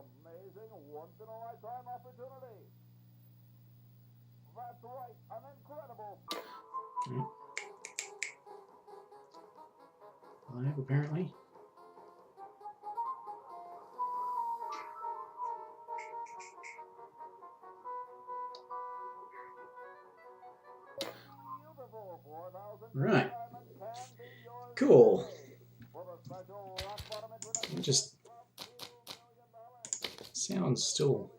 amazing once-in-a-lifetime opportunity. That's right, an incredible... Five, apparently. Right. Cool. It just sounds still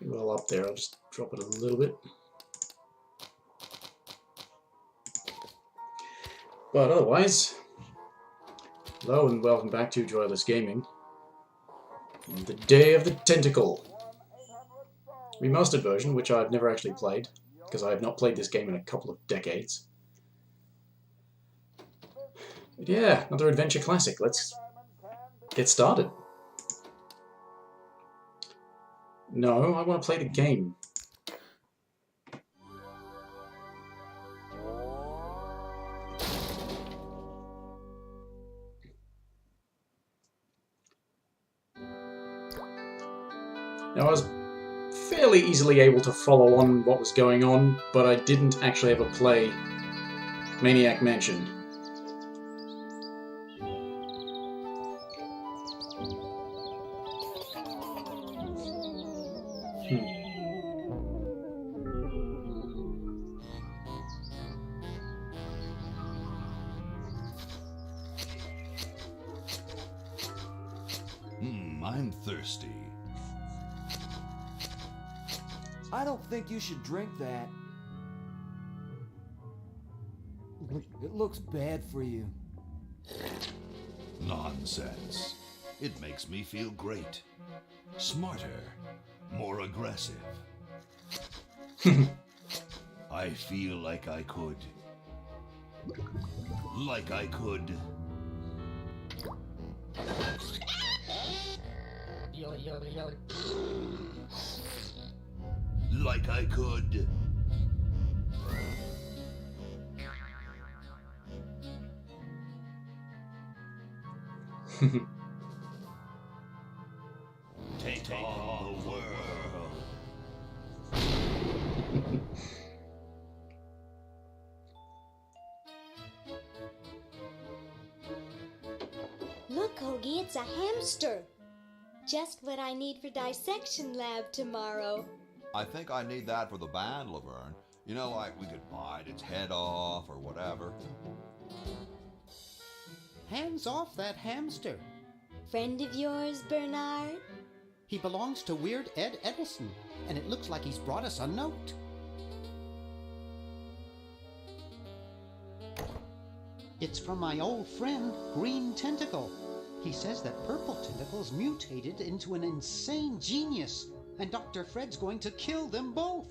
well up there. I'll just drop it a little bit. But otherwise, hello and welcome back to Joyless Gaming. And the Day of the Tentacle. Remastered version, which I've never actually played, because I have not played this game in a couple of decades. But yeah, another adventure classic. Let's get started. No, I want to play the game. Now, I was fairly easily able to follow on what was going on, but I didn't actually ever play Maniac Mansion. I'm thirsty. I don't think you should drink that. It looks bad for you. Nonsense. It makes me feel great. Smarter. More aggressive. I feel like I could. Like I could. Like I could. Take on the world. Look, Hoagie, it's a hamster. Just what I need for dissection lab tomorrow. I think I need that for the band, Laverne. You know, like we could bite its head off or whatever. Hands off that hamster. Friend of yours, Bernard? He belongs to Weird Ed Edison, and it looks like he's brought us a note. It's from my old friend, Green Tentacle. He says that Purple Tentacle's mutated into an insane genius, and Dr. Fred's going to kill them both.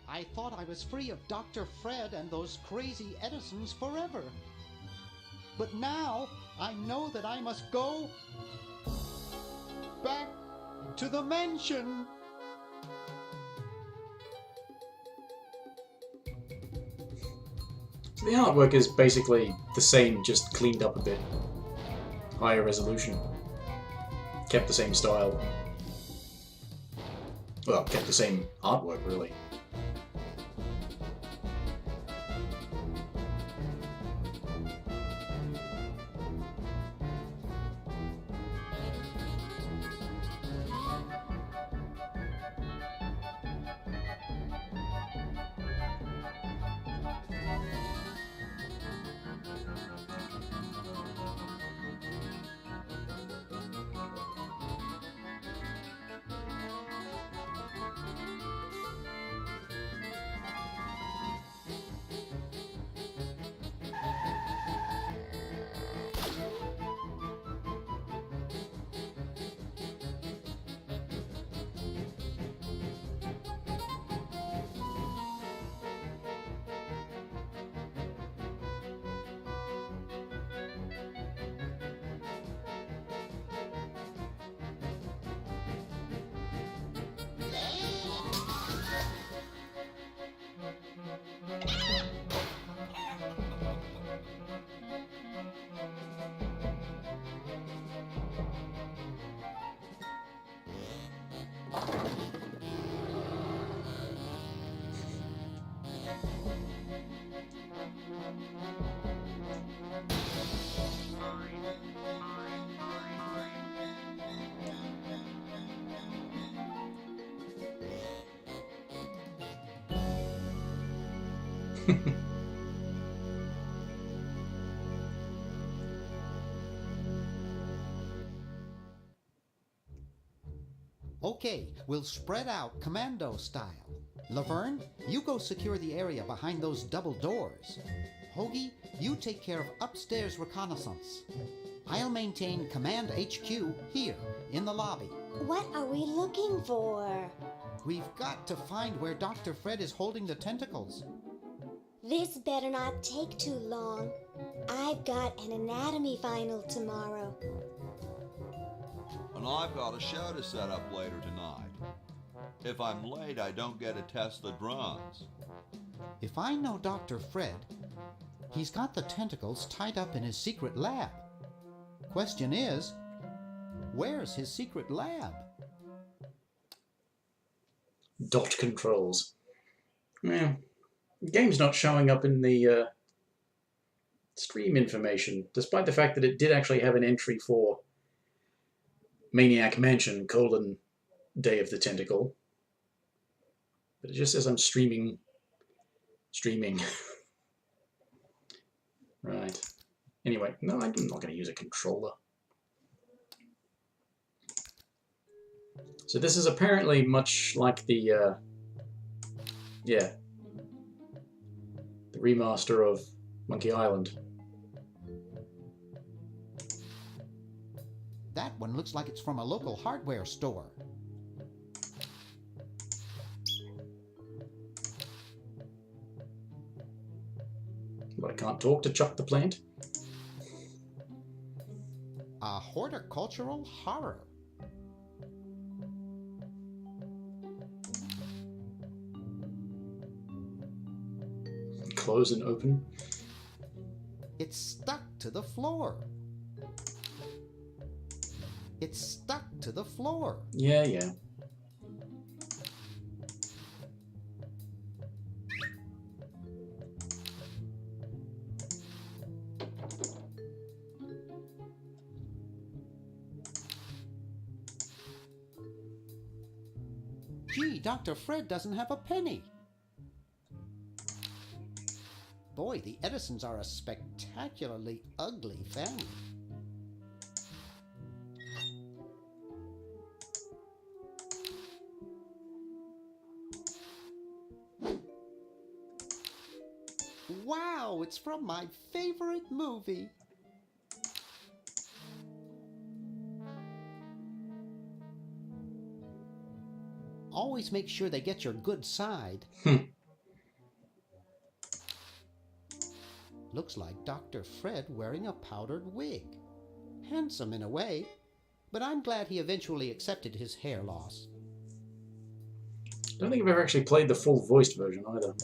I thought I was free of Dr. Fred and those crazy Edisons forever. But now I know that I must go back to the mansion. So the artwork is basically the same, just cleaned up a bit. Higher resolution. Kept the same style. Well, kept the same artwork, really. Okay, we'll spread out commando style. Laverne, you go secure the area behind those double doors. Hoagie, you take care of upstairs reconnaissance. I'll maintain Command HQ here, in the lobby. What are we looking for? We've got to find where Dr. Fred is holding the tentacles. This better not take too long. I've got an anatomy final tomorrow. And I've got a show to set up later tonight. If I'm late, I don't get to test the drums. If I know Dr. Fred, he's got the tentacles tied up in his secret lab. Question is, where's his secret lab? Dot controls. Yeah. The game's not showing up in the stream information, despite the fact that it did actually have an entry for Maniac Mansion, Day of the Tentacle. But it just says I'm streaming. Right. Anyway, no, I'm not going to use a controller. So this is apparently much like the, the remaster of Monkey Island. That one looks like it's from a local hardware store. But I can't talk to Chuck the Plant. A horticultural horror. Close and open. It's stuck to the floor. It's stuck to the floor. Yeah. Gee, Dr. Fred doesn't have a penny. Boy, the Edisons are a spectacularly ugly family. Wow, it's from my favorite movie. Always make sure they get your good side. Looks like Dr. Fred wearing a powdered wig. Handsome in a way, but I'm glad he eventually accepted his hair loss. I don't think I've ever actually played the full voiced version either.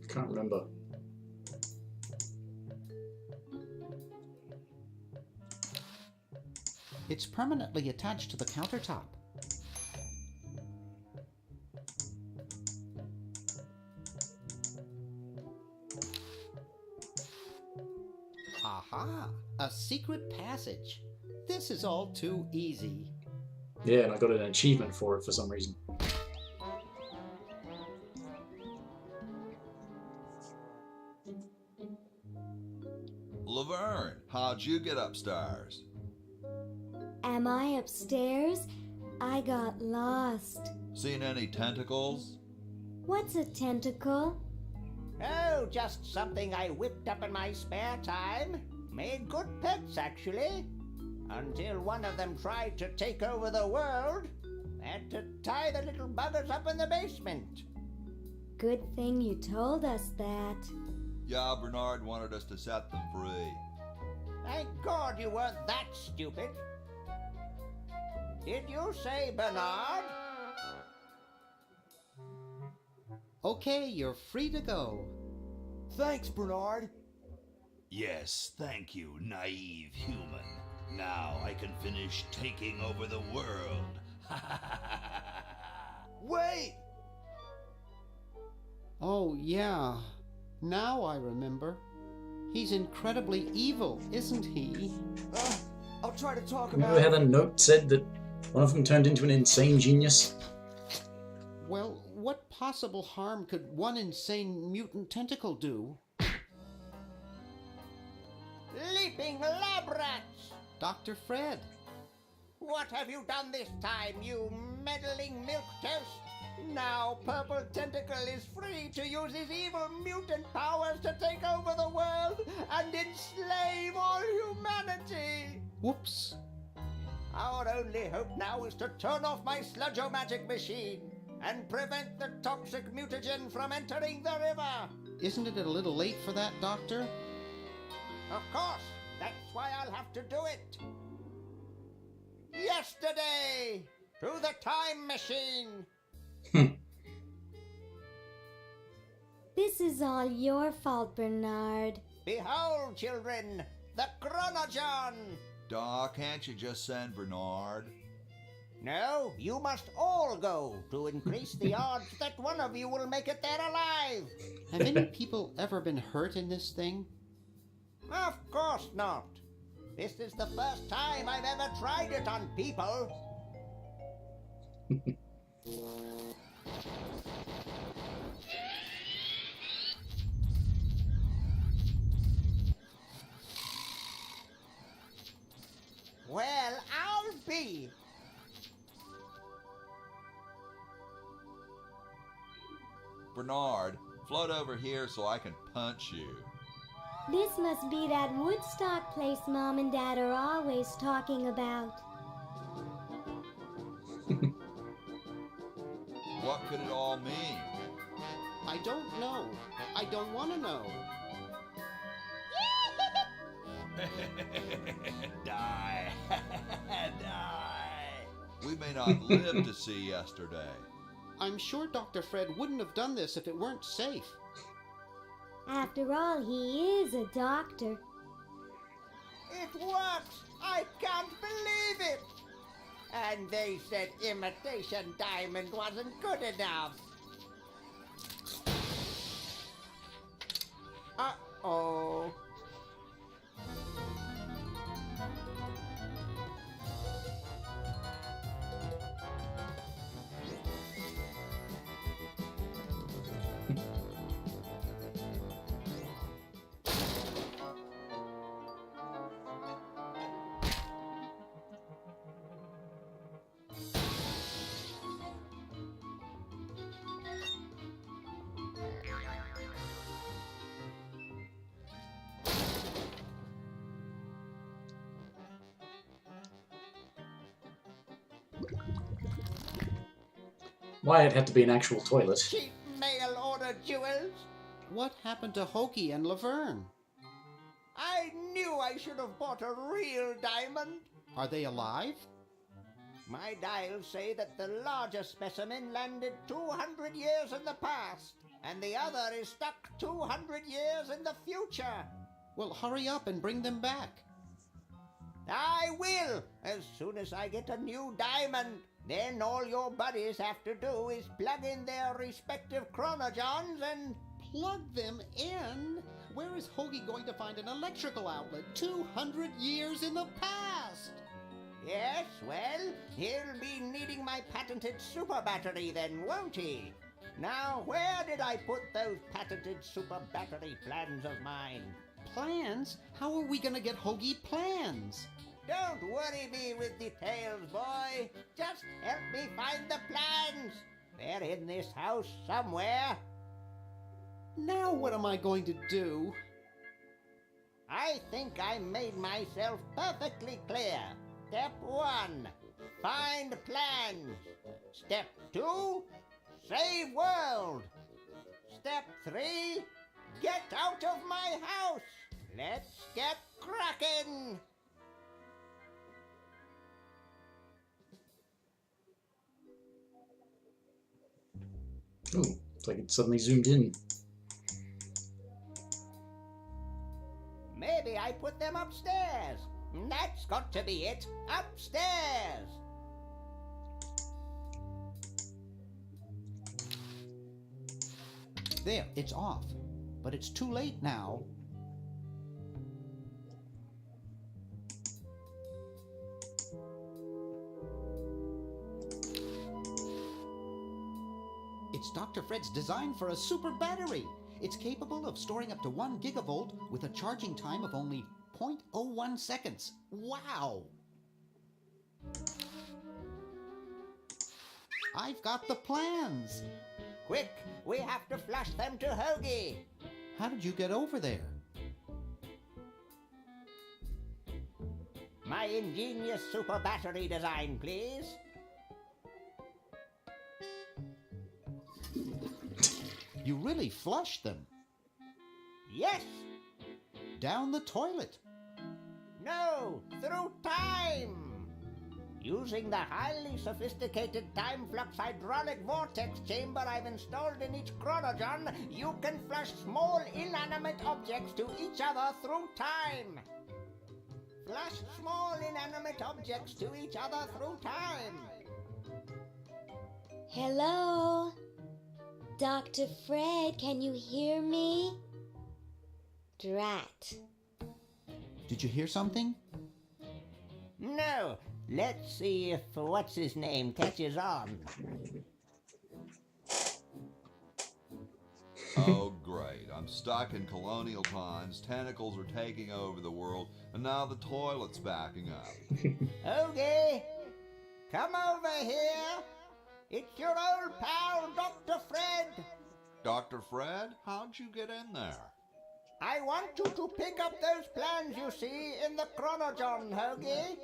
Can't remember. It's permanently attached to the countertop. Aha! A secret passage. This is all too easy. Yeah, and I got an achievement for it for some reason. Laverne, how'd you get upstairs? Am I upstairs? I got lost. Seen any tentacles? What's a tentacle? Oh, just something I whipped up in my spare time. Made good pets, actually. Until one of them tried to take over the world. Had to tie the little buggers up in the basement. Good thing you told us that. Yeah, Bernard wanted us to set them free. Thank God you weren't that stupid. Did you say Bernard? Okay, you're free to go. Thanks, Bernard. Yes, thank you, naive human. Now I can finish taking over the world. Wait! Oh, yeah. Now I remember. He's incredibly evil, isn't he? I'll try to talk about Remember how the note said that one of them turned into an insane genius? Well, what possible harm could one insane mutant tentacle do? Leaping lab rats! Dr. Fred, What have you done this time, you meddling milquetoast? Now Purple Tentacle is free to use his evil mutant powers to take over the world and enslave all humanity! whoops. Our only hope now is to turn off my sludge-o-magic machine and prevent the toxic mutagen from entering the river. Isn't it a little late for that, Doctor? Of course, that's why I'll have to do it. Yesterday, to the time machine. This is all your fault, Bernard. Behold, children, the Chronogon. Doc, can't you just send Bernard? No, you must all go to increase the odds that one of you will make it there alive. Have any people ever been hurt in this thing? Of course not. This is the first time I've ever tried it on people. Well, I'll be. Bernard, float over here so I can punch you. This must be that Woodstock place Mom and Dad are always talking about. What could it all mean? I don't know. I don't want to know. Die. Die. We may not live to see yesterday. I'm sure Dr. Fred wouldn't have done this if it weren't safe. After all, he is a doctor. It works! I can't believe it! And they said imitation diamond wasn't good enough. Uh-oh. Why, it had to be an actual toilet. Cheap mail order jewels. What happened to Hoagie and Laverne? I knew I should have bought a real diamond. Are they alive? My dials say that the larger specimen landed 200 years in the past, and the other is stuck 200 years in the future. Well, hurry up and bring them back. I will, as soon as I get a new diamond. Then all your buddies have to do is plug in their respective chronogons and... Plug them in? Where is Hoagie going to find an electrical outlet 200 years in the past? Yes, well, he'll be needing my patented super battery then, won't he? Now, where did I put those patented super battery plans of mine? Plans? How are we going to get Hoagie plans? Don't worry me with details, boy. Just help me find the plans. They're in this house somewhere. Now what am I going to do? I think I made myself perfectly clear. Step 1, find plans. Step 2, save world. Step 3, get out of my house. Let's get cracking. Oh, it's like it suddenly zoomed in. Maybe I put them upstairs. That's got to be it. Upstairs. There, it's off. But it's too late now. It's Dr. Fred's design for a super battery. It's capable of storing up to 1 gigavolt with a charging time of only 0.01 seconds. Wow! I've got the plans. Quick, we have to flush them to Hoagie. How did you get over there? My ingenious super battery design, please. You really flushed them. Yes. Down the toilet. No, through time. Using the highly sophisticated time flux hydraulic vortex chamber I've installed in each chronogon, you can flush small inanimate objects to each other through time. Flush small inanimate objects to each other through time. Hello? Dr. Fred, can you hear me? Drat. Did you hear something? No. Let's see if what's-his-name catches on. Oh, great. I'm stuck in colonial times, tentacles are taking over the world, and now the toilet's backing up. Hoagie, come over here. It's your old pal, Dr. Fred. Dr. Fred, how'd you get in there? I want you to pick up those plans you see in the chronogon, Hoagie.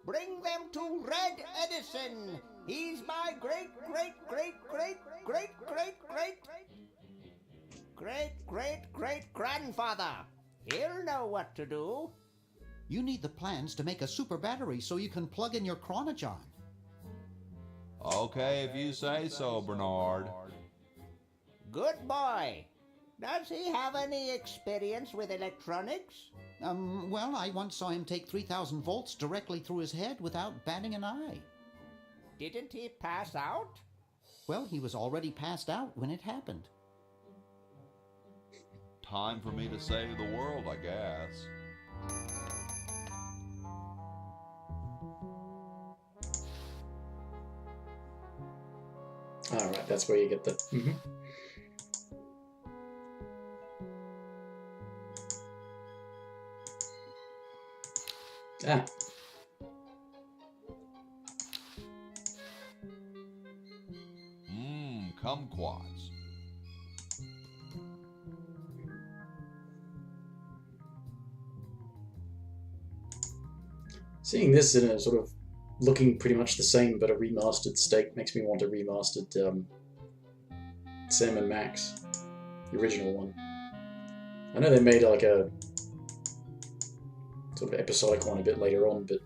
Bring them to Red Edison. He's my great-great-great-great-great-great-great-great-grandfather. He'll know what to do. You need the plans to make a super battery so you can plug in your chronogon. Okay, if you say so, Bernard. Good boy. Does he have any experience with electronics? Well, I once saw him take 3,000 volts directly through his head without batting an eye. Didn't he pass out? Well, he was already passed out when it happened. Time for me to save the world, I guess. Alright, that's where you get the... Ah. Kumquats. Seeing this in a sort of looking pretty much the same but a remastered state makes me want a remastered Sam and Max, the original one. I know they made like a sort of episodic one a bit later on, but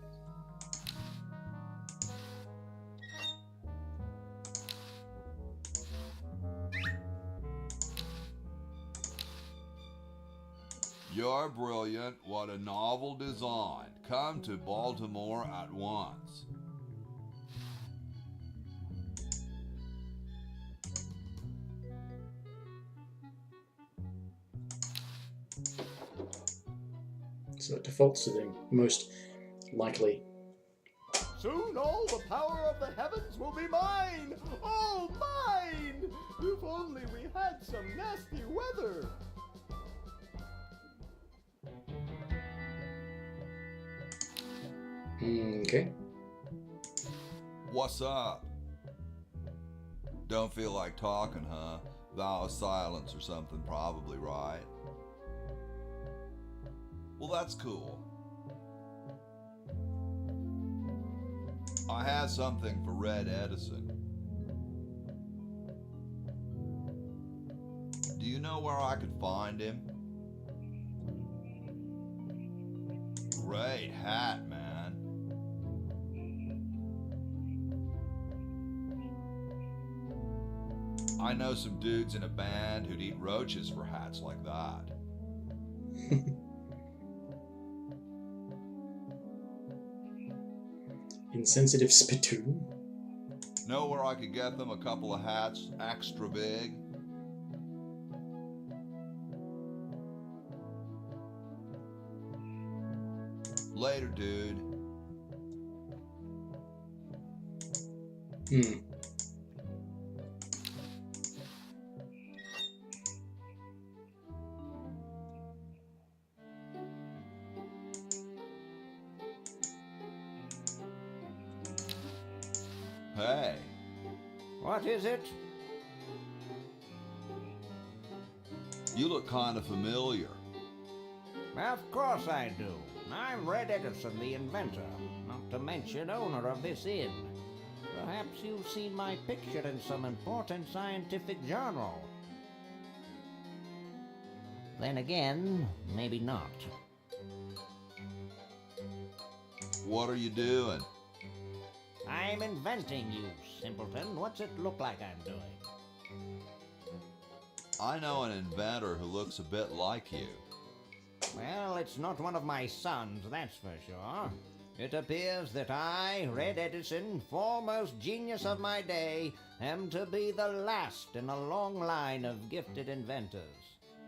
You're brilliant. What a novel design. Come to Baltimore at once. so it defaults to the most likely. Soon all the power of the heavens will be mine! All mine! If only we had some nasty weather! Okay. What's up? Don't feel like talking, huh? Vow of silence or something, probably, right? Well, that's cool. I have something for Red Edison. Do you know where I could find him? Great hat, man. I know some dudes in a band who'd eat roaches for hats like that. Insensitive spittoon. Know where I could get them a couple of hats extra big? Later, dude. Hey, What is it? you look kind of familiar. Of course I do. I'm Red Edison, the inventor, not to mention owner of this inn. Perhaps you've seen my picture in some important scientific journal. Then again, maybe not. What are you doing? I'm inventing, you simpleton. What's it look like I'm doing? I know an inventor who looks a bit like you. Well, it's not one of my sons, that's for sure. It appears that I, Red Edison, foremost genius of my day, am to be the last in a long line of gifted inventors.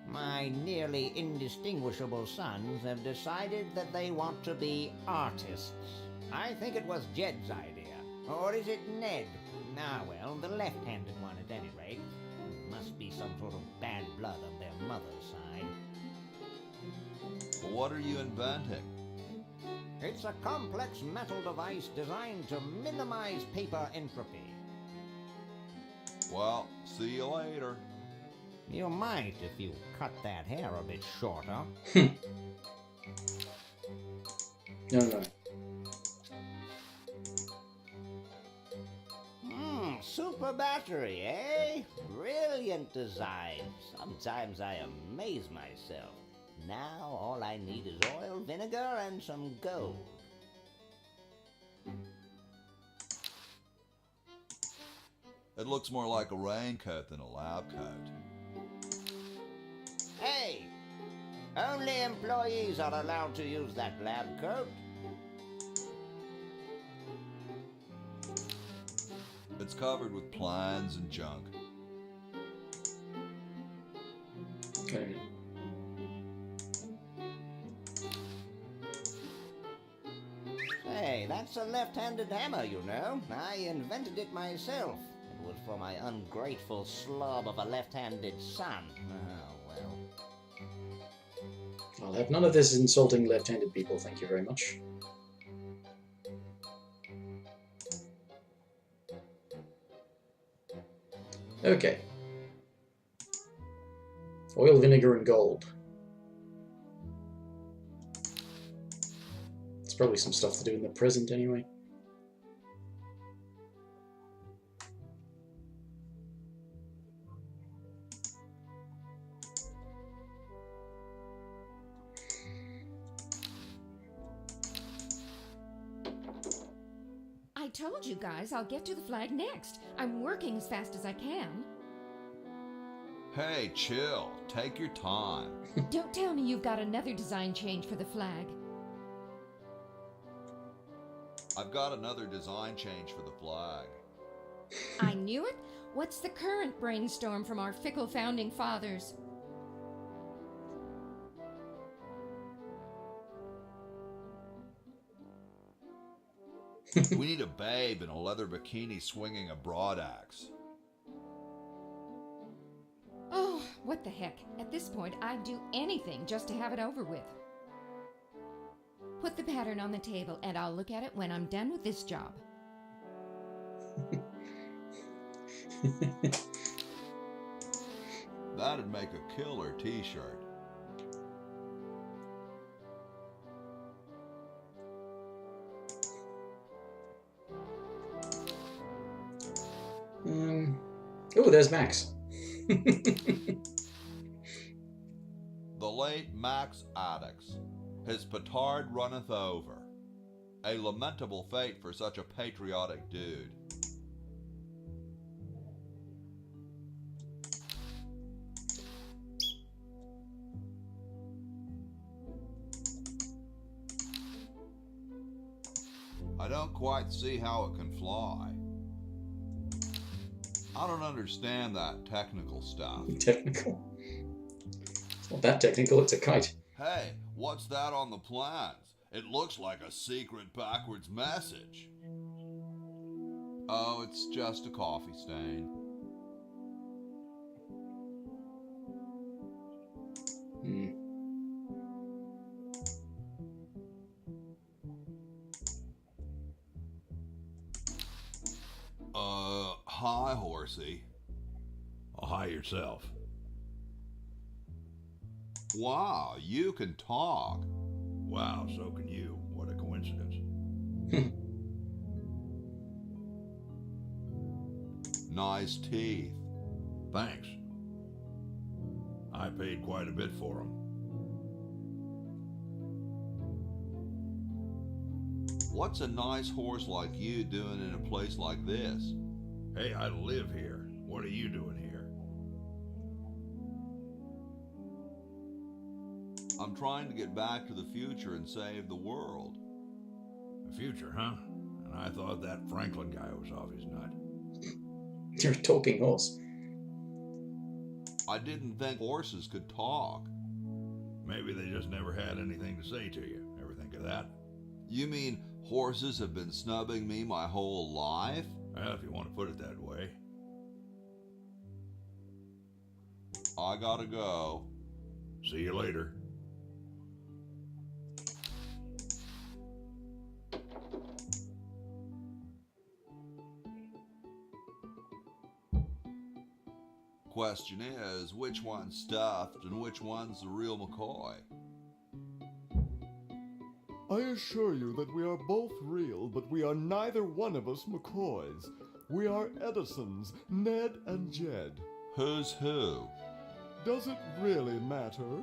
My nearly indistinguishable sons have decided that they want to be artists. I think it was Jed's idea. Or is it Ned? Ah, well, the left-handed one at any rate. Must be some sort of bad blood on their mother's side. What are you inventing? It's a complex metal device designed to minimize paper entropy. Well, see you later. You might if you cut that hair a bit shorter. No. Super battery, eh? Brilliant design. Sometimes I amaze myself. Now all I need is oil, vinegar, and some gold. It looks more like a raincoat than a lab coat. Hey! Only employees are allowed to use that lab coat. It's covered with plans and junk. Okay. Hey, that's a left-handed hammer, you know. I invented it myself. It was for my ungrateful slob of a left-handed son. Oh, well. I'll have none of this insulting left-handed people, thank you very much. Okay. Oil, vinegar, and gold. It's probably some stuff to do in the present anyway. I told you guys I'll get to the flag next. I'm working as fast as I can. Hey, chill. Take your time. Don't tell me you've got another design change for the flag. I've got another design change for the flag. I knew it. What's the current brainstorm from our fickle founding fathers? We need a babe in a leather bikini swinging a broadaxe. Oh, what the heck. At this point, I'd do anything just to have it over with. Put the pattern on the table and I'll look at it when I'm done with this job. That'd make a killer t-shirt. Oh, there's Max. The late Max Addix. His petard runneth over. A lamentable fate for such a patriotic dude. I don't quite see how it can fly. I don't understand that technical stuff. Technical? It's not that technical, it's a kite. Hey, what's that on the plans? It looks like a secret backwards message. Oh, it's just a coffee stain. horsey. Oh, hi yourself. Wow, you can talk. Wow, so can you. What a coincidence. Nice teeth. Thanks. I paid quite a bit for them. What's a nice horse like you doing in a place like this? Hey, I live here. What are you doing here? I'm trying to get back to the future and save the world. The future, huh? And I thought that Franklin guy was off his nut. You're a talking horse. I didn't think horses could talk. Maybe they just never had anything to say to you. Ever think of that? You mean horses have been snubbing me my whole life? Well, if you want to put it that way. I gotta go. See you later. Question is, which one's stuffed and which one's the real McCoy? I assure you that we are both real, but we are neither one of us McCoys. We are Edisons, Ned and Jed. Who's who? Does it really matter?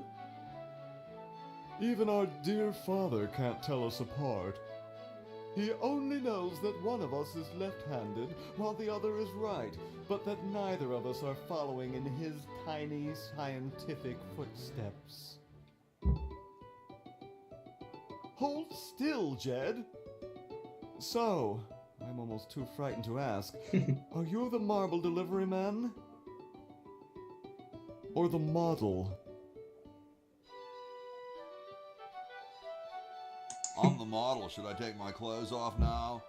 Even our dear father can't tell us apart. He only knows that one of us is left-handed while the other is right, but that neither of us are following in his tiny scientific footsteps. Hold still, Jed. So, I'm almost too frightened to ask, are you the marble delivery man? Or the model? I'm the model. Should I take my clothes off now?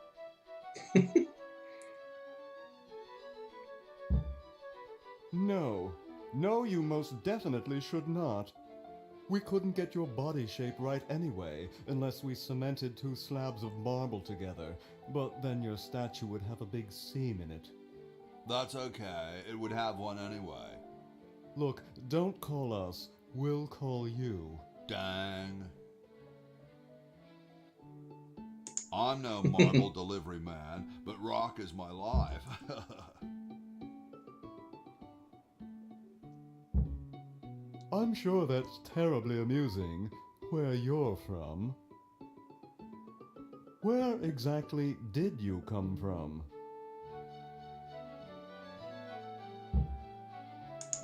No. No, you most definitely should not. We couldn't get your body shape right anyway, unless we cemented 2 slabs of marble together. But then your statue would have a big seam in it. That's okay. It would have one anyway. Look, don't call us. We'll call you. Dang. I'm no marble delivery man, but rock is my life. I'm sure that's terribly amusing, where you're from. Where exactly did you come from?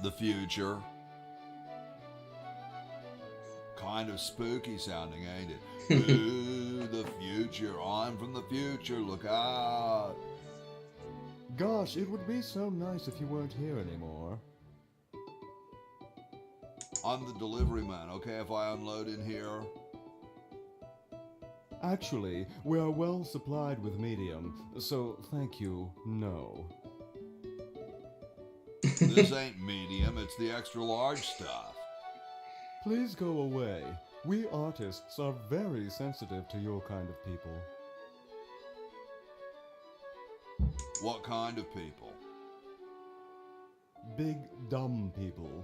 The future. Kind of spooky sounding, ain't it? Ooh, the future. I'm from the future. Look out. Gosh, it would be so nice if you weren't here anymore. I'm the delivery man, okay, if I unload in here? Actually, we are well supplied with medium, so thank you, no. This ain't medium, it's the extra large stuff. Please go away. We artists are very sensitive to your kind of people. What kind of people? Big, dumb people.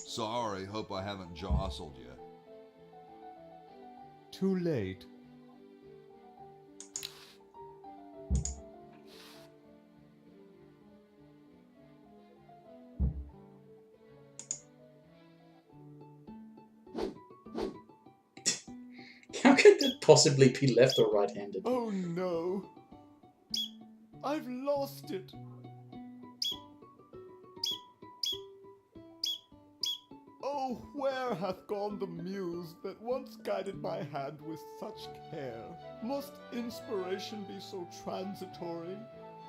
Sorry, hope I haven't jostled you. Too late. How could that possibly be left or right-handed? Oh no! I've lost it! Oh, where hath gone the muse that once guided my hand with such care? Must inspiration be so transitory?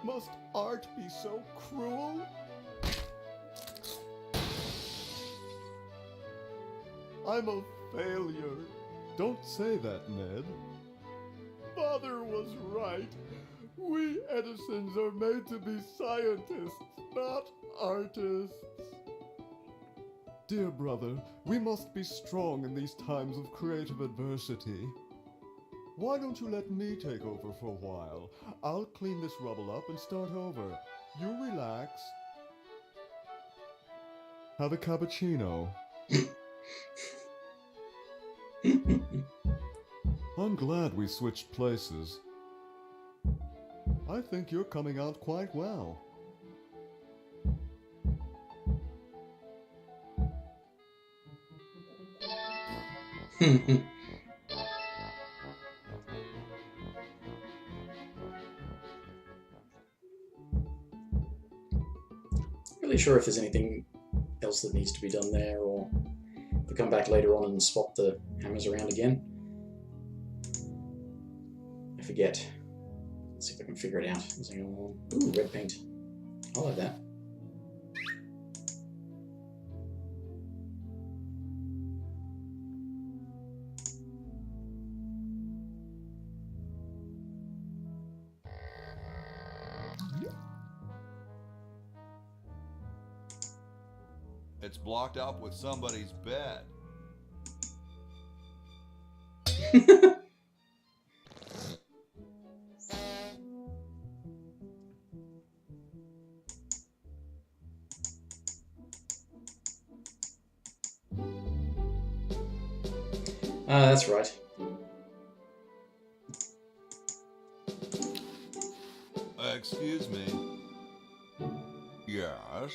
Must art be so cruel? I'm a failure. Don't say that, Ned. Father was right. We Edisons are made to be scientists, not artists. Dear brother, we must be strong in these times of creative adversity. Why don't you let me take over for a while? I'll clean this rubble up and start over. You relax. Have a cappuccino. I'm glad we switched places. I think you're coming out quite well. Really sure if there's anything else that needs to be done there, or if we come back later on and swap the hammers around again. I forget. Let's see if I can figure it out. Ooh, red paint. I like that. It's blocked up with somebody's bed. That's right. Excuse me. Yes?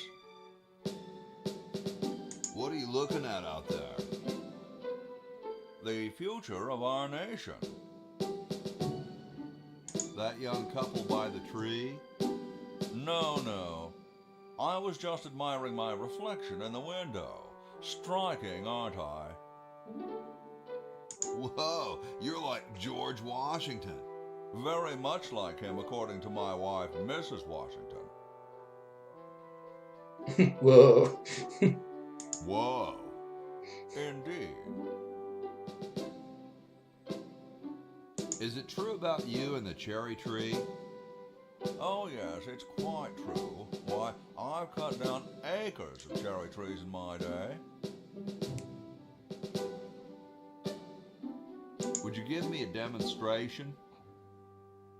What are you looking at out there? The future of our nation. That young couple by the tree? No. I was just admiring my reflection in the window. Striking, aren't I? Whoa, you're like George Washington. Very much like him, according to my wife, Mrs. Washington. Whoa. Whoa. Indeed. Is it true about you and the cherry tree? Oh yes, it's quite true. Why, I've cut down acres of cherry trees in my day. Would you give me a demonstration?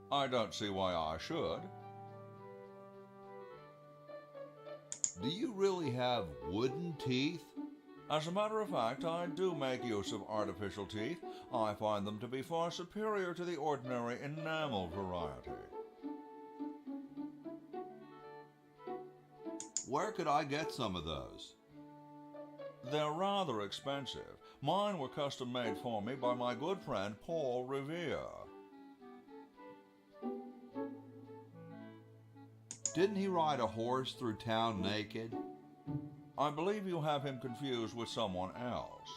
I don't see why I should. Do you really have wooden teeth? As a matter of fact, I do make use of artificial teeth. I find them to be far superior to the ordinary enamel variety. Where could I get some of those? They're rather expensive. Mine were custom made for me by my good friend Paul Revere. Didn't he ride a horse through town naked? I believe you have him confused with someone else.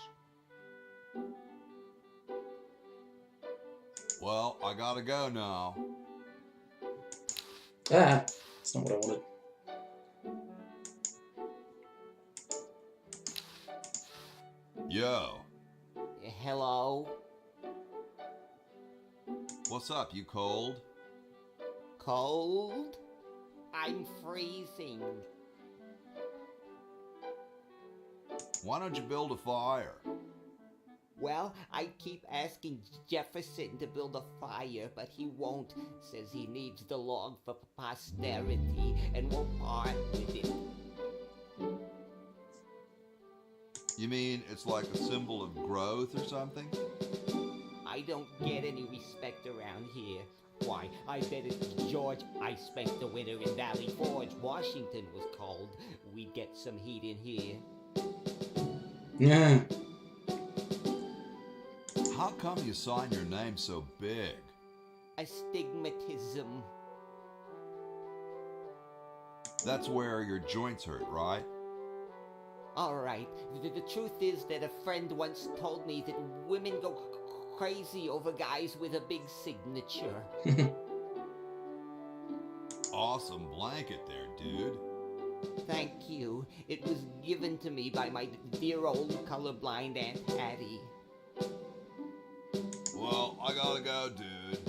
Well, I gotta go now. That's not what I wanted. Yo. Hello? What's up, you cold? Cold? I'm freezing. Why don't you build a fire? Well, I keep asking Jefferson to build a fire, but he won't. Says he needs the log for posterity and won't part with it. You mean it's like a symbol of growth or something? I don't get any respect around here. Why, I bet if George I spent the winter in Valley Forge, Washington was cold, we'd get some heat in here. Yeah. How come you sign your name so big? Astigmatism. That's where your joints hurt, right? Alright, the truth is that a friend once told me that women go crazy over guys with a big signature. Awesome blanket there, dude. Thank you. It was given to me by my dear old colorblind Aunt Hattie. Well, I gotta go, dude.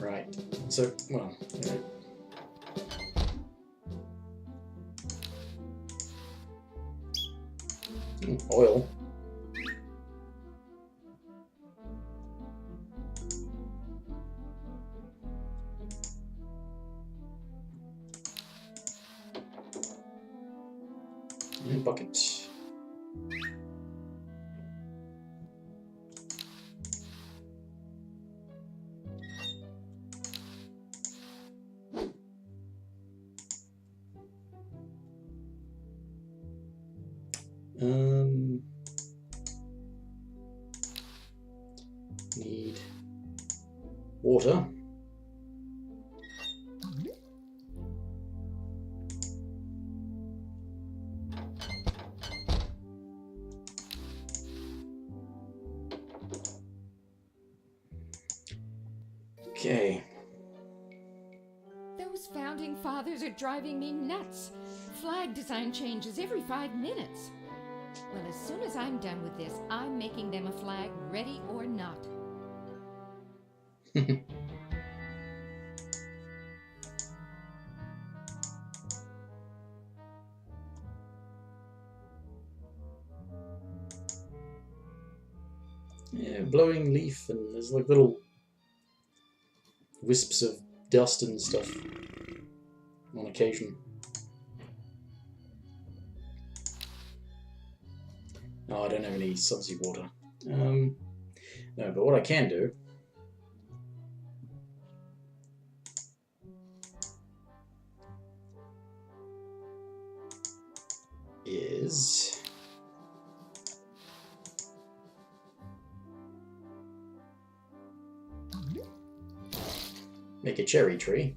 Right. So, well, yeah. Ooh, oil. bucket. Need water. Okay. Those founding fathers are driving me nuts. Flag design changes every 5 minutes. Well, as soon as I'm done with this, I'm making them a flag, ready or not. Yeah, blowing leaf, and there's like little wisps of dust and stuff on occasion. Oh, I don't have any subsea water. No, but what I can do is make a cherry tree.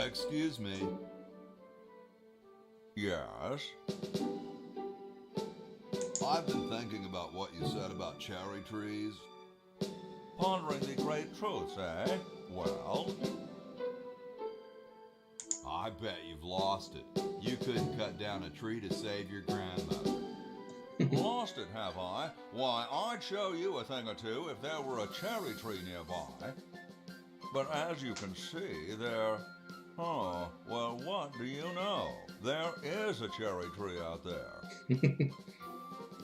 Excuse me. Yes? I've been thinking about what you said about cherry trees. Pondering the great truths, eh? Well, I bet you've lost it. You couldn't cut down a tree to save your grandmother. Lost it, have I? Why, I'd show you a thing or two if there were a cherry tree nearby. But as you can see, there... Oh, well, what do you know? There is a cherry tree out there.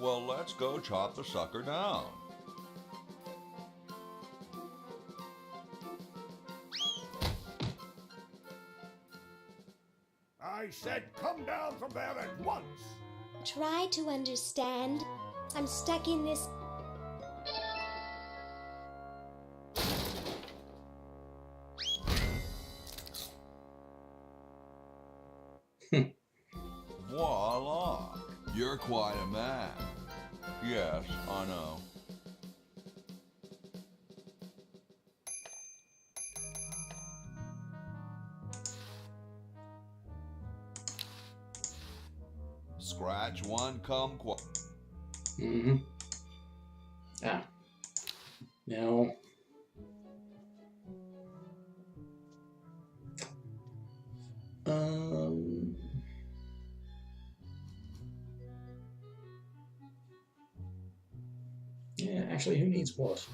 Well, let's go chop the sucker down. I said come down from there at once. Try to understand. I'm stuck in this. Voila! You're quite a man. Yes, I know. Scratch one, come quite. Mm-hmm. Ah. Now. Yeah, actually, who needs what?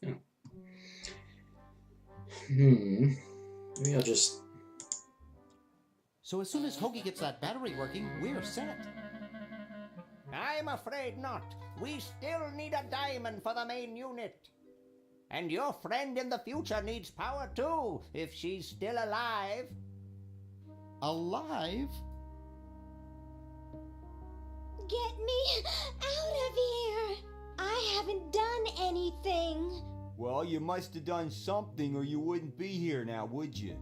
Oh. Maybe I'll just... So as soon as Hoagie gets that battery working, we're set. I'm afraid not. We still need a diamond for the main unit. And your friend in the future needs power too, if she's still alive. Alive? Get me out of here! I haven't done anything. Well, you must have done something or you wouldn't be here now, would you?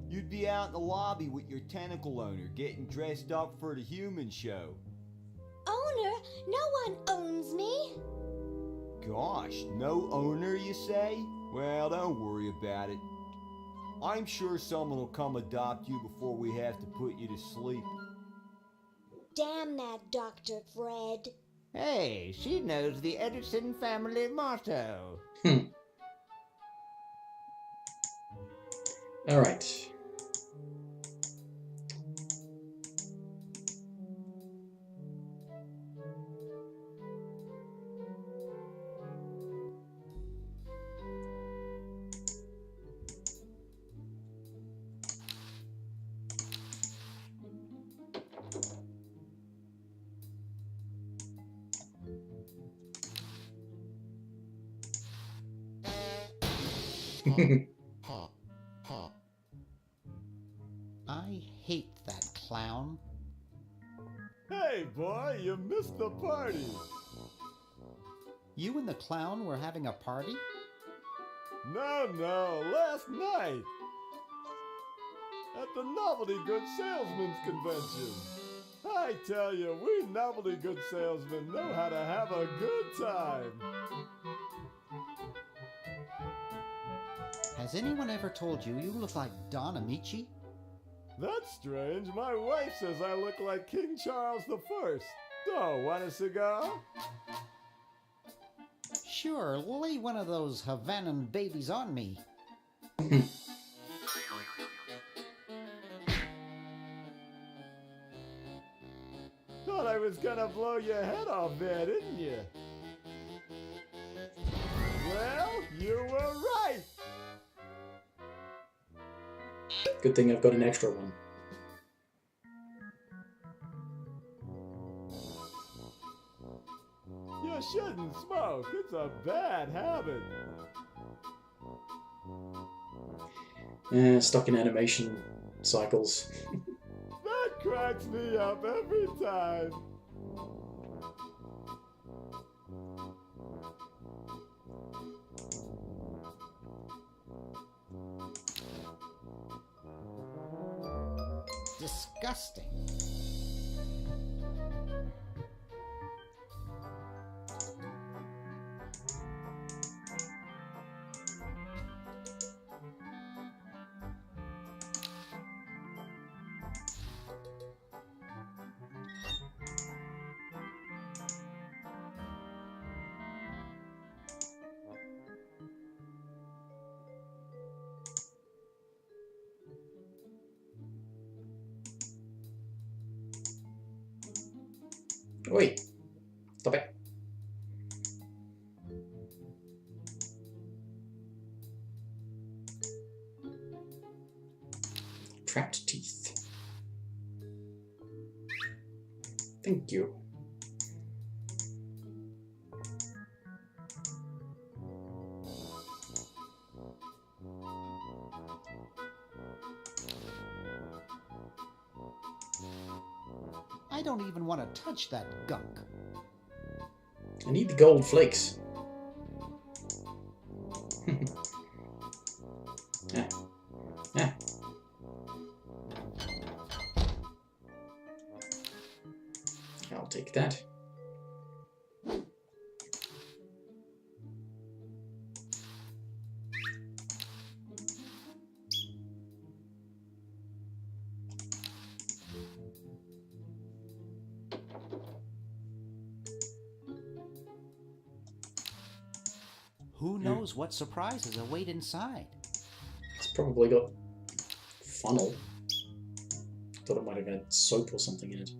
You'd be out in the lobby with your tentacle owner getting dressed up for the human show. Owner? No one owns me. Gosh, no owner, you say? Well, don't worry about it. I'm sure someone will come adopt you before we have to put you to sleep. Damn that Dr. Fred. Hey, she knows the Edison family motto. All right. I hate that clown. Hey, boy, you missed the party. You and the clown were having a party? No, last night. At the Novelty Goods Salesmen's Convention. I tell you, we novelty goods salesmen know how to have a good time. Has anyone ever told you you look like Don Amici? That's strange. My wife says I look like King Charles I. Oh, want a cigar? Sure, lay one of those Havanan babies on me. Thought I was gonna blow your head off there, didn't you? Well, you were right. Good thing I've got an extra one. You shouldn't smoke. It's a bad habit. Stuck in animation cycles. That cracks me up every time. Disgusting. Wait. Stop it. Trapped teeth. Thank you. I don't even want to touch that gunk. I need the gold flakes. Ah. Ah. I'll take that. Who knows what surprises await inside? It's probably got funnel. Thought it might have had soap or something in it.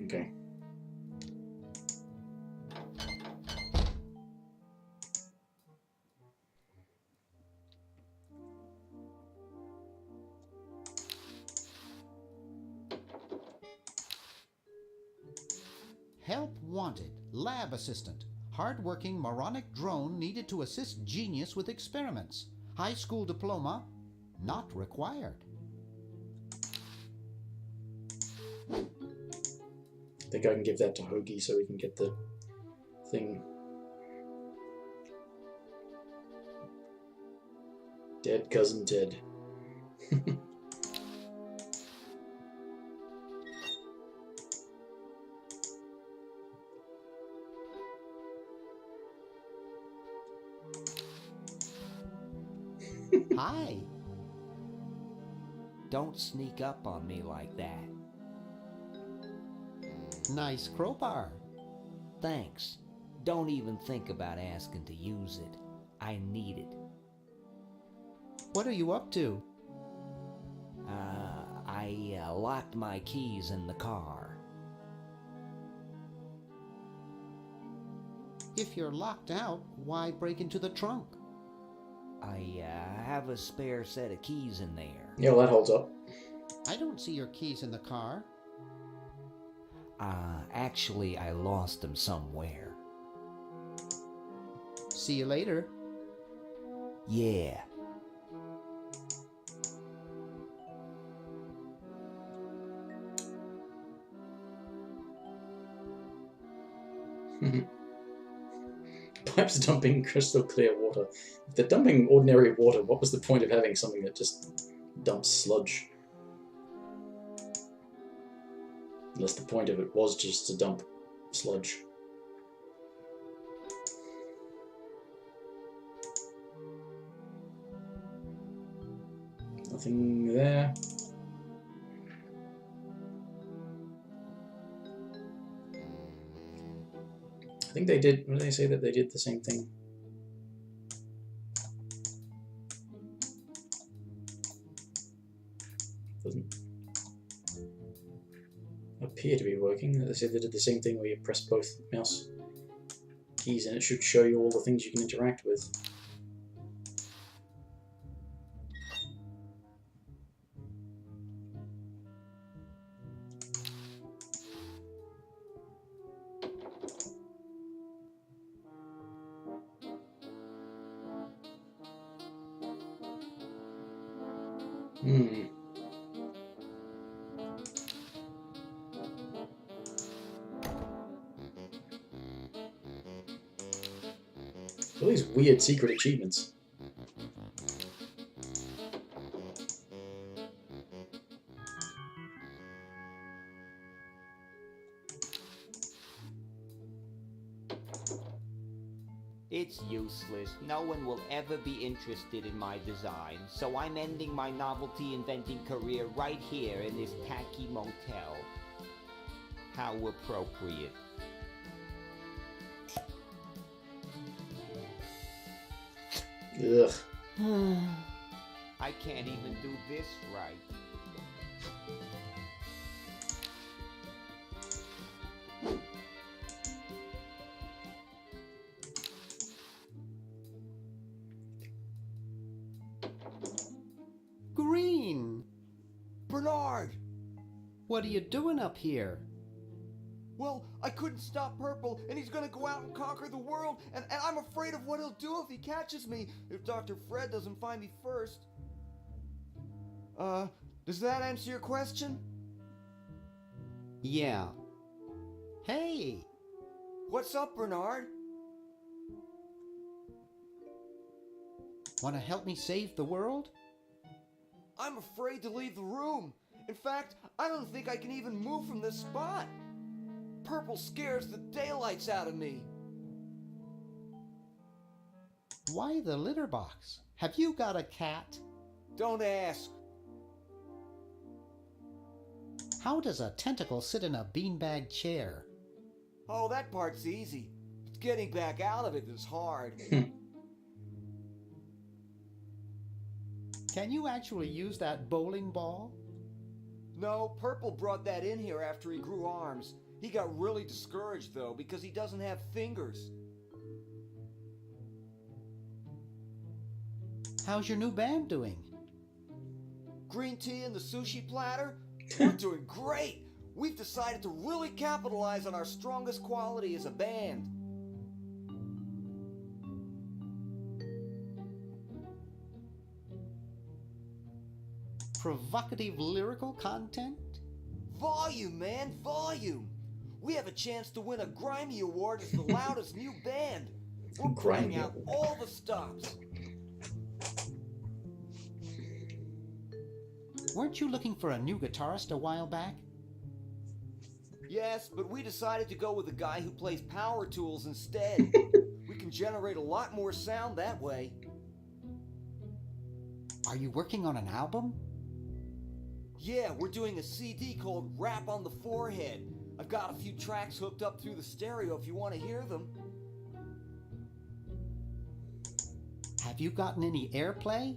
Okay. Help wanted. Lab assistant. Hard-working moronic drone needed to assist genius with experiments. High school diploma not required. I think I can give that to Hoagie so we can get the thing. Dead cousin Ted. Hi. Don't sneak up on me like that. Nice crowbar. Thanks. Don't even think about asking to use it. I need it. What are you up to? I locked my keys in the car. If you're locked out, why break into the trunk? I have a spare set of keys in there. Yeah, well, that holds up. I don't see your keys in the car. Actually, I lost them somewhere. See you later. Yeah. Pipes dumping crystal clear water. If they're dumping ordinary water, what was the point of having something that just dumps sludge? Unless the point of it was just to dump sludge. Nothing there. I think they did. What did they say that they did the same thing? Doesn't appear to be working. They said they did the same thing where you press both mouse keys and it should show you all the things you can interact with. All these weird secret achievements. It's useless. No one will ever be interested in my design, so I'm ending my novelty inventing career right here in this tacky motel. How appropriate. Ugh. I can't even do this right. Green! Bernard! What are you doing up here? Well, I couldn't stop Purple, and he's gonna go out and conquer the world, and I'm afraid of what he'll do if he catches me, if Dr. Fred doesn't find me first. Does that answer your question? Yeah. Hey! What's up, Bernard? Want to help me save the world? I'm afraid to leave the room. In fact, I don't think I can even move from this spot. Purple scares the daylights out of me. Why the litter box? Have you got a cat? Don't ask. How does a tentacle sit in a beanbag chair? Oh, that part's easy. It's getting back out of it that's hard. Can you actually use that bowling ball? No, Purple brought that in here after he grew arms. He got really discouraged, though, because he doesn't have fingers. How's your new band doing? Green tea and the sushi platter? We're doing great! We've decided to really capitalize on our strongest quality as a band. Provocative lyrical content? Volume, man, volume! We have a chance to win a Grimy Award as the loudest new band. We're putting out all the stops. Weren't you looking for a new guitarist a while back? Yes, but we decided to go with a guy who plays power tools instead. We can generate a lot more sound that way. Are you working on an album? Yeah, we're doing a CD called Rap on the Forehead. I've got a few tracks hooked up through the stereo if you want to hear them. Have you gotten any airplay?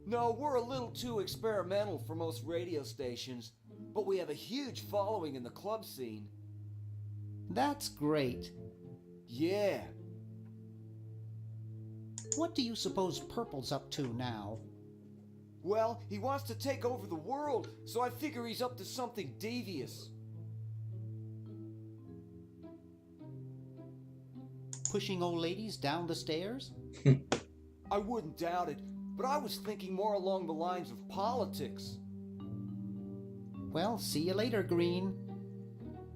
No, we're a little too experimental for most radio stations, but we have a huge following in the club scene. That's great. Yeah. What do you suppose Purple's up to now? Well, he wants to take over the world, so I figure he's up to something devious. Pushing old ladies down the stairs? I wouldn't doubt it, but I was thinking more along the lines of politics. Well, see you later, Green.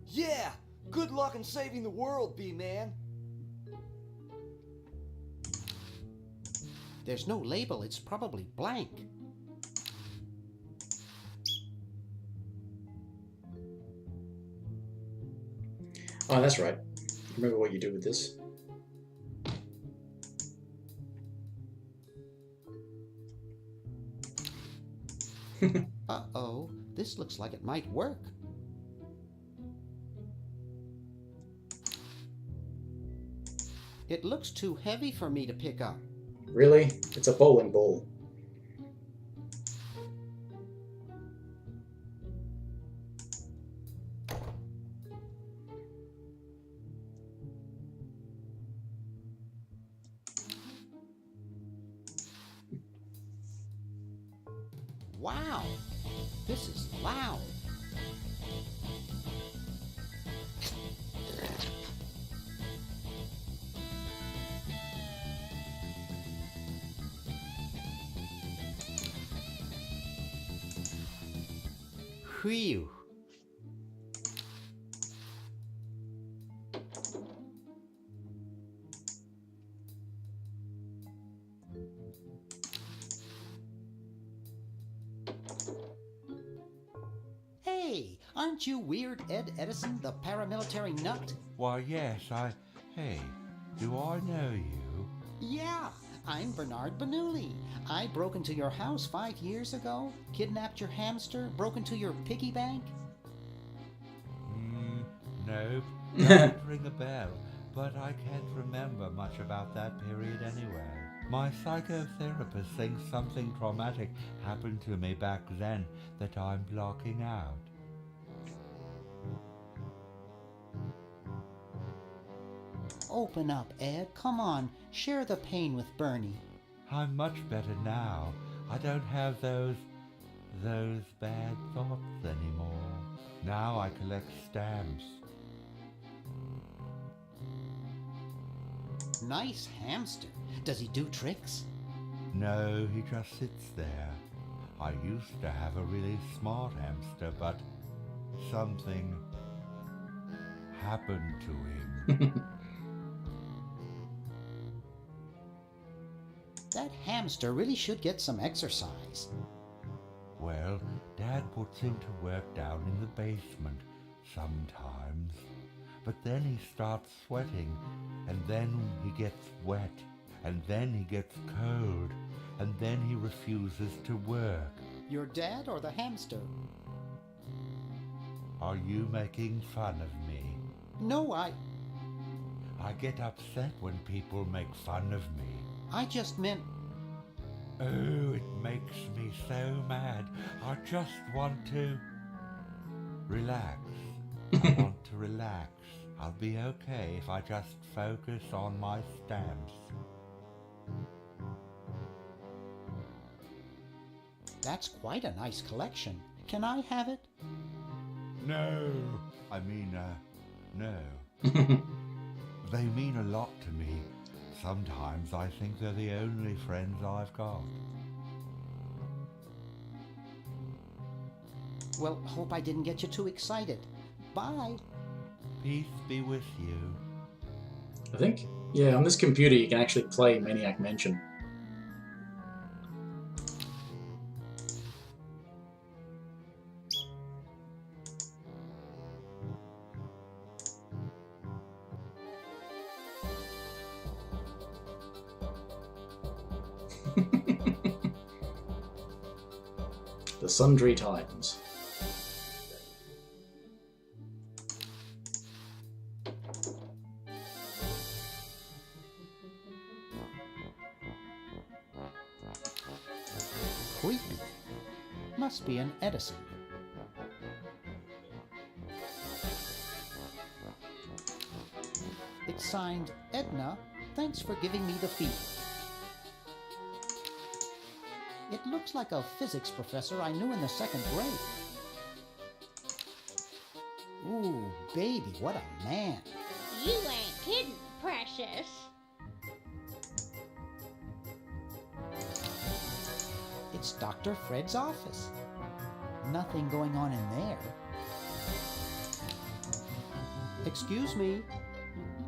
Yeah! Good luck in saving the world, B-Man. There's no label, it's probably blank. Oh, that's right. Remember what you do with this. Uh-oh, this looks like it might work. It looks too heavy for me to pick up. Really? It's a bowling ball. Wow, this is loud. Phew. Hey, aren't you Weird Ed Edison, the paramilitary nut? Why, yes, Hey, do I know you? Yeah, I'm Bernard Bernoulli. I broke into your house 5 years ago, kidnapped your hamster, broke into your piggy bank. Nope, doesn't ring a bell, but I can't remember much about that period anyway. My psychotherapist thinks something traumatic happened to me back then that I'm blocking out. Open up, Ed. Come on, share the pain with Bernie. I'm much better now. I don't have those bad thoughts anymore. Now I collect stamps. Nice hamster. Does he do tricks? No, he just sits there. I used to have a really smart hamster, but something happened to him. That hamster really should get some exercise. Well, Dad puts him to work down in the basement sometimes. But then he starts sweating, and then he gets wet, and then he gets cold, and then he refuses to work. Your dad or the hamster? Are you making fun of me? No, I get upset when people make fun of me. I just meant... Oh, it makes me so mad. I just want to relax. I want to relax. I'll be okay if I just focus on my stamps. That's quite a nice collection. Can I have it? No. I mean, no. They mean a lot to me. Sometimes I think they're the only friends I've got. Well, hope I didn't get you too excited. Bye. Peace be with you. I think, yeah, on this computer you can actually play Maniac Mansion. The Sundry Times. Creepy. Must be an Edison. It's signed, Edna, thanks for giving me the feed. It looks like a physics professor I knew in the 2nd grade. Ooh, baby, what a man. You ain't kidding, precious. It's Dr. Fred's office. Nothing going on in there. Excuse me.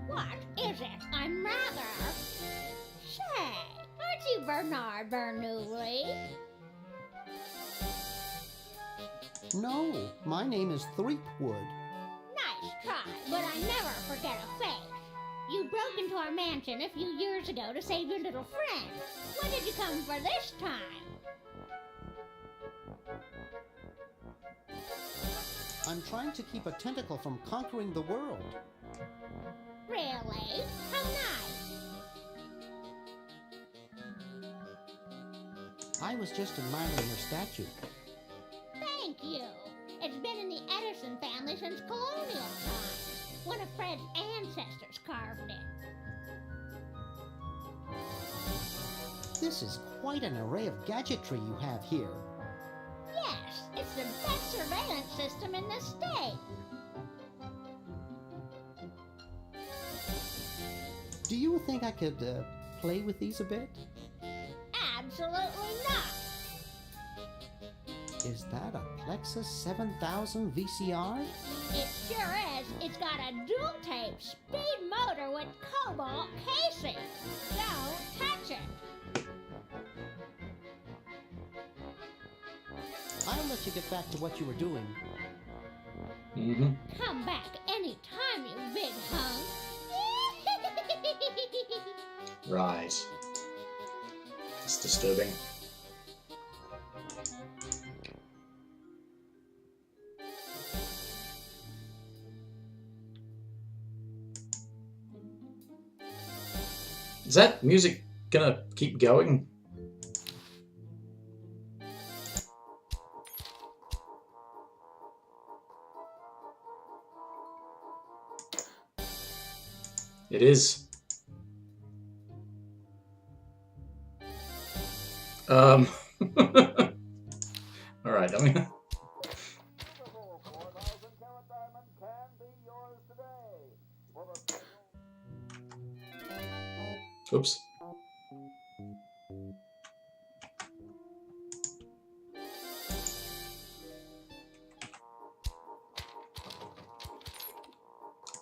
What is it? I'm rather... Say, aren't you Bernard Bernoulli? No, my name is Threepwood. Nice try, but I never forget a face. You broke into our mansion a few years ago to save your little friend. When did you come for this time? I'm trying to keep a tentacle from conquering the world. Really? How nice. I was just admiring your statue. Thank you. It's been in the Edison family since colonial times. One of Fred's ancestors carved it. This is quite an array of gadgetry you have here. Yes, it's the best surveillance system in the state. Do you think I could play with these a bit? Absolutely not. Is that a Plexus 7000 VCR? It sure is. It's got a dual-tape speed motor with cobalt casing. Don't touch it. I'll let you get back to what you were doing. Mm-hmm. Come back anytime, you big hunk. Right. It's disturbing. Is that music gonna keep going? It is. All right, I mean. Oops.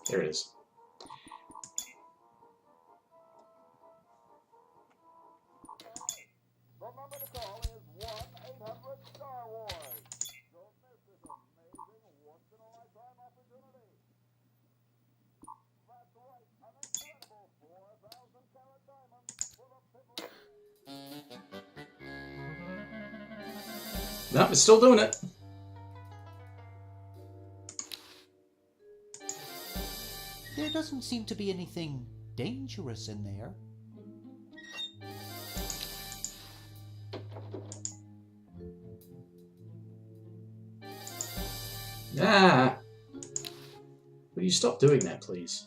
There it is. The number to call is 1-800-STAR-WARS. Don't miss this amazing once-in-a-lifetime opportunity. That's right, an incredible 4,000-carat diamond for the Nope, it's still doing it. There doesn't seem to be anything dangerous in there. Ah! Will you stop doing that, please?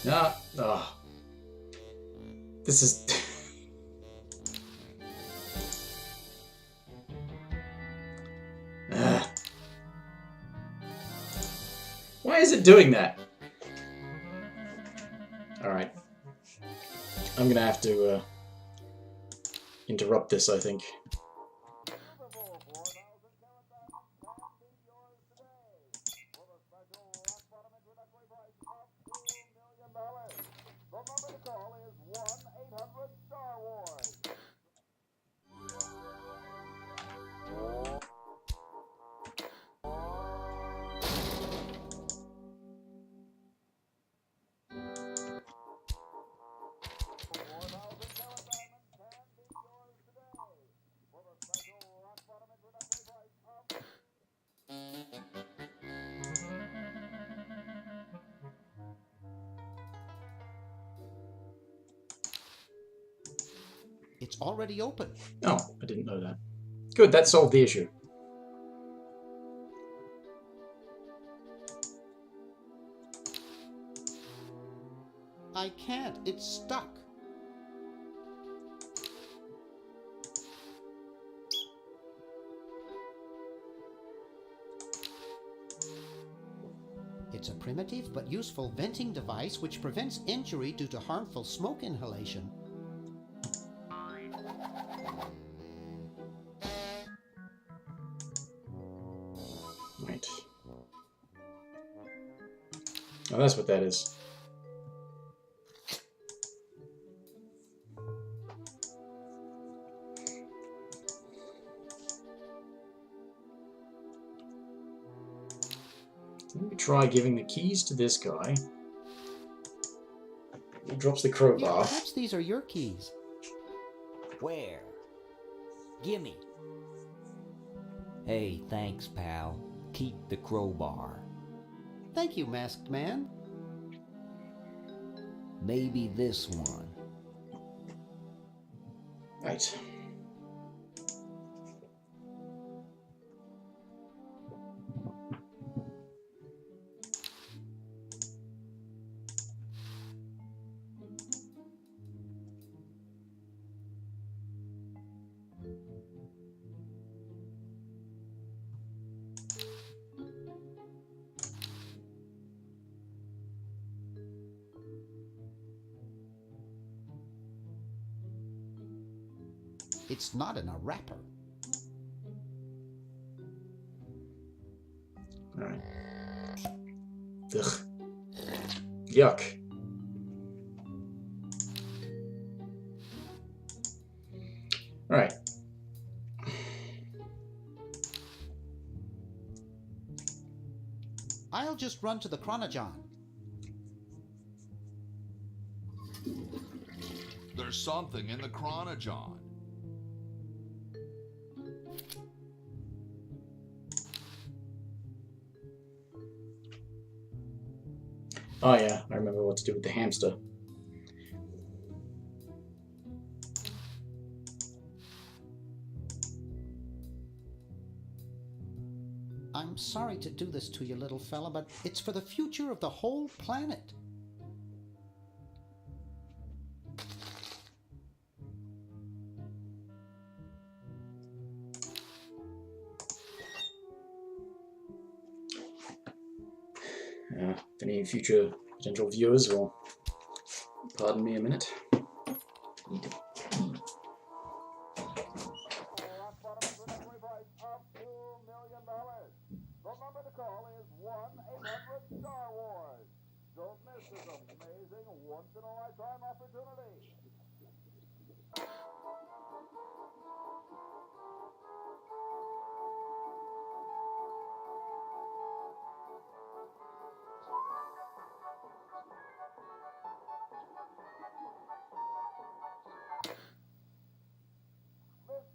No. Oh. This is... Why is it doing that? Alright. I'm gonna have to interrupt this, I think. The number to call is 1-800-STAR-WARS. It's already open. Oh, I didn't know that. Good, that solved the issue. I can't. It's stuck. It's a primitive but useful venting device which prevents injury due to harmful smoke inhalation. Right. Oh, that's what that is. Let me try giving the keys to this guy. He drops the Yeah, crowbar. perhaps these are your keys. Where? Gimme. Hey, thanks, pal. Keep the crowbar. Thank you, Masked Man. Maybe this one. Right. It's not in a wrapper. Alright. Ugh. Yuck. Alright. I'll just run to the Chronogon. There's something in the Chronogon. Oh yeah, I remember what to do with the hamster. I'm sorry to do this to you, little fella, but it's for the future of the whole planet. If any future potential viewers will pardon me a minute. Rock bottom introductory price of $2 million. The number to call is 1-800-Star Wars. Don't miss this amazing once-in-a-lifetime opportunity. This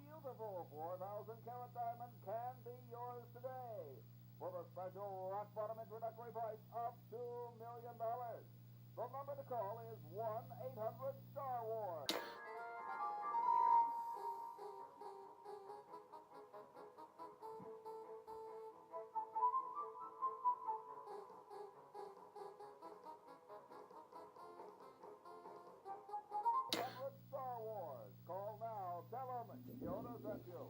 beautiful 4,000-carat diamond can be yours today for the special rock-bottom introductory price of $2 million. The number to call is 1-800-Star Wars. Star Wars. Call now. Tell them Yoda sent you.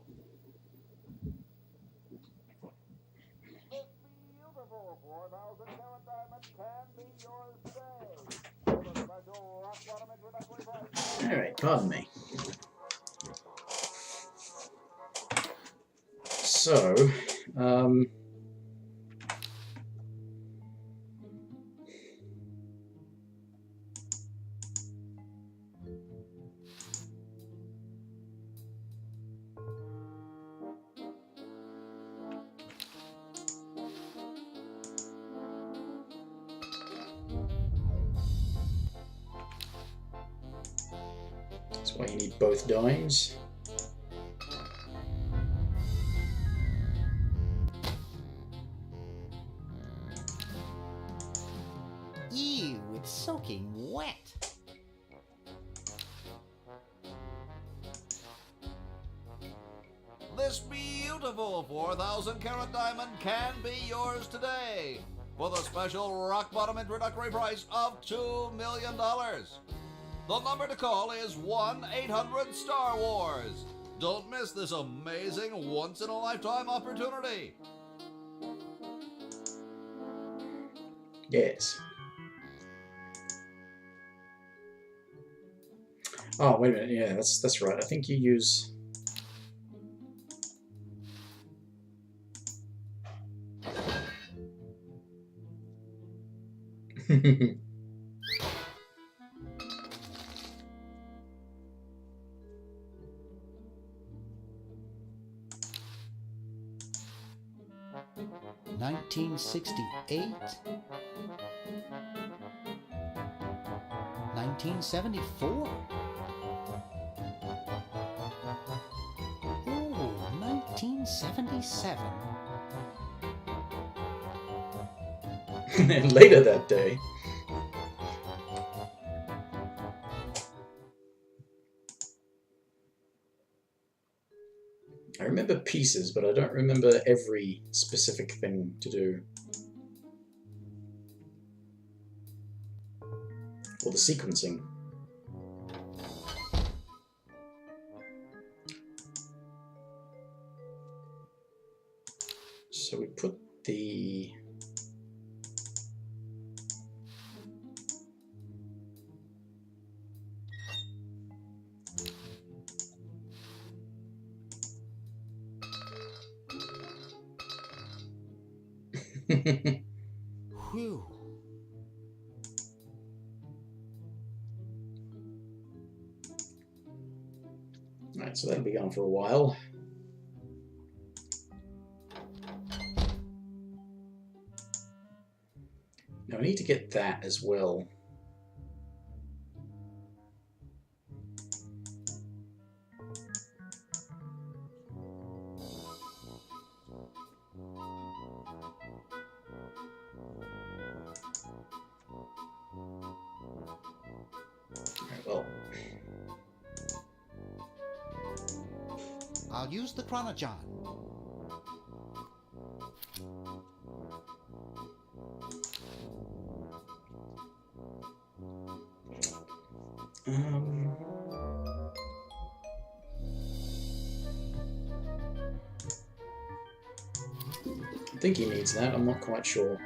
This beautiful 4,000-carat diamond can be yours today for the special rock-bottom introductory price. Alright, pardon me. So, that's why you need both dimes. Ew, it's soaking wet. This beautiful 4,000-carat diamond can be yours today for the special rock-bottom introductory price of $2 million. The number to call is 1-800-STAR WARS. Don't miss this amazing once-in-a-lifetime opportunity. Yes. Oh, wait a minute. Yeah, that's right. I think you use... $1968, $1974. Ooh, 1977. And later that day... I remember pieces, but I don't remember every specific thing to do. Or the sequencing. So we put the... Whew. Alright, so that'll be on for a while. Now I need to get that as well. Well, I'll use the chronojohn. I think he needs that, I'm not quite sure.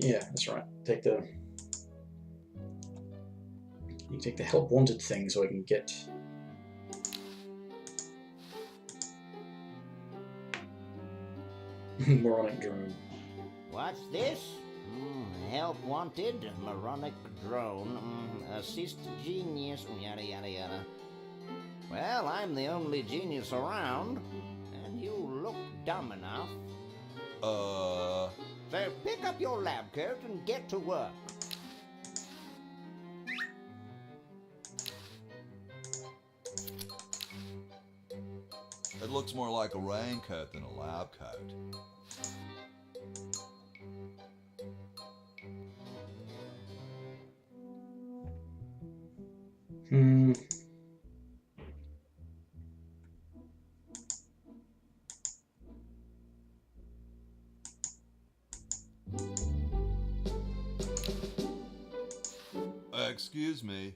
Yeah, that's right. Take the... You take the help wanted thing so I can get... moronic drone. What's this? Help wanted, moronic drone, assist genius, yada yada yada. Well, I'm the only genius around, and you look dumb enough. So pick up your lab coat and get to work. It looks more like a raincoat than a lab coat. Excuse me.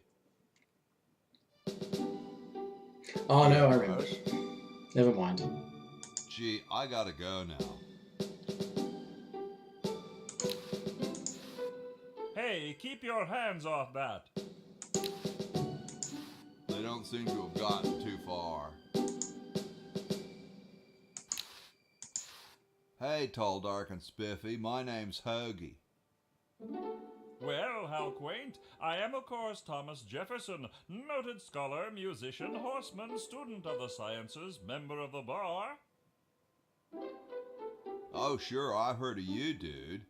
Oh no, I remember. Never mind. Gee, I gotta go now. Hey, keep your hands off that. They don't seem to have gotten too far. Hey, tall, dark, and spiffy, my name's Hoagie. Well, how quaint. I am, of course, Thomas Jefferson, noted scholar, musician, horseman, student of the sciences, member of the bar. Oh, sure, I've heard of you, dude.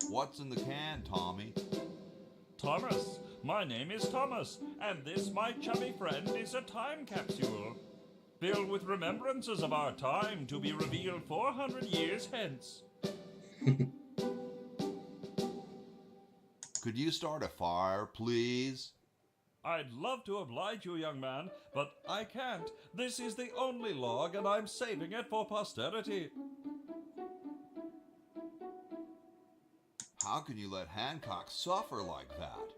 What's in the can, Tommy? Thomas, my name is Thomas, and this, my chubby friend, is a time capsule, filled with remembrances of our time to be revealed 400 years hence. Could you start a fire, please? I'd love to oblige you, young man, but I can't. This is the only log, and I'm saving it for posterity. How can you let Hancock suffer like that?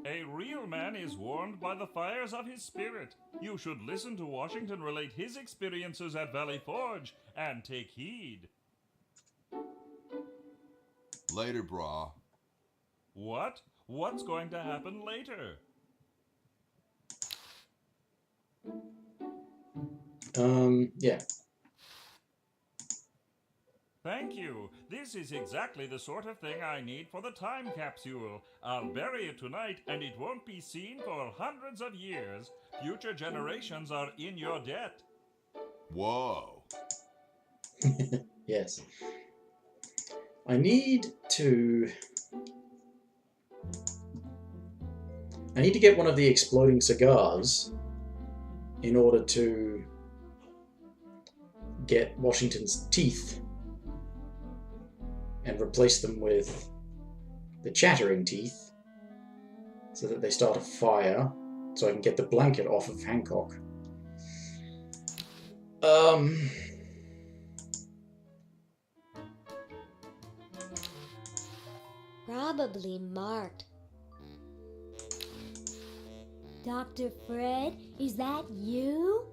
A real man is warmed by the fires of his spirit. You should listen to Washington relate his experiences at Valley Forge and take heed. Later, brah. What? What's going to happen later? Yeah. Thank you. This is exactly the sort of thing I need for the time capsule. I'll bury it tonight, and it won't be seen for hundreds of years. Future generations are in your debt. Whoa. Yes. I need to get one of the exploding cigars in order to get Washington's teeth and replace them with the chattering teeth so that they start a fire, so I can get the blanket off of Hancock. Probably marked. Dr. Fred, is that you?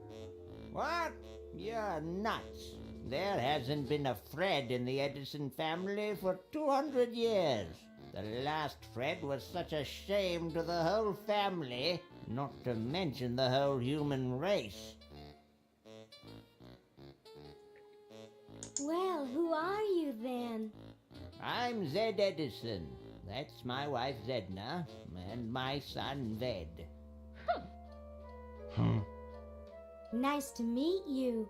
What? You're nuts. There hasn't been a Fred in the Edison family for 200 years. The last Fred was such a shame to the whole family, not to mention the whole human race. Well, who are you then? I'm Zed Edison. That's my wife Zedna, and my son Ved. Nice to meet you.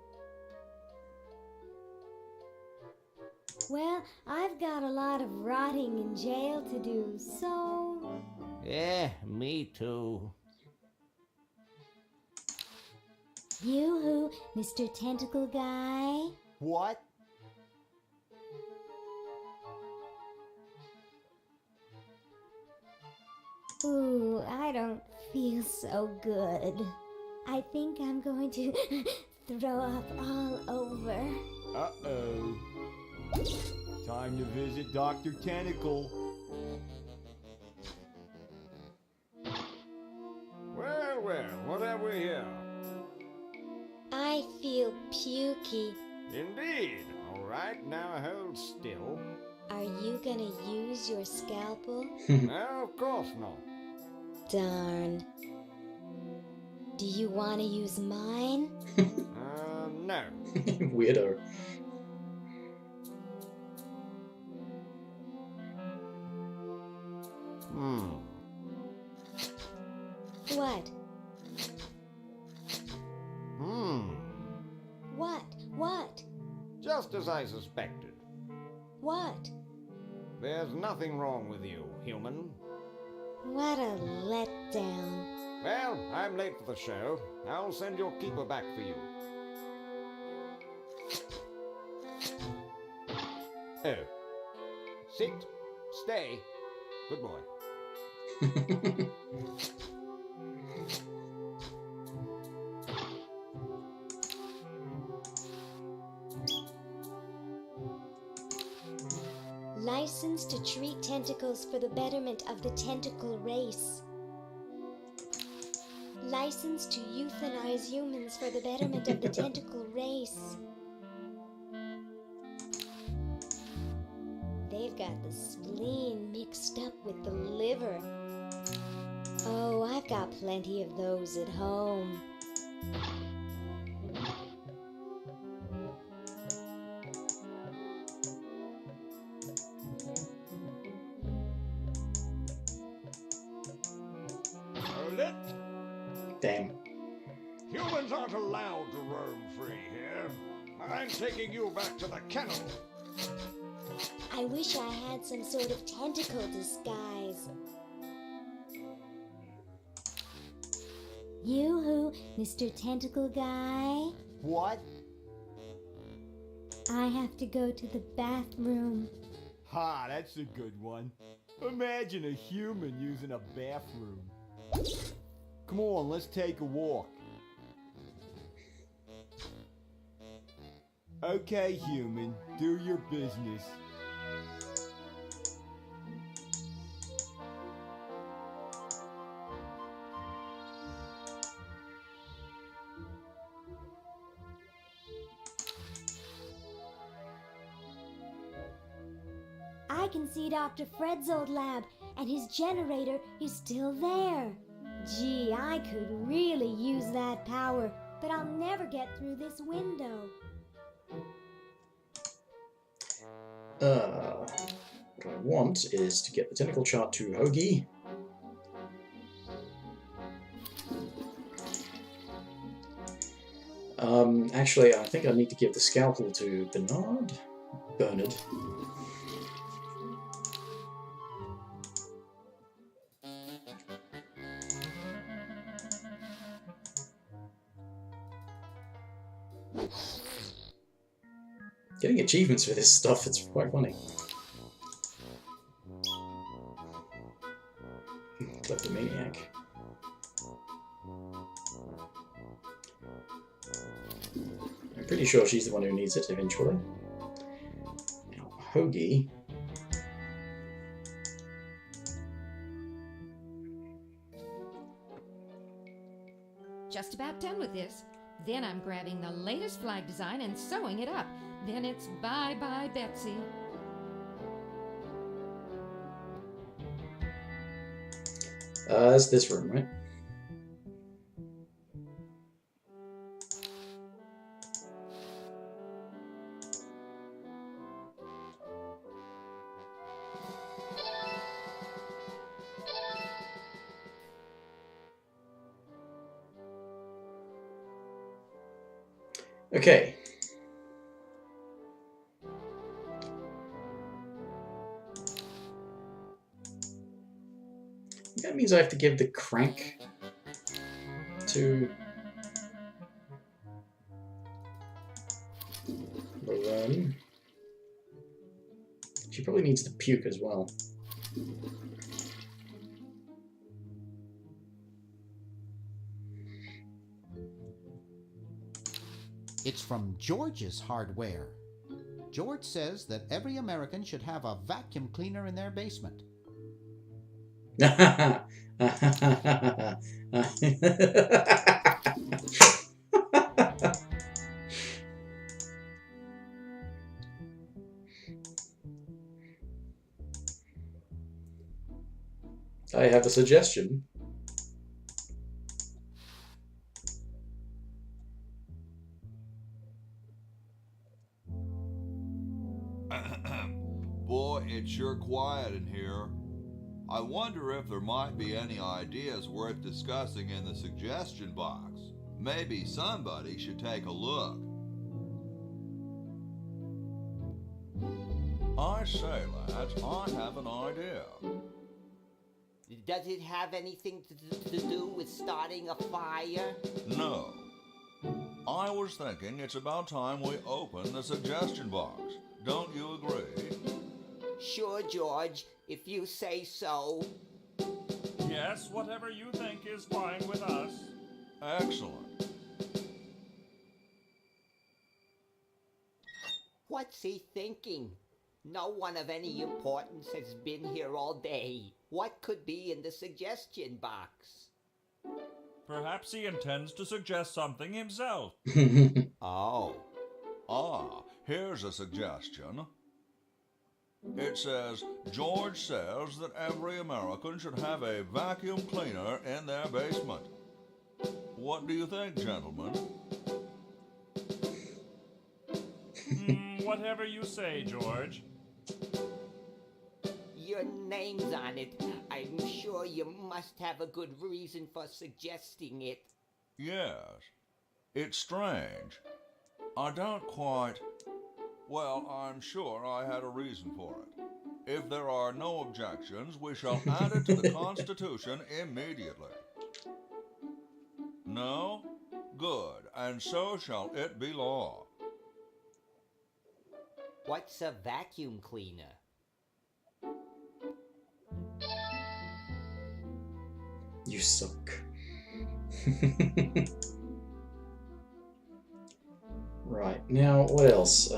Well, I've got a lot of rotting in jail to do, so... Yeah, me too. You who, Mr. Tentacle Guy? What? Ooh, I don't feel so good. I think I'm going to throw up all over. Uh-oh. Time to visit Dr. Tentacle. Well, well, what have we here? I feel pukey. Indeed. All right, now hold still. Are you gonna use your scalpel? No, of course not. Darn. Do you want to use mine? No. Weirdo. What? What? Just as I suspected. What? There's nothing wrong with you, human. What a letdown. Well, I'm late for the show. I'll send your keeper back for you. Oh. Sit. Stay. Good boy. License to treat tentacles for the betterment of the tentacle race. License to euthanize humans for the betterment of the tentacle race. They've got the spleen mixed up with the liver. Oh, I've got plenty of those at home. Damn. Humans aren't allowed to roam free here. I'm taking you back to the kennel. I wish I had some sort of tentacle disguise. Yoo-hoo, Mr. Tentacle Guy. What? I have to go to the bathroom. Ha, that's a good one. Imagine a human using a bathroom. Come on, let's take a walk. Okay, human, do your business. I can see Dr. Fred's old lab, and his generator is still there. Gee, I could really use that power, but I'll never get through this window. What I want is to get the tentacle chart to Hoagie. Actually, I think I need to give the scalpel to Bernard. Getting achievements for this stuff, it's quite funny. Clip the maniac. I'm pretty sure she's the one who needs it eventually. Now, Hoagie. Just about done with this. Then I'm grabbing the latest flag design and sewing it up. Then it's bye-bye, Betsy. It's this room, right? Okay. That means I have to give the crank to Laverne. She probably needs the puke as well. It's from George's Hardware. George says that every American should have a vacuum cleaner in their basement. I have a suggestion. Boy, it's sure quiet in here. I wonder if there might be any ideas worth discussing in the suggestion box. Maybe somebody should take a look. I say, lads, I have an idea. Does it have anything to do with starting a fire? No. I was thinking it's about time we open the suggestion box. Don't you agree? Sure, George, if you say so. Yes, whatever you think is fine with us. Excellent. What's he thinking? No one of any importance has been here all day. What could be in the suggestion box? Perhaps he intends to suggest something himself. Oh. Here's a suggestion. It says, George says that every American should have a vacuum cleaner in their basement. What do you think, gentlemen? Whatever you say, George. Your name's on it. I'm sure you must have a good reason for suggesting it. Yes. It's strange. I don't quite... Well, I'm sure I had a reason for it. If there are no objections, we shall add it to the Constitution immediately. No? Good, and so shall it be law. What's a vacuum cleaner? You suck. Right, now what else?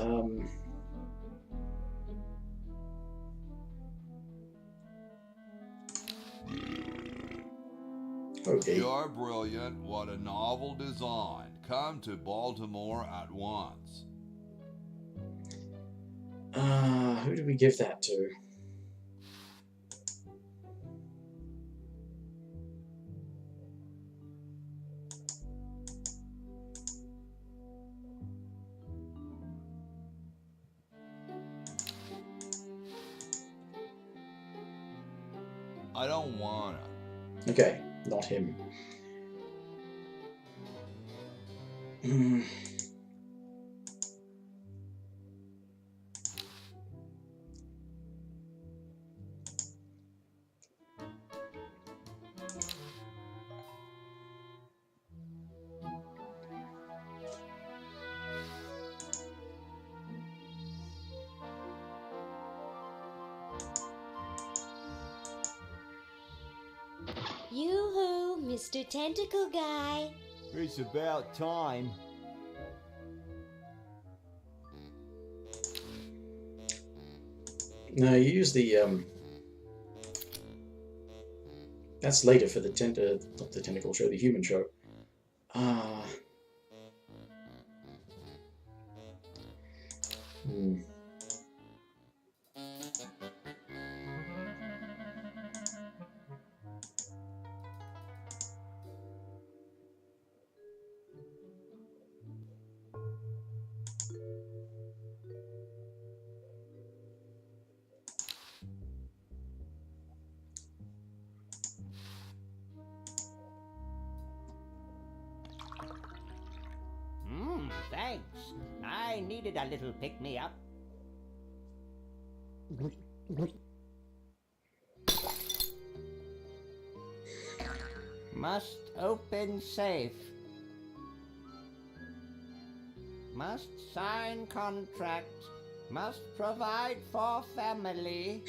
Okay. You're brilliant. What a novel design. Come to Baltimore at once. Who do we give that to? I don't wanna. Okay, not him. Yoo-hoo, Mr. Tentacle Guy. It's about time. No, you use the that's later for the not the tentacle show, the human show. Thanks. I needed a little pick-me-up. Must open safe. Must sign contract. Must provide for family.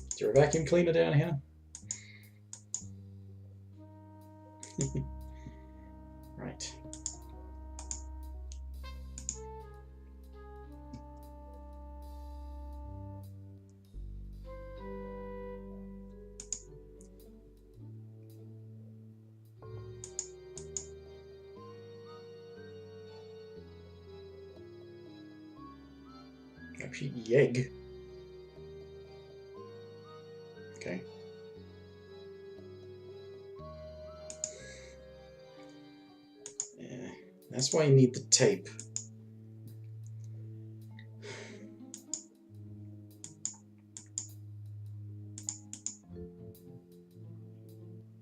Is there a vacuum cleaner down here? Right. Actually, yegg. Okay. That's why you need the tape.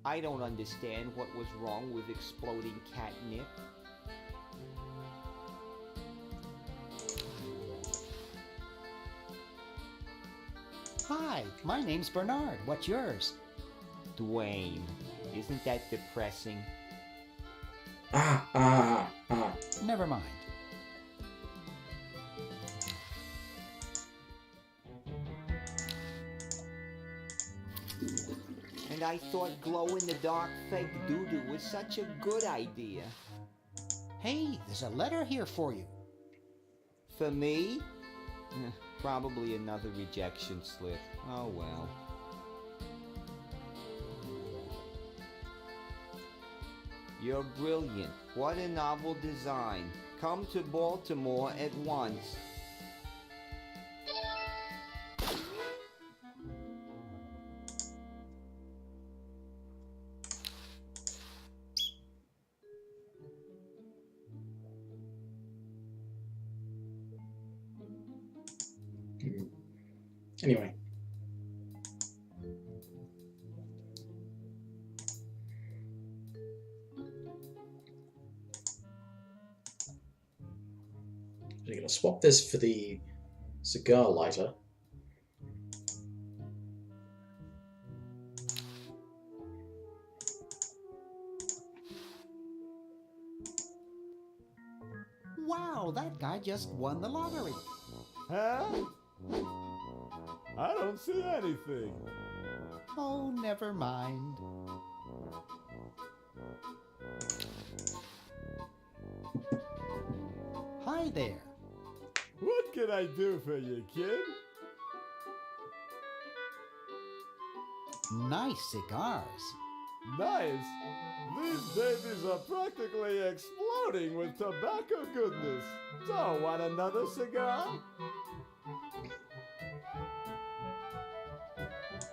I don't understand what was wrong with exploding catnip. Hi, my name's Bernard. What's yours? Dwayne. Isn't that depressing? Never mind. And I thought glow-in-the-dark fake doo-doo was such a good idea. Hey, there's a letter here for you. For me? Probably another rejection slip. Oh well. You're brilliant. What a novel design. Come to Baltimore at once. Anyway. I'll swap this for the cigar lighter. Wow, that guy just won the lottery. Huh? I don't see anything. Oh, never mind. Hi there. What can I do for you, kid? Nice cigars. Nice. These babies are practically exploding with tobacco goodness. So, want another cigar?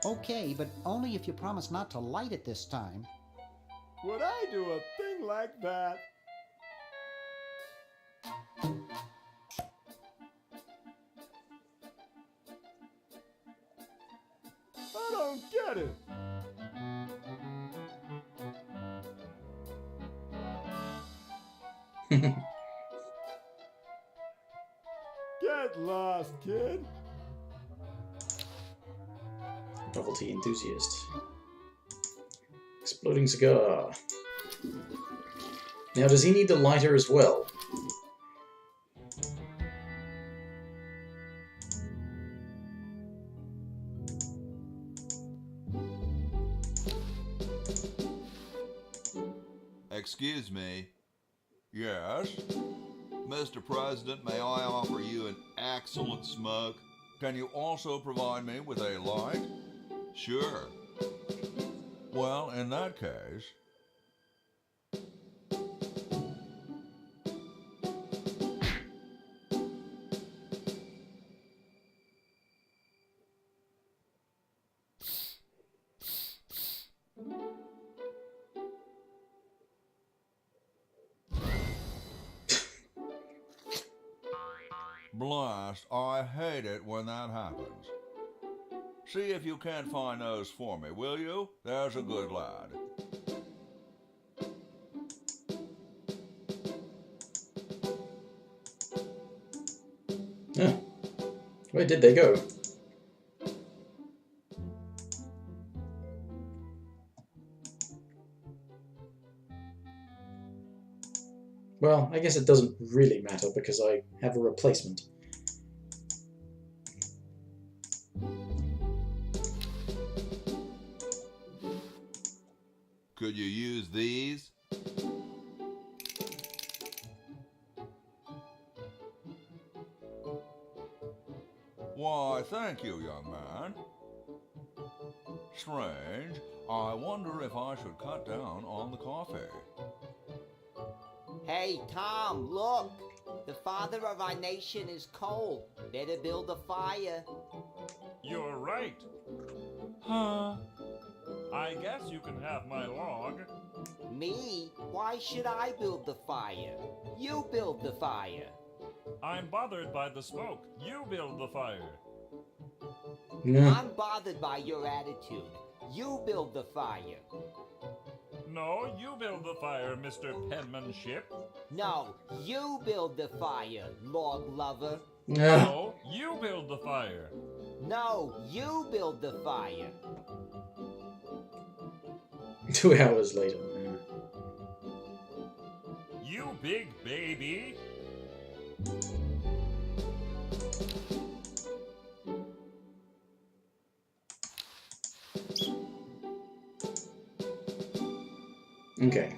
Okay, but only if you promise not to light it this time. Would I do a thing like that? I don't get it. Get lost, kid. Novelty enthusiast. Exploding cigar. Now, does he need the lighter as well? Excuse me. Yes? Mr. President, may I offer you an excellent smoke? Can you also provide me with a light? Sure. Well, in that case... Blast, I hate it when that happens. See if you can't find those for me, will you? There's a good lad. Yeah. Where did they go? Well, I guess it doesn't really matter because I have a replacement. Could you use these? Why, thank you, young man. Strange. I wonder if I should cut down on the coffee. Hey, Tom, look! The father of our nation is cold. Better build a fire. You're right. Huh? I guess you can have my log. Me? Why should I build the fire? You build the fire. I'm bothered by the smoke. You build the fire. Yeah. I'm bothered by your attitude. You build the fire. No, you build the fire, Mr. Penmanship. No, you build the fire, log lover. No, you build the fire. No, you build the fire. 2 hours later. You big baby. Okay.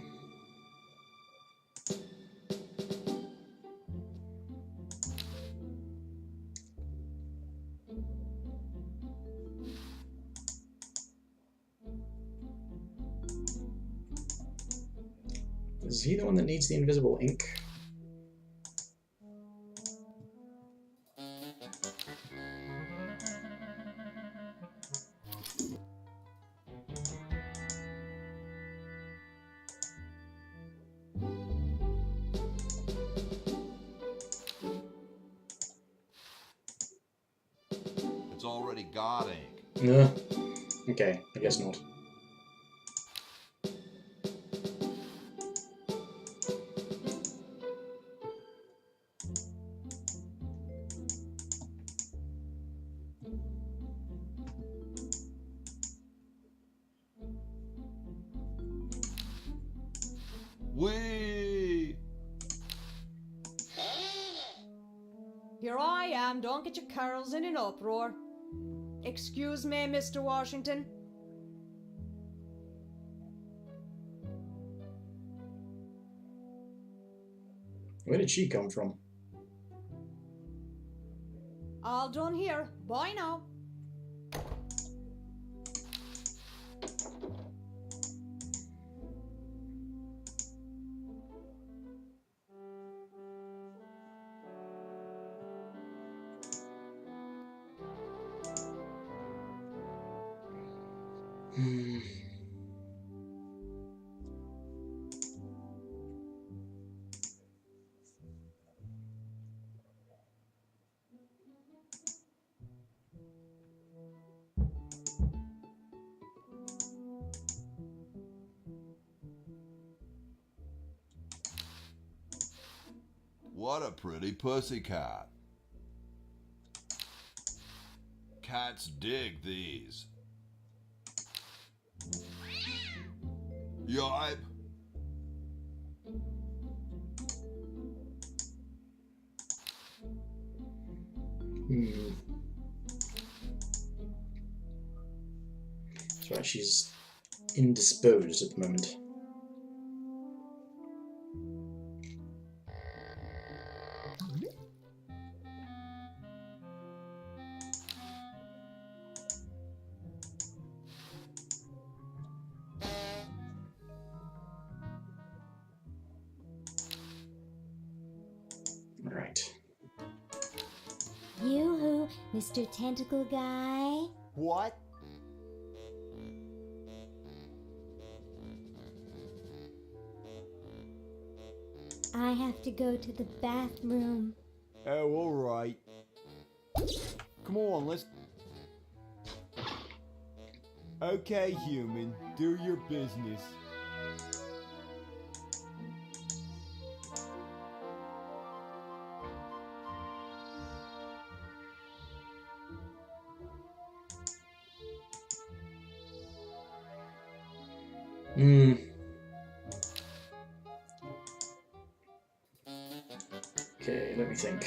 Is he the one that needs the invisible ink? It's already got ink. No. Okay, I guess not. ma'am, don't get your curls in an uproar. Excuse me, Mr. Washington. Where did she come from? All done here. Bye now. What a pretty pussycat. Cats dig these. Yipe. That's right, she's indisposed at the moment. Right. Yoo-hoo, Mr. Tentacle Guy. What? I have to go to the bathroom. Oh, alright. Come on, let's... Okay, human, do your business. Okay, let me think.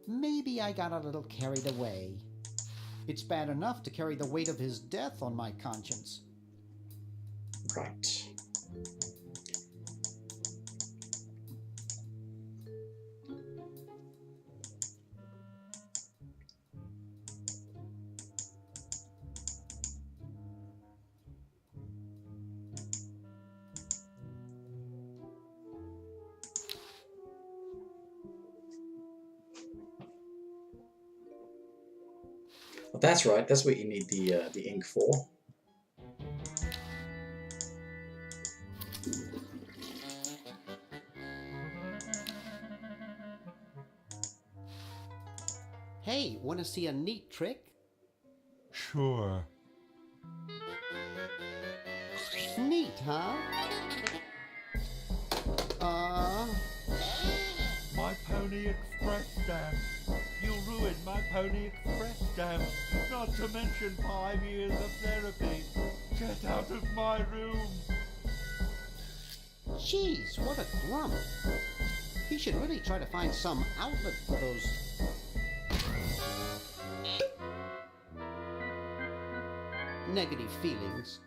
Maybe I got a little carried away. It's bad enough to carry the weight of his death on my conscience. Right. Well, that's right. That's what you need the ink for. Hey, want to see a neat trick? Sure. Neat, huh? My Pony Express stamp. You ruined my Pony Express stamp. Not to mention 5 years of therapy. Get out of my room. Jeez, what a grump. He should really try to find some outlet for those... negative feelings.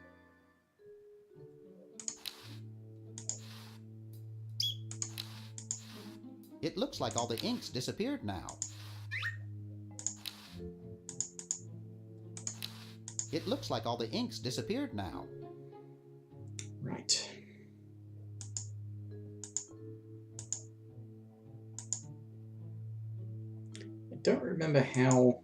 It looks like all the ink's disappeared now. It looks like all the ink's disappeared now. Right. I don't remember how...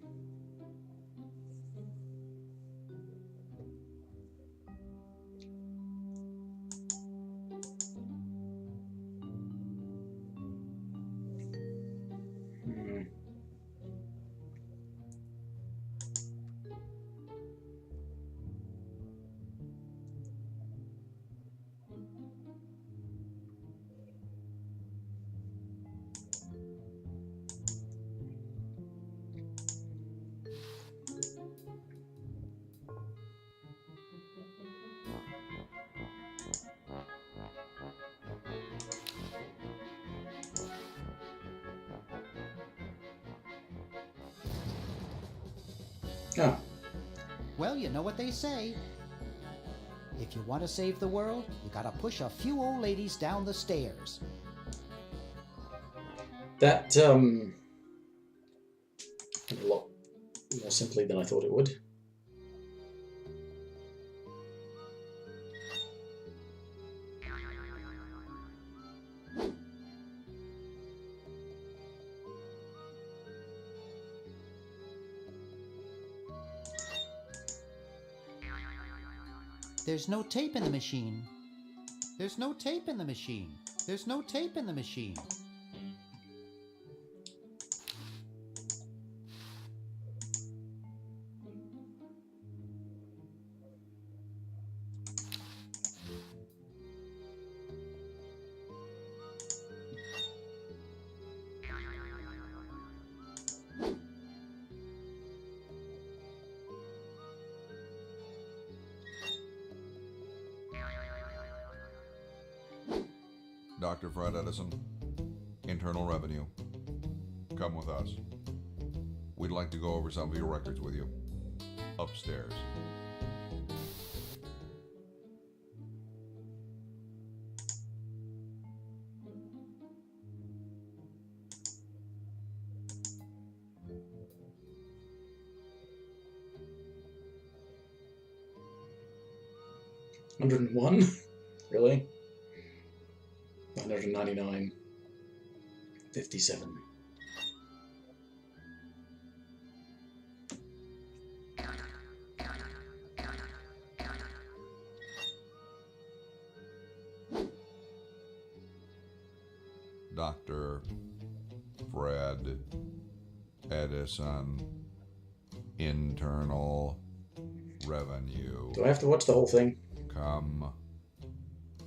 Oh. Well, you know what they say. If you want to save the world, you gotta push a few old ladies down the stairs. That, went a lot more simply than I thought it would. There's no tape in the machine. There's no tape in the machine. There's no tape in the machine. Dr. Fred Edison, Internal Revenue. Come with us. We'd like to go over some of your records with you. Upstairs. $101? Really? 199. 57. Dr. Fred Edison, Internal Revenue. Do I have to watch the whole thing? Come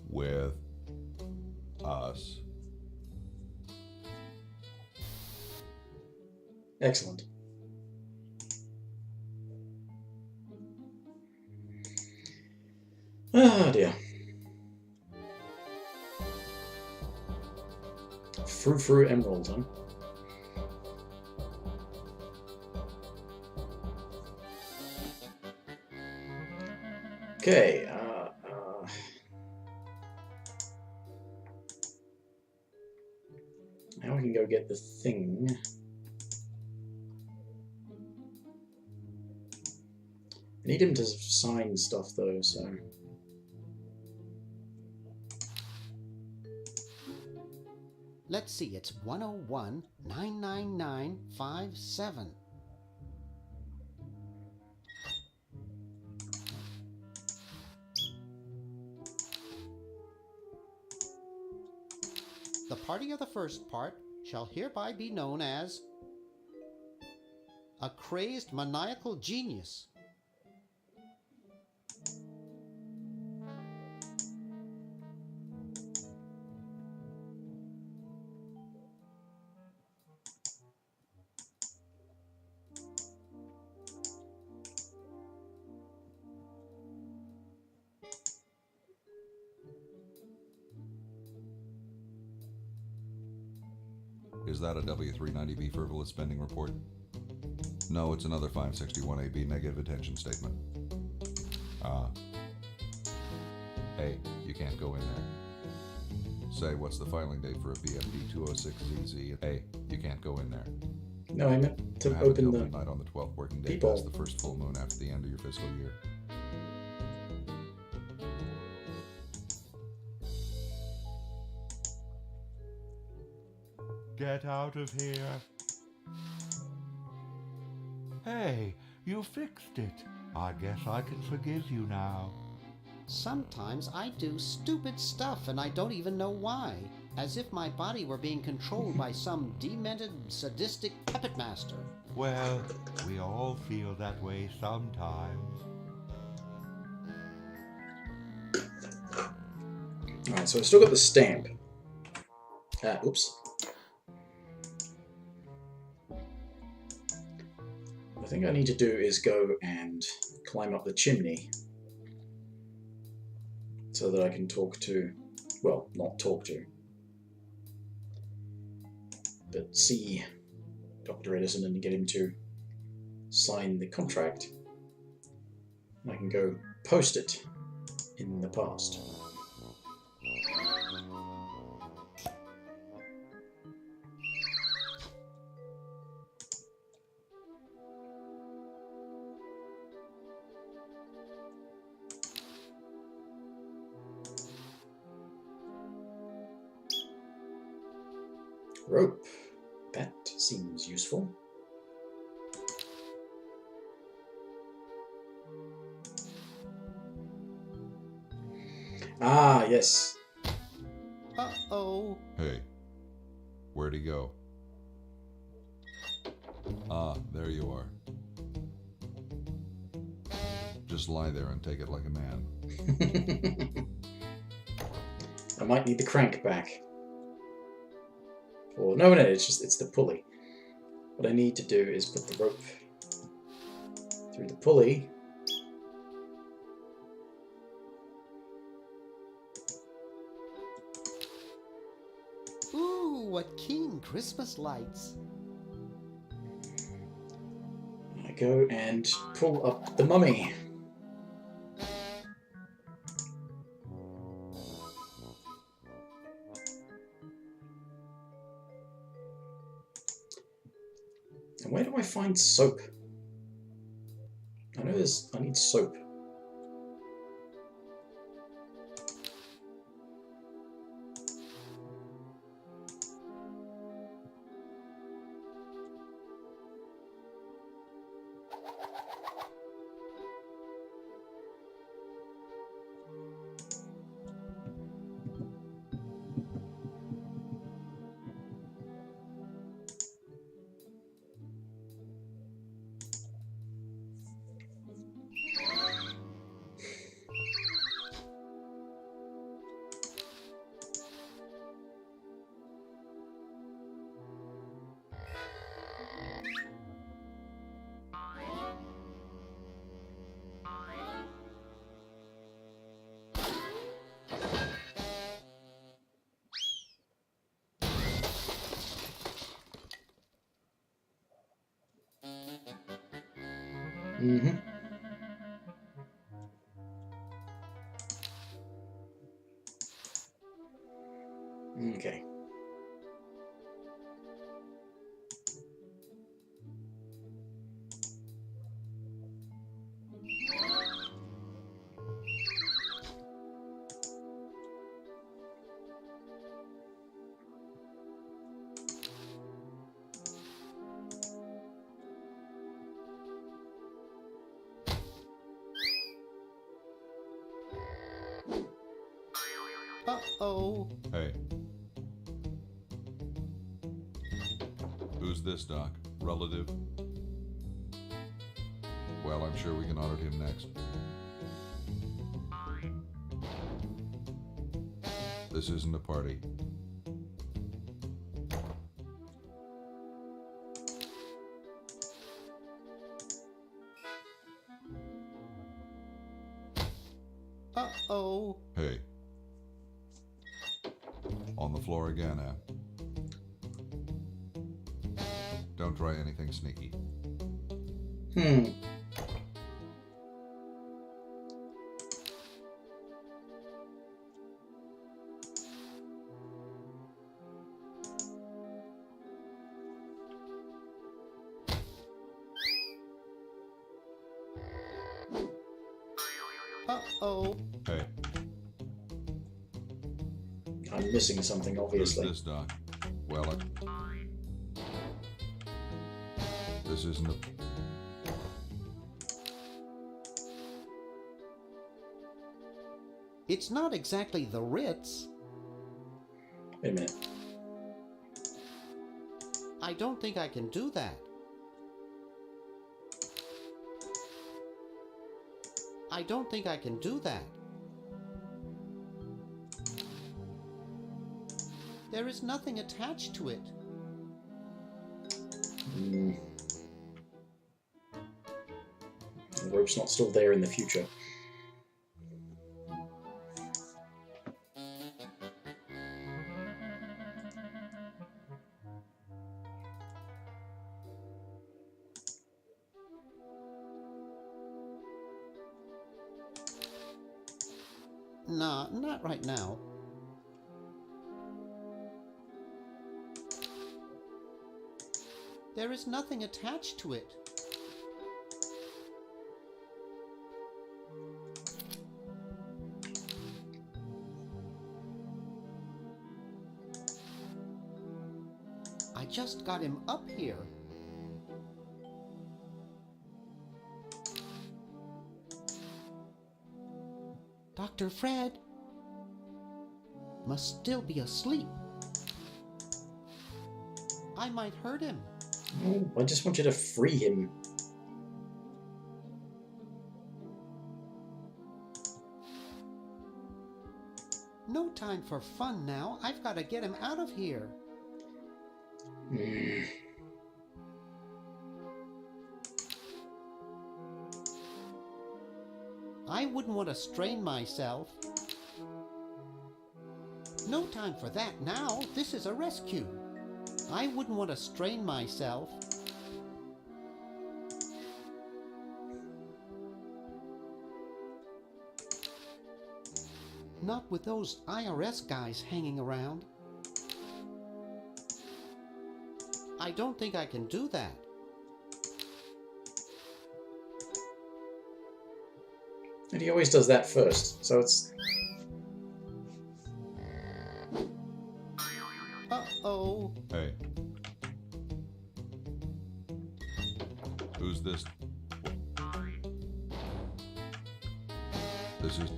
with us. Excellent. Oh dear. Frou Emerald, huh? Okay, now we can go get the thing. I need him to sign stuff though, so... Let's see, it's 101-99957. The party of the first part shall hereby be known as a crazed maniacal genius. Is that a W390B frivolous spending report? No, it's another 561AB negative attention statement. Hey, you can't go in there. Say, what's the filing date for a BFD 206ZZ? Hey, you can't go in there. No, I meant to open the midnight on the 12th working day people. past the first full moon after the end of your fiscal year. Get out of here. Hey, you fixed it. I guess I can forgive you now. Sometimes I do stupid stuff and I don't even know why. As if my body were being controlled by some demented, sadistic puppet master. Well, we all feel that way sometimes. Alright, so I've still got the stamp. Oops. The thing I need to do is go and climb up the chimney so that I can talk to, well, not talk to, but see Dr. Edison and get him to sign the contract. I can go post it in the past. Rope. That seems useful. Ah, yes. Uh-oh. Hey, where'd he go? Ah, there you are. Just lie there and take it like a man. I might need the crank back. Or no, it's the pulley. What I need to do is put the rope through the pulley. Ooh, what keen Christmas lights. I go and pull up the mummy. And where do I find soap? I know I need soap. Mm-hmm. Okay. Uh-oh. Hey. Who's this, Doc? Relative? Well, I'm sure we can audit him next. This isn't a party. Uh-oh. Hey. On the floor again, eh? Don't try anything sneaky. Uh-oh. Hey. I'm missing something, obviously. Who's this, Doc? Well, this isn't a... It's not exactly the Ritz. Wait a minute. I don't think I can do that. I don't think I can do that. There is nothing attached to it. The rope's not still there in the future. Nah, not right now. There is nothing attached to it. I just got him up here. Dr. Fred must still be asleep. I might hurt him. Oh, I just want you to free him. No time for fun now. I've got to get him out of here. I wouldn't want to strain myself. No time for that now. This is a rescue. I wouldn't want to strain myself. Not with those IRS guys hanging around. I don't think I can do that. And he always does that first, so it's... Uh-oh. Hey. Who's this? This is...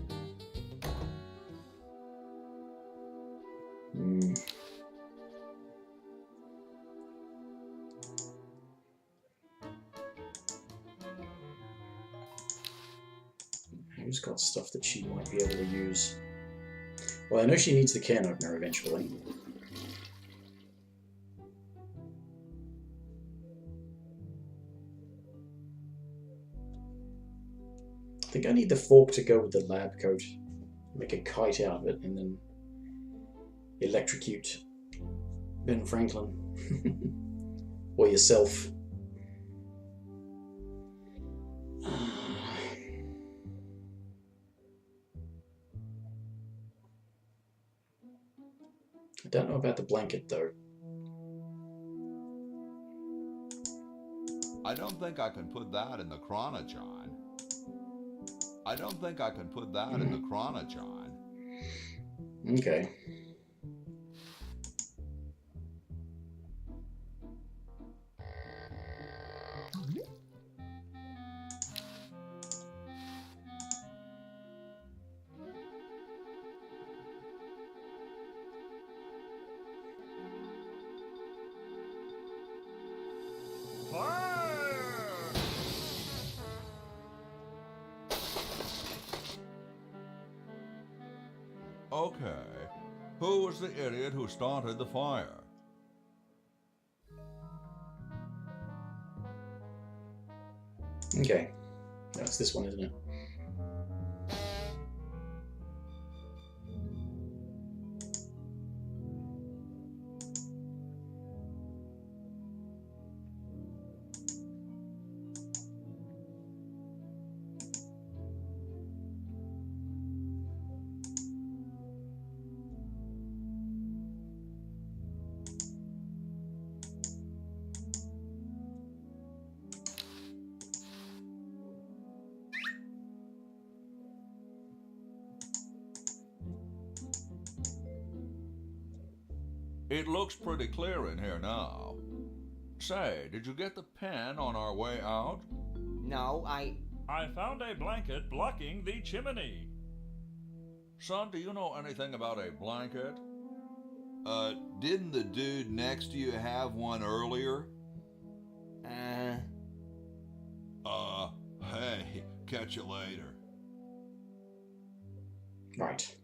Who's got stuff that she might be able to use? Well, I know she needs the can opener eventually. I think I need the fork to go with the lab coat. Make a kite out of it and then electrocute Ben Franklin. Or yourself. I don't know about the blanket though. I don't think I can put that in the chronojon. I don't think I can put that in the chronojon. Okay. Okay. Who was the idiot who started the fire? Okay. That's this one, isn't it? It looks pretty clear in here now. Say, did you get the pen on our way out? No, I found a blanket blocking the chimney. Son, do you know anything about a blanket? Didn't the dude next to you have one earlier? Hey, catch you later. Right.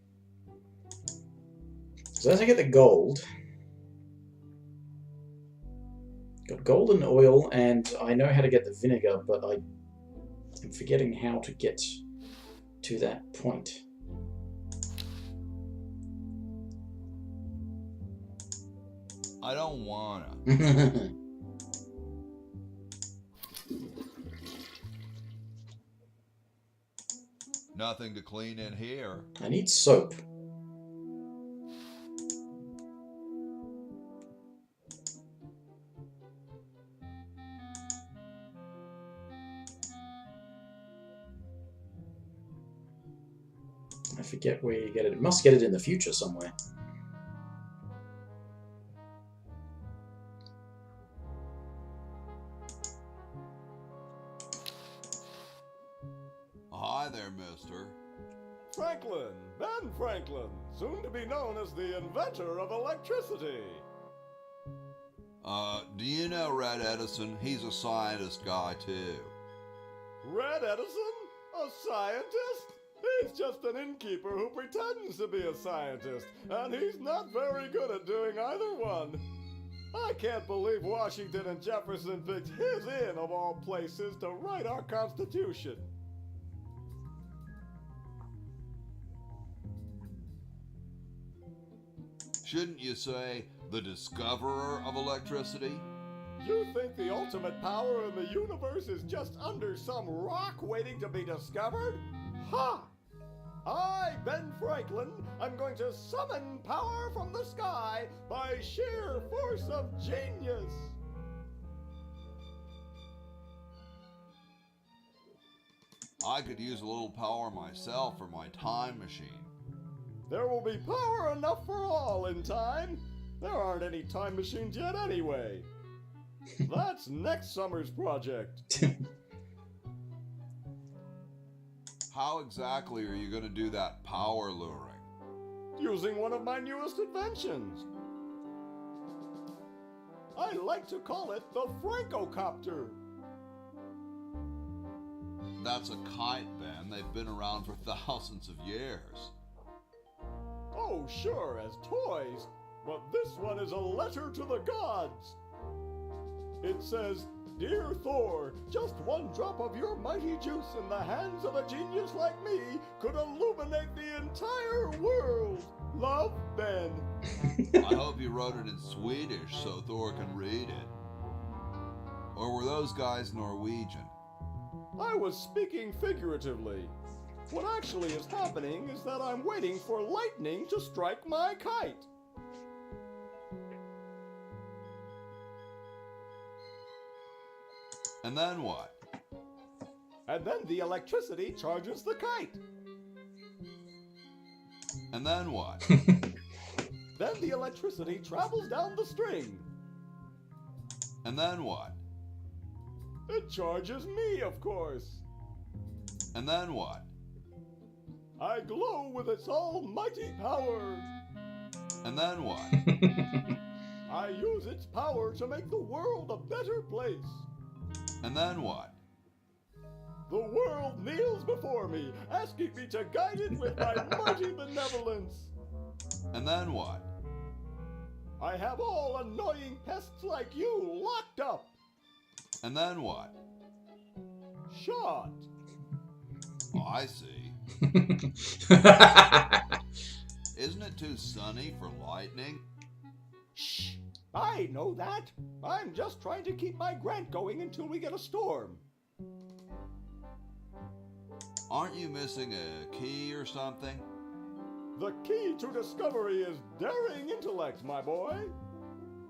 So as I get the gold... Got golden oil, and I know how to get the vinegar, but I am forgetting how to get to that point. I don't wanna. Nothing to clean in here. I need soap. I forget where you get it. You must get it in the future somewhere. Hi there, mister. Franklin, Ben Franklin, soon to be known as the inventor of electricity. Do you know Red Edison? He's a scientist guy, too. Red Edison? A scientist? He's just an innkeeper who pretends to be a scientist, and he's not very good at doing either one. I can't believe Washington and Jefferson picked his inn, of all places, to write our Constitution. Shouldn't you say the discoverer of electricity? You think the ultimate power in the universe is just under some rock waiting to be discovered? Ha! I, Ben Franklin, am going to summon power from the sky by sheer force of genius. I could use a little power myself for my time machine. There will be power enough for all in time. There aren't any time machines yet anyway. That's next summer's project. How exactly are you going to do that power luring? Using one of my newest inventions. I like to call it the Francocopter. That's a kite, Ben. They've been around for thousands of years. Oh, sure, as toys, but this one is a letter to the gods. It says, "Dear Thor, just one drop of your mighty juice in the hands of a genius like me could illuminate the entire world. Love, Ben." I hope you wrote it in Swedish so Thor can read it. Or were those guys Norwegian? I was speaking figuratively. What actually is happening is that I'm waiting for lightning to strike my kite. And then what? And then the electricity charges the kite. And then what? Then the electricity travels down the string. And then what? It charges me, of course. And then what? I glow with its almighty power. And then what? I use its power to make the world a better place. And then what? The world kneels before me, asking me to guide it with my mighty benevolence. And then what? I have all annoying pests like you locked up. And then what? Shot. Oh, I see. Isn't it too sunny for lightning? Shh! I know that. I'm just trying to keep my grant going until we get a storm. Aren't you missing a key or something? The key to discovery is daring intellect, my boy.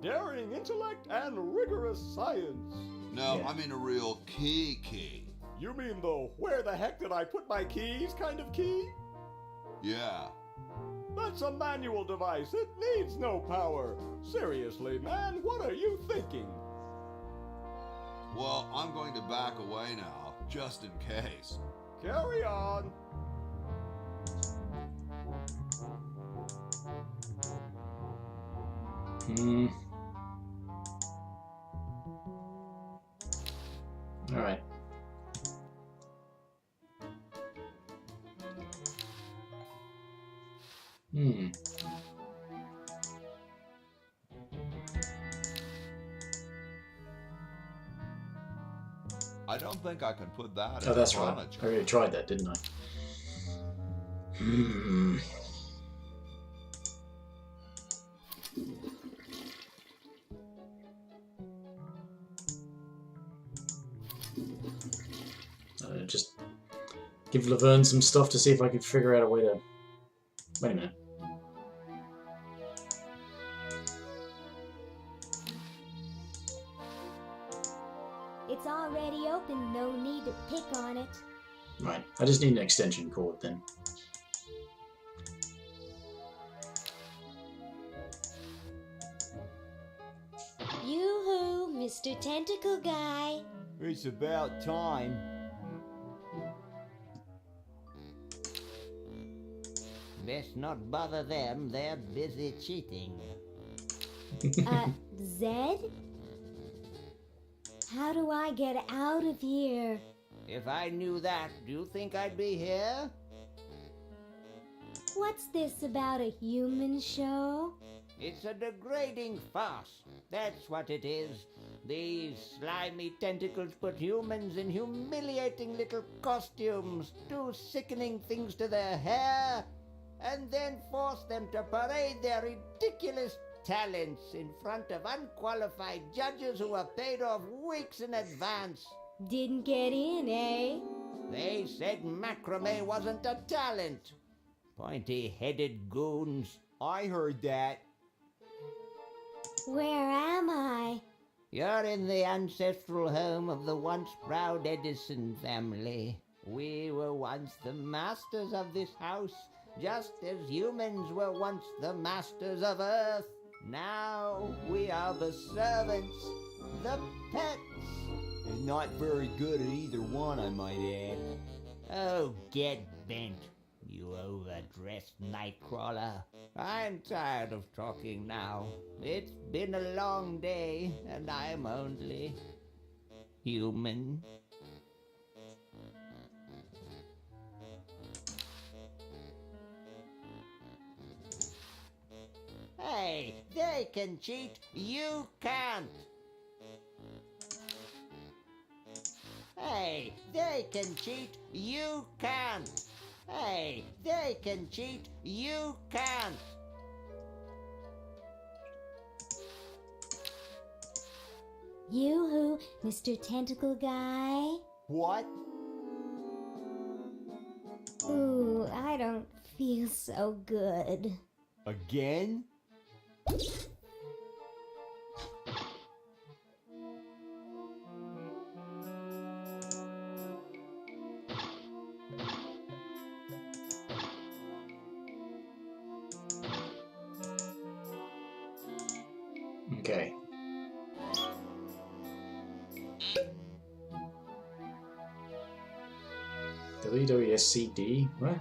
Daring intellect and rigorous science. No, yeah. I mean a real key. You mean the where the heck did I put my keys kind of key? Yeah. That's a manual device. It needs no power. Seriously, man, what are you thinking? Well, I'm going to back away now, just in case. Carry on. All right. I don't think I can put that Oh, that's right. I already tried that, didn't I? Just give Laverne some stuff to see if I could figure out a way to... Wait a minute. It's already open, no need to pick on it. Right, I just need an extension cord then. Yoo-hoo, Mr. Tentacle Guy. It's about time. Best not bother them, they're busy cheating. Zed? How do I get out of here? If I knew that, do you think I'd be here? What's this about a human show? It's a degrading farce. That's what it is. These slimy tentacles put humans in humiliating little costumes, do sickening things to their hair, and then force them to parade their ridiculous talents in front of unqualified judges who are paid off weeks in advance. Didn't get in, eh? They said macrame wasn't a talent. Pointy-headed goons. I heard that. Where am I? You're in the ancestral home of the once proud Edison family. We were once the masters of this house, just as humans were once the masters of Earth. Now we are the servants, the pets. Not very good at either one, I might add. Oh, get bent, you overdressed nightcrawler. I'm tired of talking now. It's been a long day, and I'm only human. Hey, they can cheat, you can't. Hey, they can cheat, you can't. Hey, they can cheat, you can't. Yoo-hoo, Mr. Tentacle Guy. What? Ooh, I don't feel so good. Again? Okay. WWSCD? What?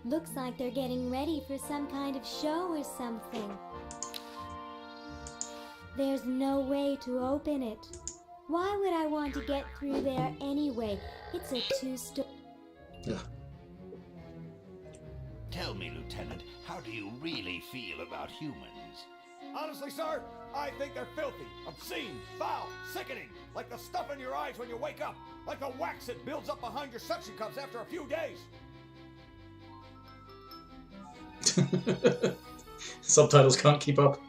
Looks like they're getting ready for some kind of show or something. There's no way to open it. Why would I want to get through there anyway? It's a two-story... Tell me, Lieutenant, how do you really feel about humans? Honestly, sir, I think they're filthy, obscene, foul, sickening, like the stuff in your eyes when you wake up, like the wax that builds up behind your suction cups after a few days. Subtitles can't keep up.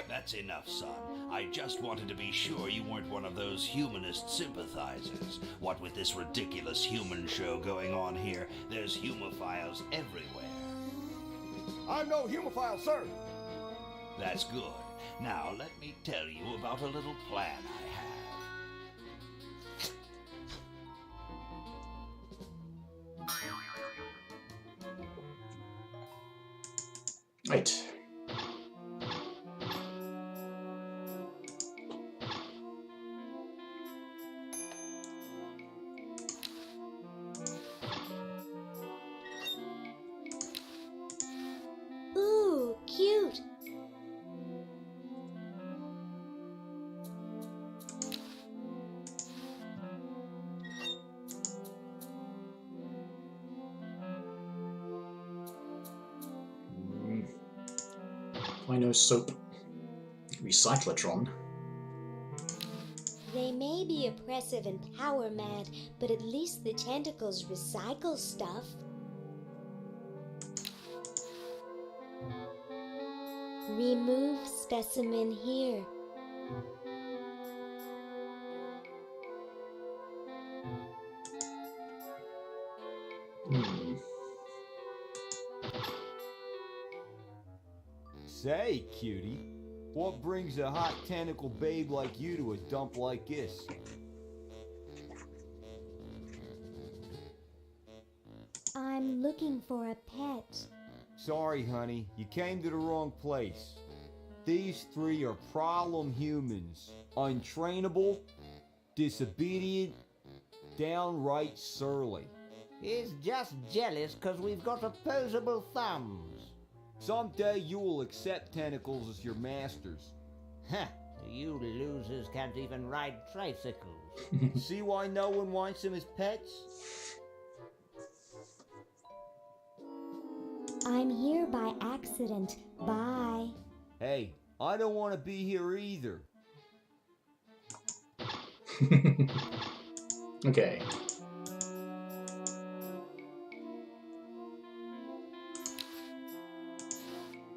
That's enough, son. I just wanted to be sure you weren't one of those humanist sympathizers. What with this ridiculous human show going on here, there's humophiles everywhere. I'm no humophile, sir. That's good. Now let me tell you about a little plan I have. Right. Ooh, cute. Dino Soap. Recyclotron. They may be oppressive and power mad, but at least the tentacles recycle stuff. Remove specimen here. Say, cutie, what brings a hot tentacle babe like you to a dump like this? I'm looking for a pet. Sorry, honey, you came to the wrong place. These three are problem humans. Untrainable, disobedient, downright surly. He's just jealous because we've got opposable thumbs. Someday you will accept tentacles as your masters. Huh, you losers can't even ride tricycles. See why no one wants them as pets? I'm here by accident. Bye. Hey, I don't want to be here either. Okay.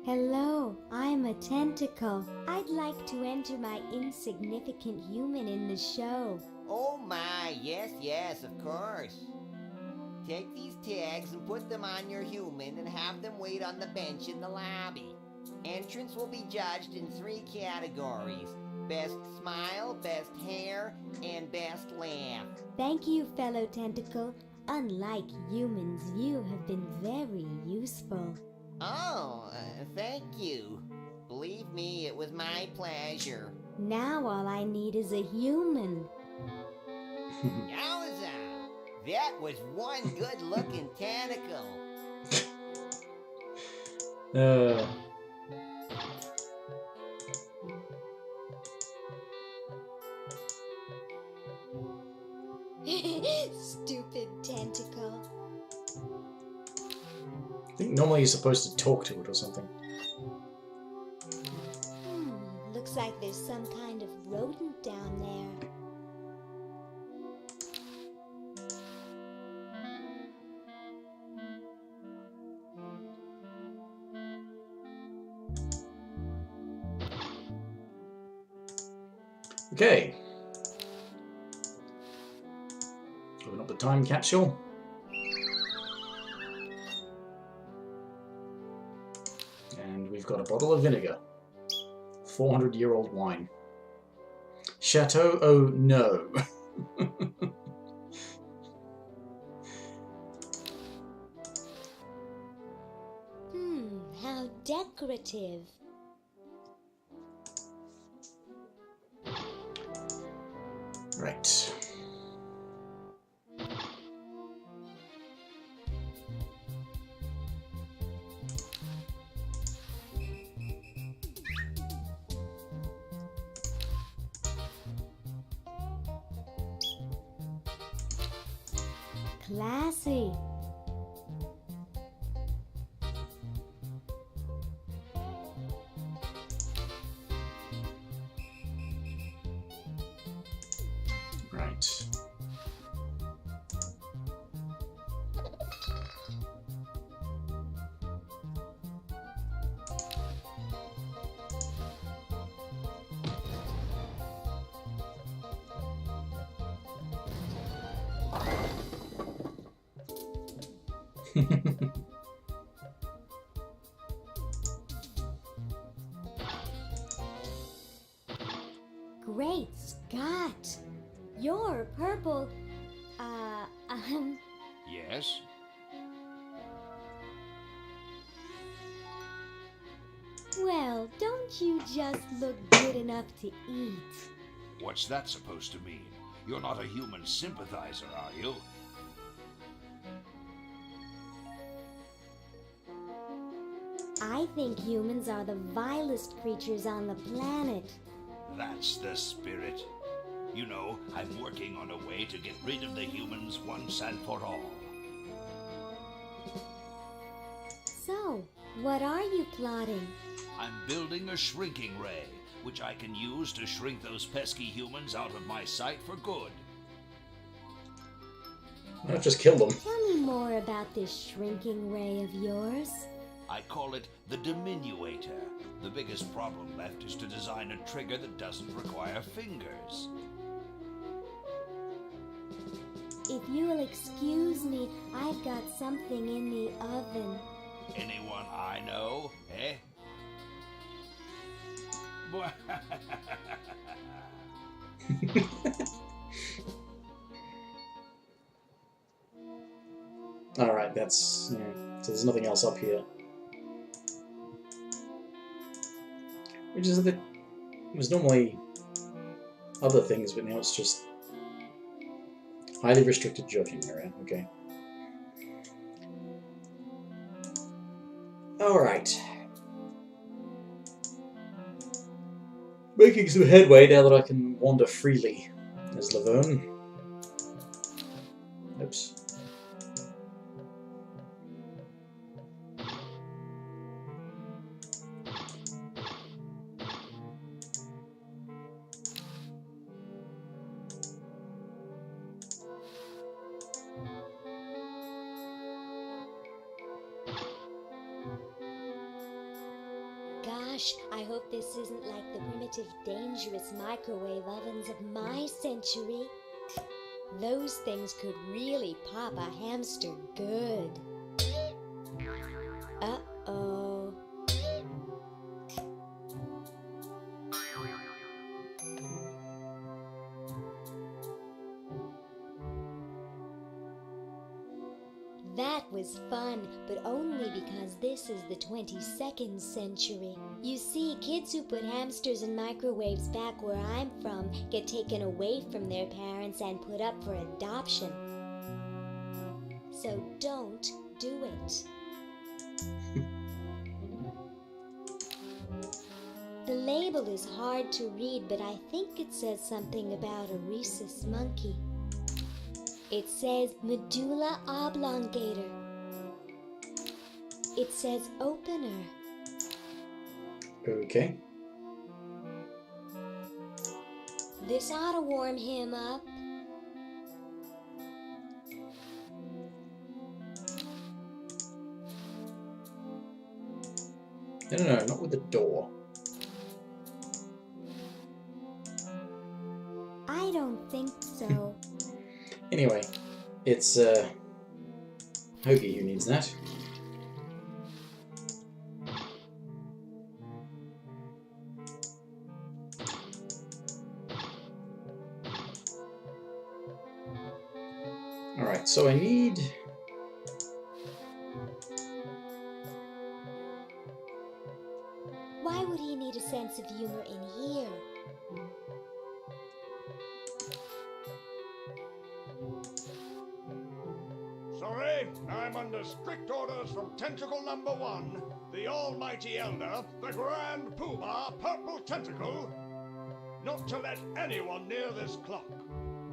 Hello, I'm a tentacle. I'd like to enter my insignificant human in the show. Oh my, yes, of course. Take these tags and put them on your human and have them wait on the bench in the lobby. Entrance will be judged in 3 categories: best smile, best hair, and best laugh. Thank you, fellow tentacle. Unlike humans, you have been very useful. Oh, thank you. Believe me, it was my pleasure. Now all I need is a human. Yowza! That was one good-looking tentacle. Stupid tentacle. I think normally you're supposed to talk to it or something. Looks like there's some kind of rodent down there. Okay. Open up the time capsule. And we've got a bottle of vinegar. 400-year-old wine. Chateau Oh No. How decorative. Right. Classy. Right. Great Scott! You're purple. Yes? Well, don't you just look good enough to eat? What's that supposed to mean? You're not a human sympathizer, are you? I think humans are the vilest creatures on the planet. That's the spirit. You know, I'm working on a way to get rid of the humans once and for all. So, what are you plotting? I'm building a shrinking ray, which I can use to shrink those pesky humans out of my sight for good. Why not just kill them? Tell me more about this shrinking ray of yours. I call it the diminuator. The biggest problem left is to design a trigger that doesn't require fingers. If you'll excuse me, I've got something in the oven. Anyone I know, eh? Alright, that's... yeah. So there's nothing else up here. Which is a bit... It was normally other things, but now it's just... highly restricted joking area, okay. Alright. Making some headway now that I can wander freely as Laverne. Oops. Gosh, I hope this isn't like the primitive, dangerous microwave ovens of my century. Those things could really pop a hamster good. Uh-oh. That was fun, but only because this is the 22nd century. You see, kids who put hamsters in microwaves back where I'm from get taken away from their parents and put up for adoption. So don't do it. The label is hard to read, but I think it says something about a rhesus monkey. It says medulla oblongata. It says opener. Okay. This ought to warm him up. No, not with the door. I don't think so. Anyway, it's Hoagie who needs that. Alright, so I need... Why would he need a sense of humor in here? Sorry, I'm under strict orders from Tentacle number 1, the almighty elder, the grand poobah, Purple Tentacle, not to let anyone near this clock.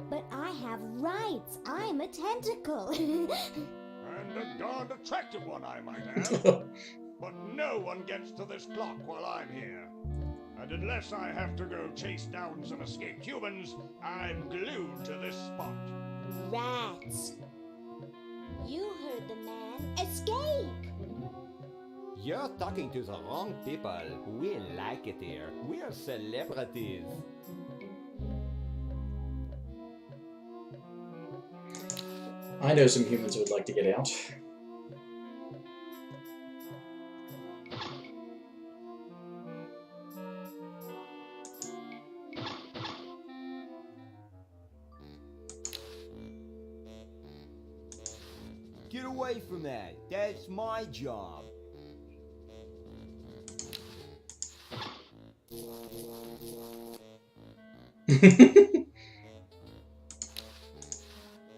But I have rights. I'm a tentacle. And a darned attractive one, I might add. But no one gets to this clock while I'm here. And unless I have to go chase down some escaped humans, I'm glued to this spot. Rats. You heard the man. Escape! You're talking to the wrong people. We like it here. We're celebrities. I know some humans who would like to get out. Get away from that. That's my job.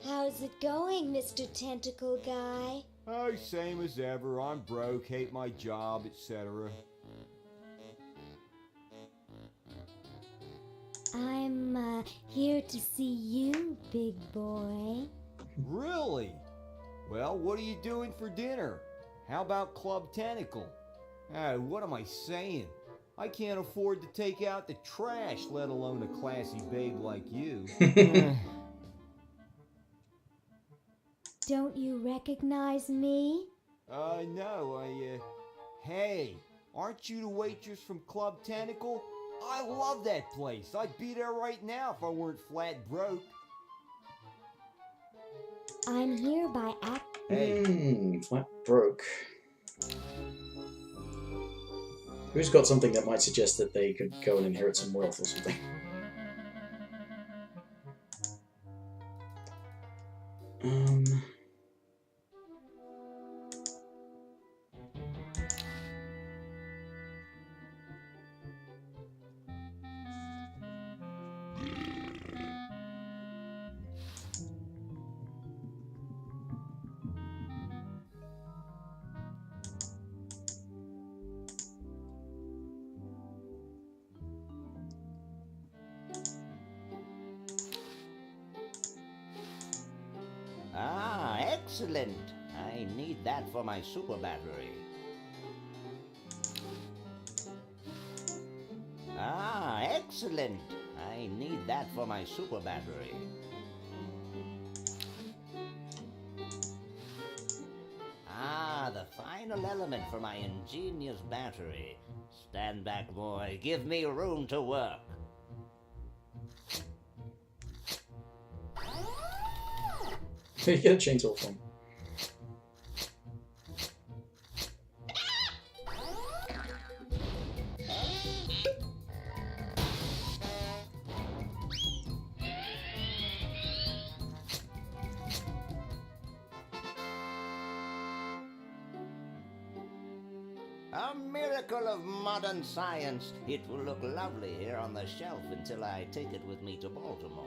How's it going, Mr. Tentacle Guy? Oh, same as ever. I'm broke, hate my job, etc. I'm here to see you, big boy. Really? Well, what are you doing for dinner? How about Club Tentacle? What am I saying? I can't afford to take out the trash, let alone a classy babe like you. Don't you recognize me? No, Hey, aren't you the waitress from Club Tentacle? I love that place. I'd be there right now if I weren't flat broke. I'm here by Flat broke. Who's got something that might suggest that they could go and inherit some wealth or something? Ah, excellent. I need that for my super battery. Ah, excellent. I need that for my super battery. Ah, the final element for my ingenious battery. Stand back, boy. Give me room to work. Where you get a chainsaw from? A miracle of modern science. It will look lovely here on the shelf until I take it with me to Baltimore.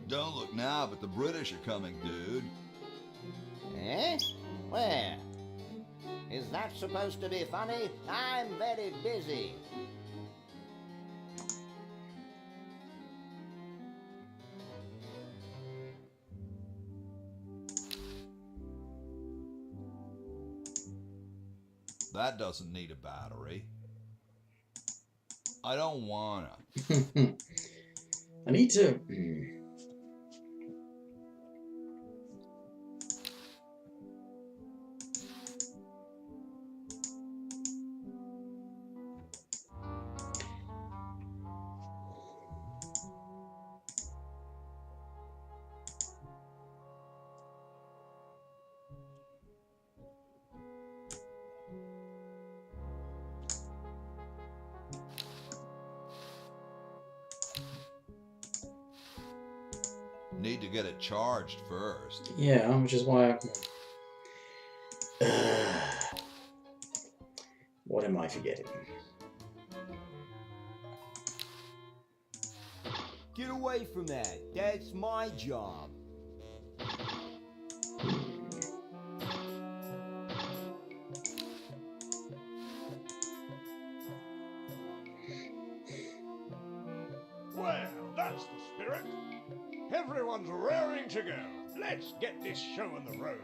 Don't look now, but the British are coming, dude. Eh? Where? Is that supposed to be funny? I'm very busy. That doesn't need a battery. I don't wanna. I need to... Need to get it charged first. Yeah, which is why what am I forgetting? Get away from that. That's my job. Well, that's the spirit. Everyone's raring to go. Let's get this show on the road.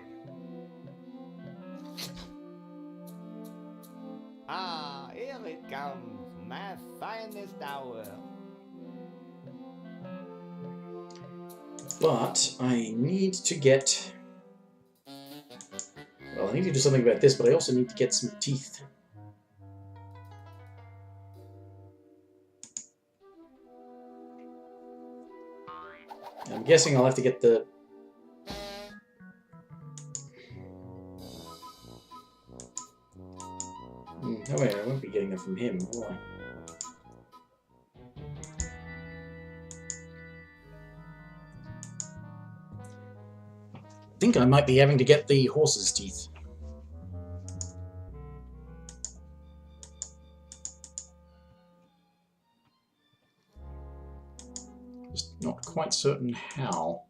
Ah, here it comes, my finest hour. But I need to get... Well, I need to do something about this, but I also need to get some teeth. I'm guessing I'll have to get the... Oh wait, I won't be getting them from him, will I? I think I might be having to get the horse's teeth. Just not quite certain how.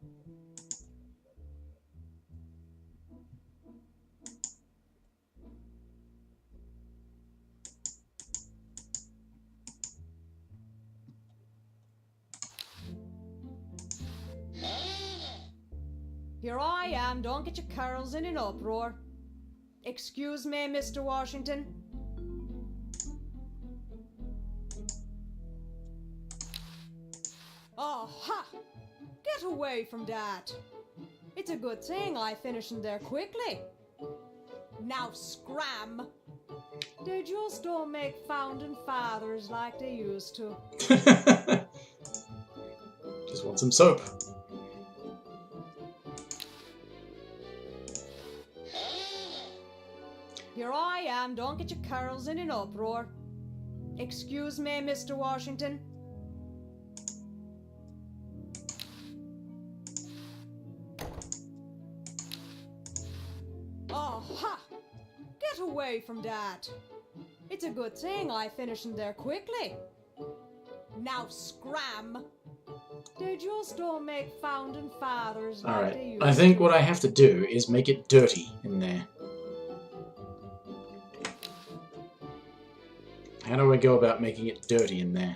Here I am, don't get your curls in an uproar. Excuse me, Mr. Washington. Oh, ha! Get away from that. It's a good thing I finished in there quickly. Now scram. They just don't make founding fathers like they used to. Just want some soap. Here I am, don't get your curls in an uproar. Excuse me, Mr. Washington. Oh, ha! Get away from that. It's a good thing I finished in there quickly. Now scram. They just don't make founding fathers like Alright, they used I think to. what I have to do is make it dirty in there. How do I go about making it dirty in there?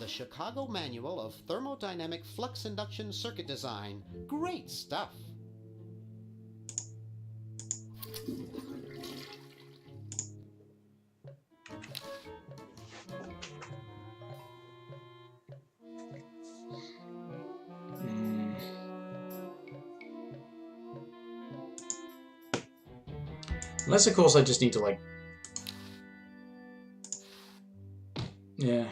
The Chicago Manual of Thermodynamic Flux Induction Circuit Design. Great stuff. Unless, of course, I just need to, like... Yeah.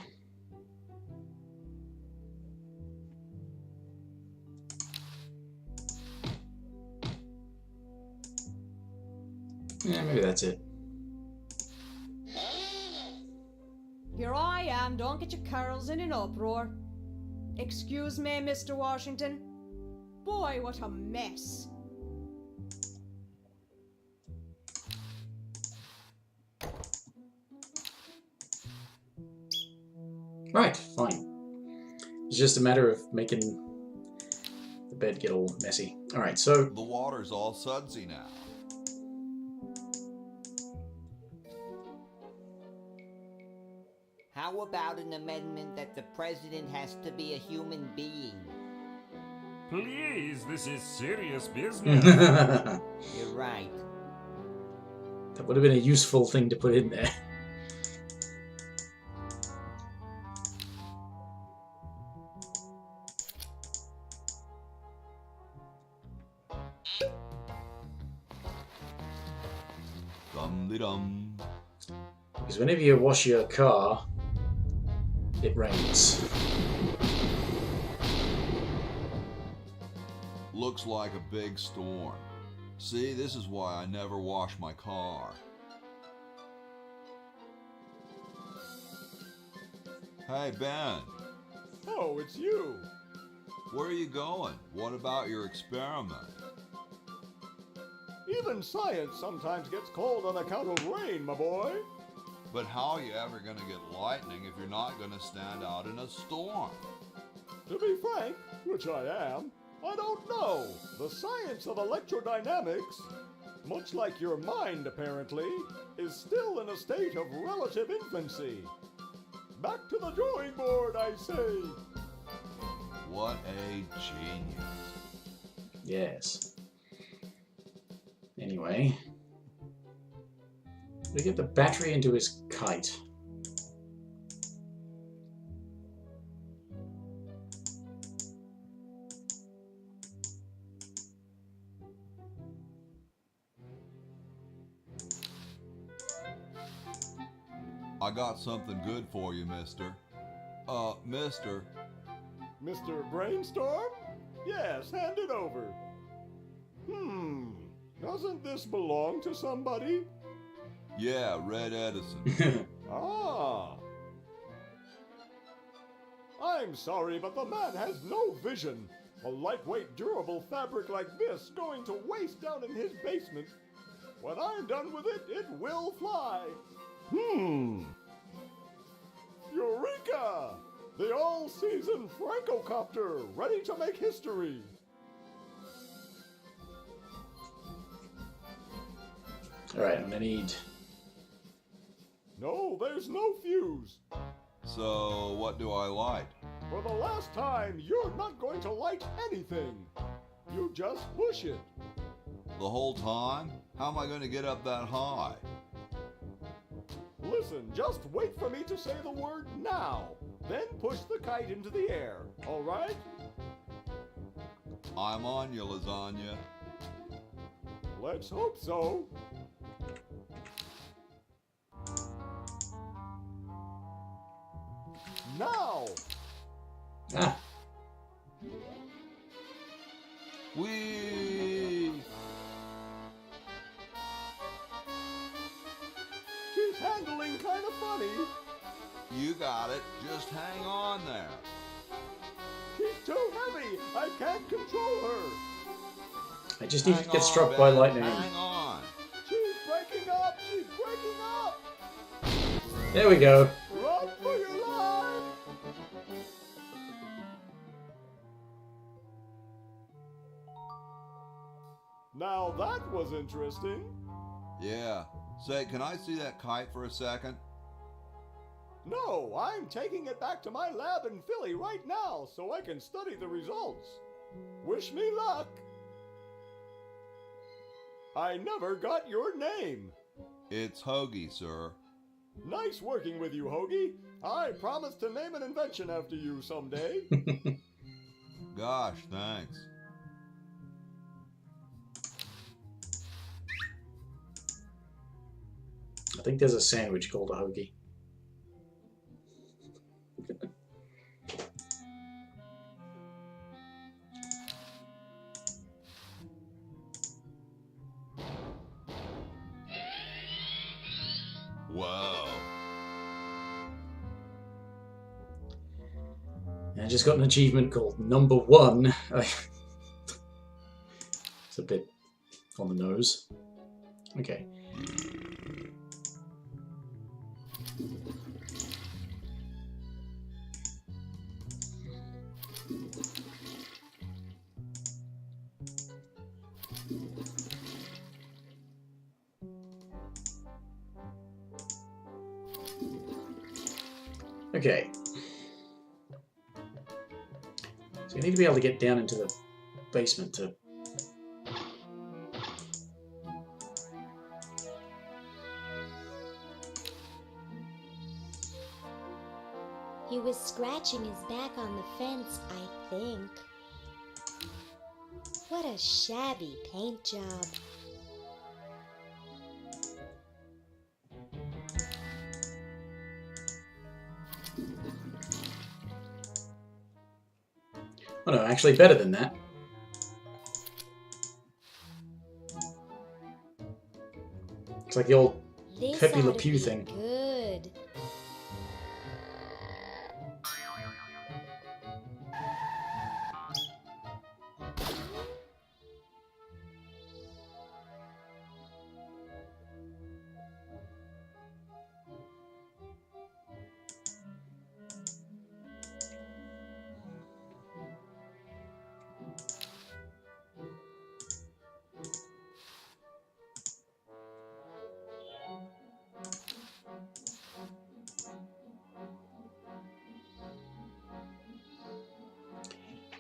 Yeah, maybe that's it. Here I am, don't get your curls in an uproar. Excuse me, Mr. Washington. Boy, what a mess. Right, fine. It's just a matter of making the bed get all messy. Alright, so... The water's all sudsy now. How about an amendment that the president has to be a human being? Please, this is serious business. You're right. That would have been a useful thing to put in there. Dum-de-dum. Because whenever you wash your car, it rains. Looks like a big storm. See, this is why I never wash my car. Hey, Ben. Oh, it's you. Where are you going? What about your experiment? Even science sometimes gets cold on account of rain, my boy. But how are you ever going to get lightning if you're not going to stand out in a storm? To be frank, which I am, I don't know. The science of electrodynamics, much like your mind apparently, is still in a state of relative infancy. Back to the drawing board, I say. What a genius. Yes. Anyway. We get the battery into his kite. I got something good for you, mister. Mister. Mr. Brainstorm? Yes, hand it over. Doesn't this belong to somebody? Yeah, Red Edison. Ah. I'm sorry, but the man has no vision. A lightweight, durable fabric like this going to waste down in his basement. When I'm done with it, it will fly. Eureka! The all-season Francocopter, ready to make history. Alright, I'm gonna need... No, there's no fuse. So, what do I light? For the last time, you're not going to light anything. You just push it. The whole time? How am I going to get up that high? Listen, just wait for me to say the word now. Then push the kite into the air, all right? I'm on you, lasagna. Let's hope so. Now! Ah! Whee! She's handling kind of funny. You got it. Just hang on there. She's too heavy. I can't control her. I just need to get struck by lightning. Hang on. She's breaking up. She's breaking up. There we go. Run for your life. Now that was interesting. Yeah. Say, can I see that kite for a second? No, I'm taking it back to my lab in Philly right now so I can study the results. Wish me luck. I never got your name. It's Hoagie, sir. Nice working with you, Hoagie. I promise to name an invention after you someday. Gosh, thanks. I think there's a sandwich called a hoagie. Whoa. And I just got an achievement called number 1. It's a bit on the nose. Okay. Okay. So you need to be able to get down into the basement to... He was scratching his back on the fence, I think. What a shabby paint job. Oh no, actually better than that. It's like the old Pepe Le Pew thing. Good.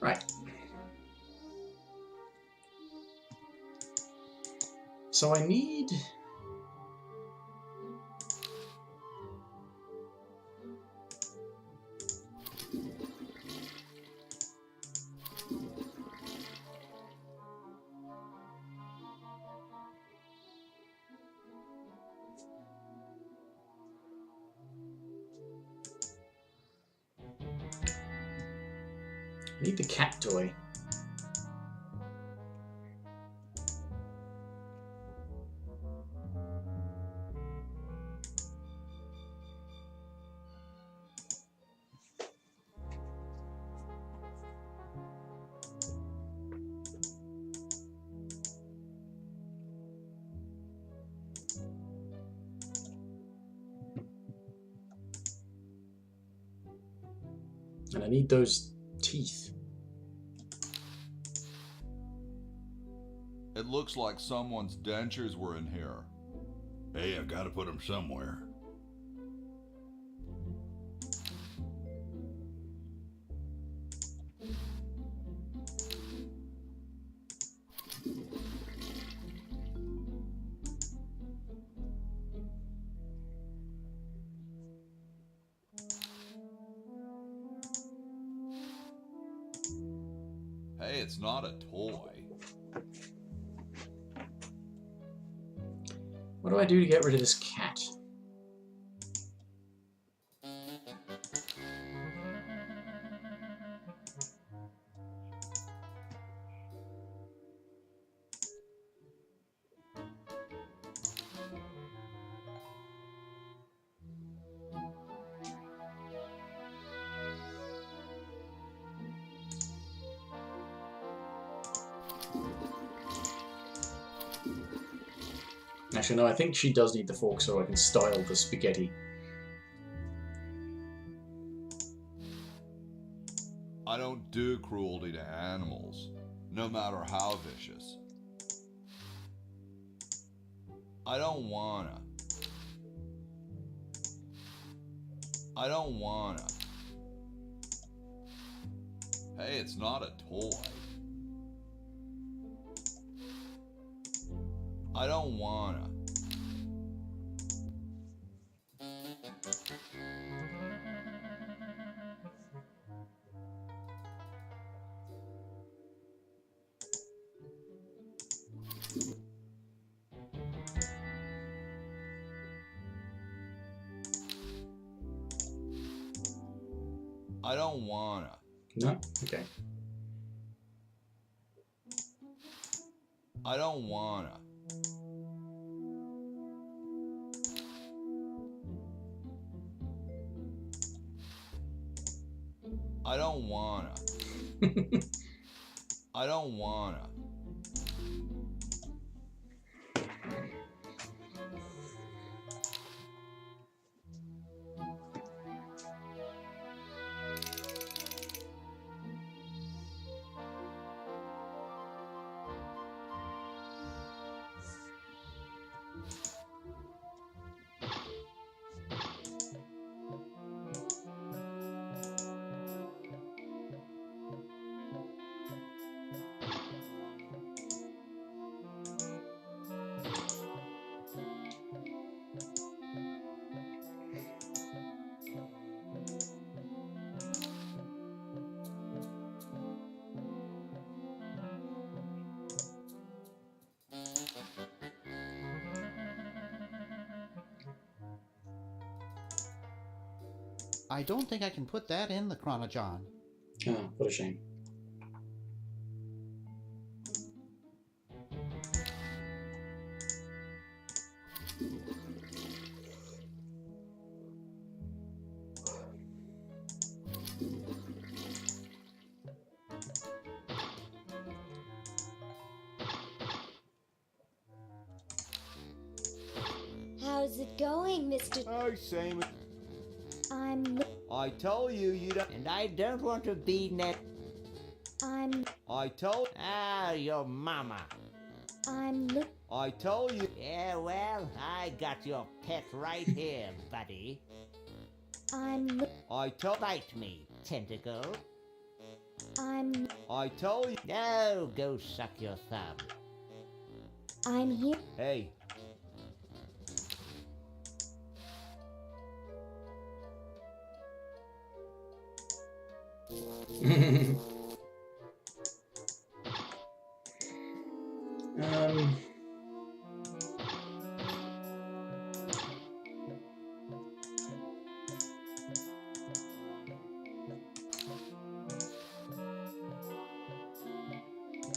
Right. So I need... I need the cat toy. And I need those teeth. It looks like someone's dentures were in here. Hey, I gotta put them somewhere. Hey, it's not a toy. What do I do to get rid of this cat? Actually, no, I think she does need the fork so I can style the spaghetti. I don't do cruelty to animals, no matter how vicious. I don't wanna. I don't wanna. Hey, it's not a toy. I don't wanna. I don't wanna. No? Okay. I don't wanna. I don't wanna. I don't wanna. I don't think I can put that in the Chronojon. Oh, what a shame. How's it going, Mr. Oh, same. I told you you don't. And I don't want to be I told. Ah, your mama. I told you. Yeah, well, I got your pet right here, buddy. I told. Bite me, Tentacle. I told you. No, go suck your thumb. I'm here. Hey.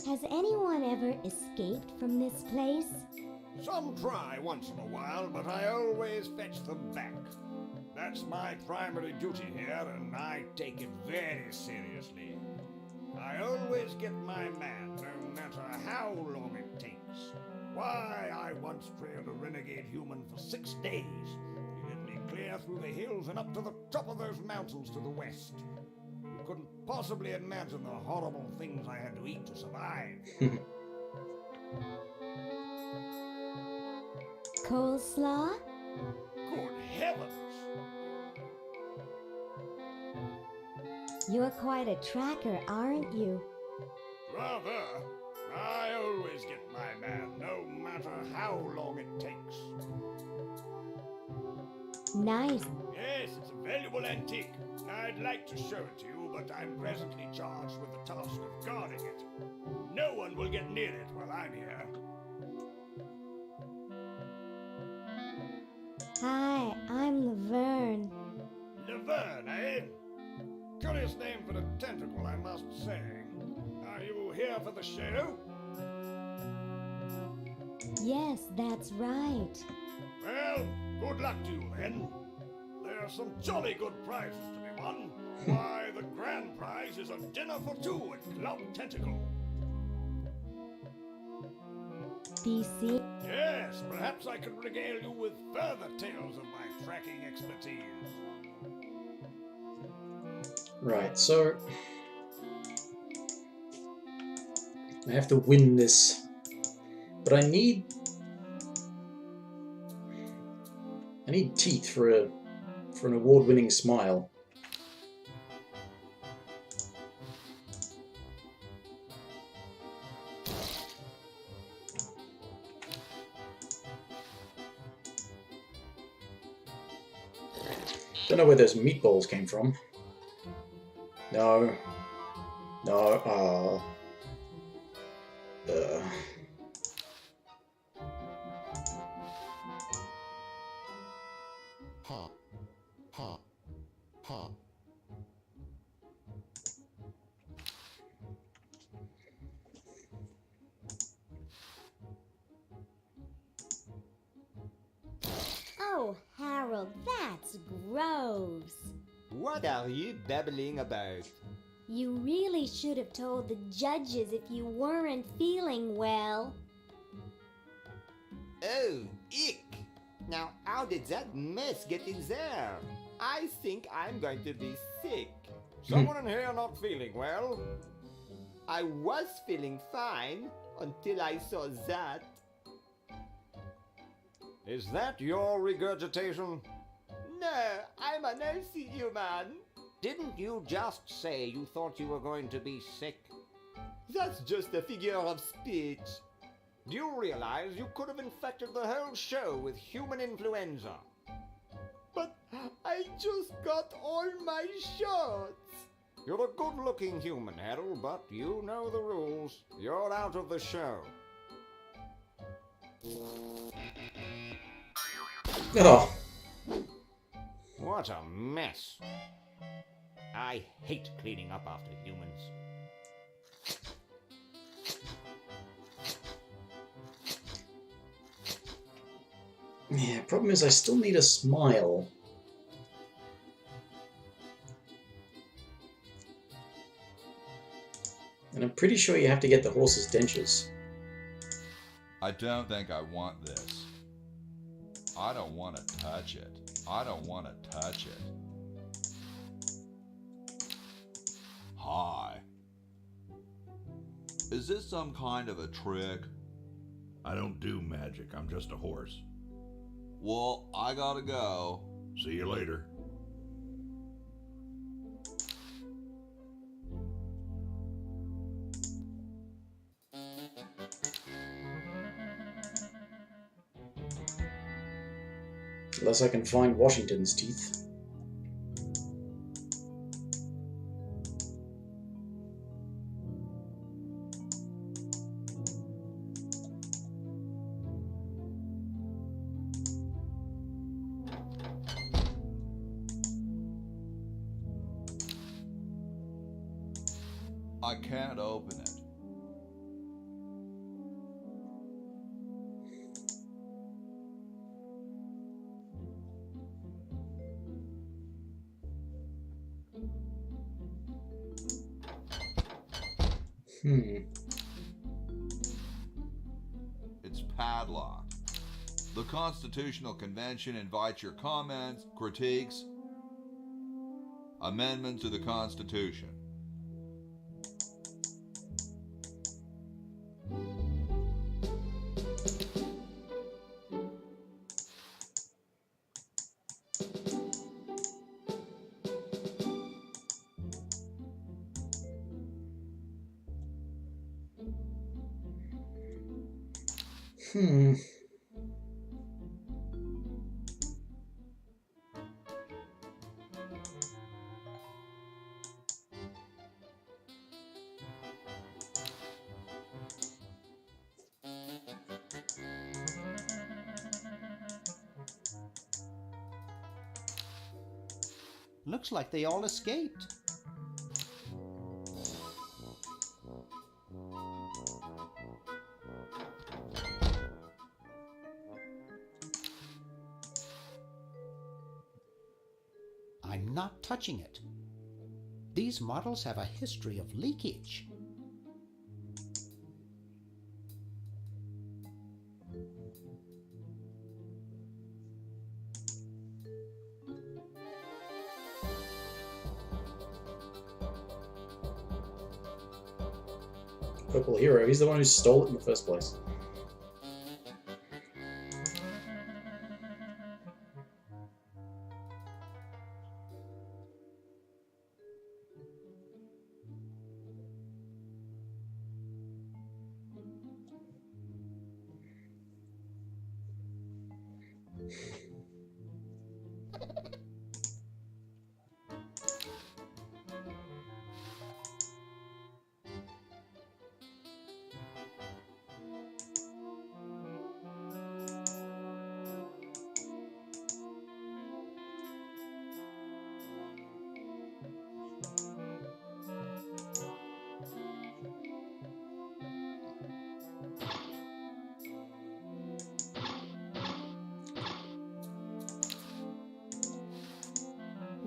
Has anyone ever escaped from this place? Some try once in a while, but I always fetch them back. That's my primary duty here, and I take it very seriously. I always get my man, no matter how long it takes. Why, I once trailed a renegade human for 6 days. He led me clear through the hills and up to the top of those mountains to the west. You couldn't possibly imagine the horrible things I had to eat to survive. coleslaw? Good heavens! You're quite a tracker, aren't you? Rather. I always get my man, no matter how long it takes. Nice. Yes, it's a valuable antique. I'd like to show it to you, but I'm presently charged with the task of guarding it. No one will get near it while I'm here. Hi, I'm Laverne. Laverne, eh? Curious name for a tentacle, I must say. Are you here for the show? Yes, that's right. Well, good luck to you then. There are some jolly good prizes to be won. Why, the grand prize is a dinner for two at Club Tentacle. PC? Yes, perhaps I could regale you with further tales of my tracking expertise. Right, so I have to win this, but I need teeth for an award-winning smile. Don't know where those meatballs came from. No. No, Oh, Harold, that's gross. What are you babbling about? You really should have told the judges if you weren't feeling well. Oh, ick! Now, how did that mess get in there? I think I'm going to be sick. Someone in here not feeling well? I was feeling fine until I saw that. Is that your regurgitation? No, I'm a healthy human. Didn't you just say you thought you were going to be sick? That's just a figure of speech. Do you realize you could have infected the whole show with human influenza? But I just got all my shots. You're a good-looking human, Harold, but you know the rules. You're out of the show. Oh. What a mess. I hate cleaning up after humans. Yeah, problem is I still need a smile. And I'm pretty sure you have to get the horse's dentures. I don't think I want this. I don't want to touch it. I don't want to touch it. Hi. Is this some kind of a trick? I don't do magic. I'm just a horse. Well, I gotta go. See you later. Unless I can find Washington's teeth. I can't open it. It's padlocked. The Constitutional Convention invites your comments, critiques, amendments to the Constitution. Hmm. Looks like they all escaped. I'm not touching it. These models have a history of leakage. Purple hero, he's the one who stole it in the first place.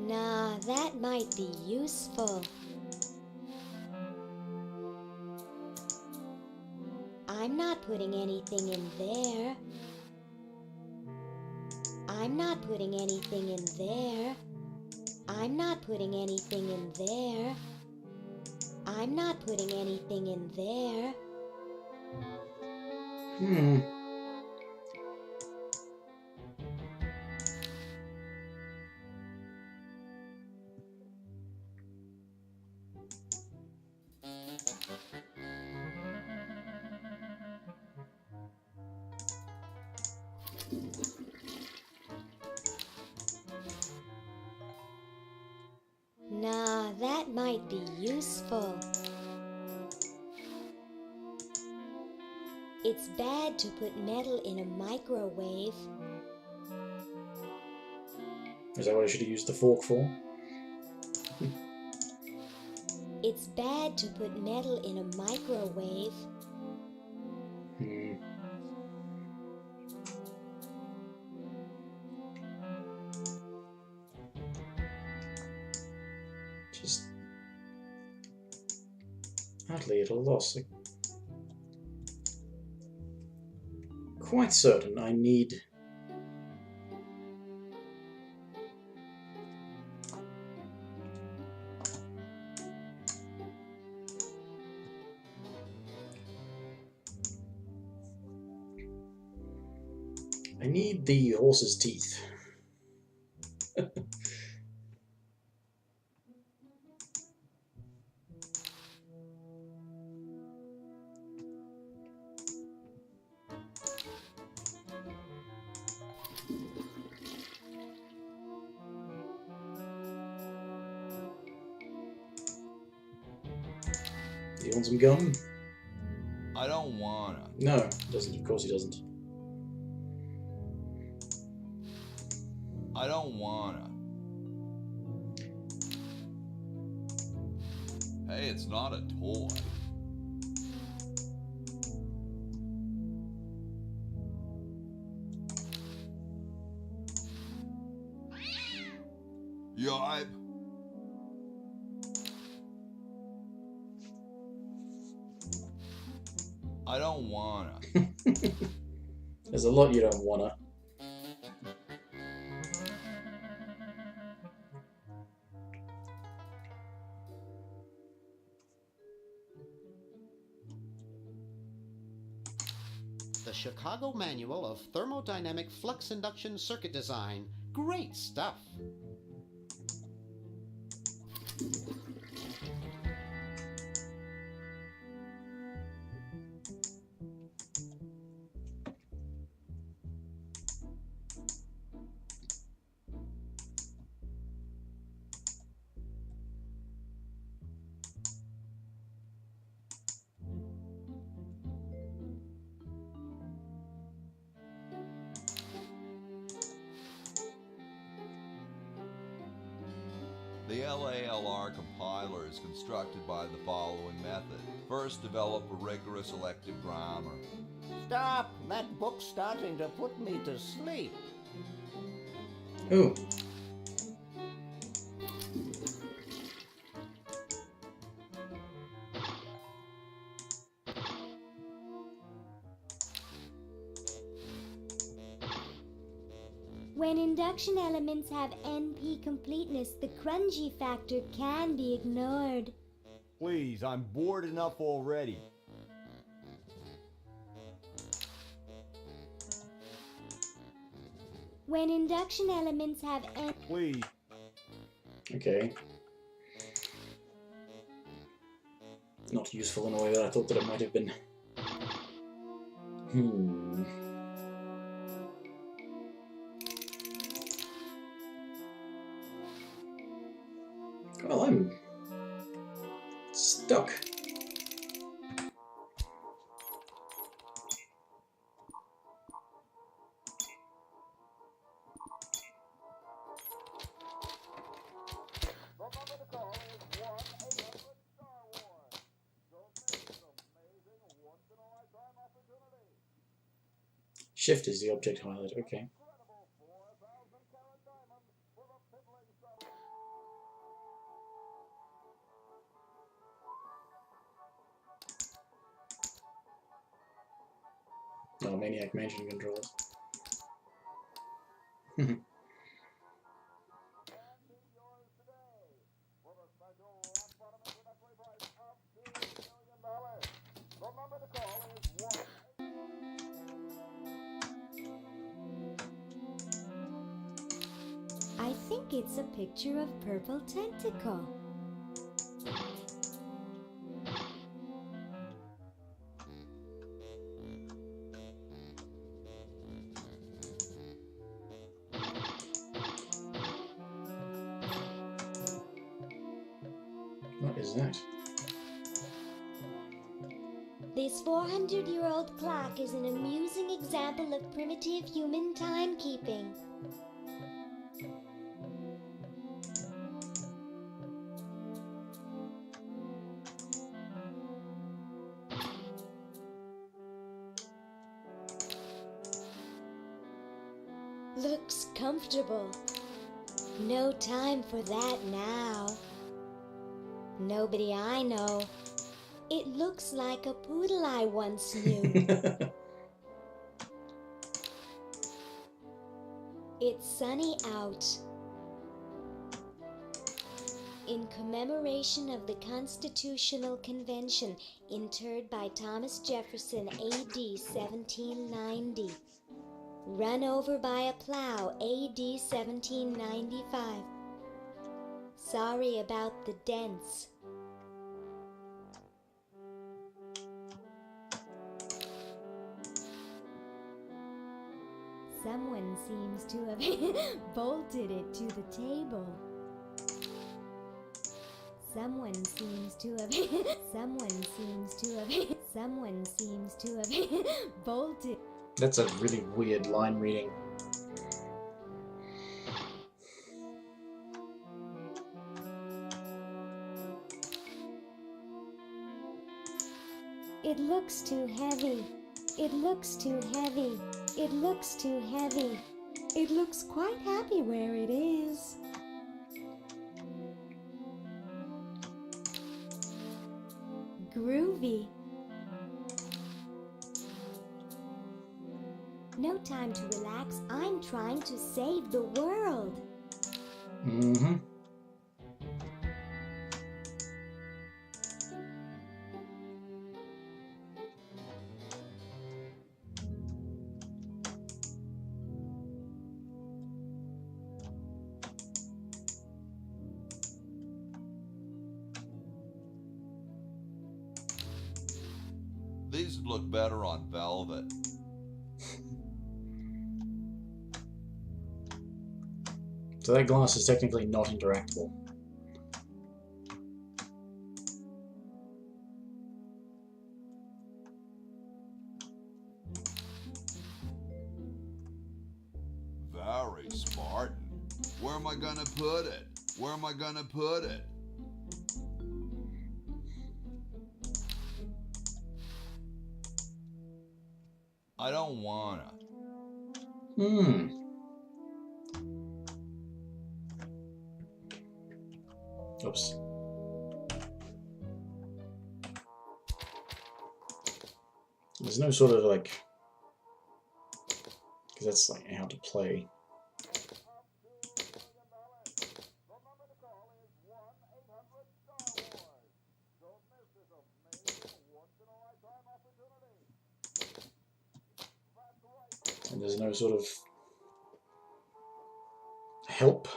Nah, that might be useful. I'm not putting anything in there. I'm not putting anything in there. I'm not putting anything in there. I'm not putting anything in there. Hmm. Nah, that might be useful. It's bad to put metal in a microwave. Is that what I should have used the fork for? It's bad to put metal in a microwave. Hmm. Just utterly at a loss. Like, quite certain I need... I need the horse's teeth. You want some gum? I don't wanna. No, doesn't. Of course he doesn't. I don't wanna. Hey, it's not a toy. Yipe. I don't wanna. There's a lot you don't wanna. The Chicago Manual of Thermodynamic Flux Induction Circuit Design. Great stuff. The LALR compiler is constructed by the following method. First, develop a rigorous elective grammar. Stop! That book's starting to put me to sleep. Ooh. When induction elements have NP completeness, the grungy factor can be ignored. Please, I'm bored enough already. When induction elements have Please. Okay. Not useful in a way that I thought that it might have been. Well, I'm stuck. Shift is the object highlight, okay. Oh, Maniac Mansion controls. I think it's a picture of Purple Tentacle. What is that? This 400-year-old clock is an amusing example of primitive human timekeeping. Looks comfortable. No time for that now. Nobody I know. It looks like a poodle I once knew. It's sunny out. In commemoration of the Constitutional Convention, interred by Thomas Jefferson, A.D. 1790. Run over by a plow, A.D. 1795. Sorry about the dents. Someone seems to have bolted it to the table. Someone seems to have bolted. That's a really weird line reading. It looks too heavy. It looks too heavy. It looks too heavy. It looks quite happy where it is. Groovy. No time to relax. I'm trying to save the world. Mm-hmm. These would look better on velvet. So that glass is technically not interactable. Very Spartan. Where am I gonna put it? Where am I gonna put it? I don't wanna. Oops. There's no sort of like... Because that's like how to play. And there's no sort of help.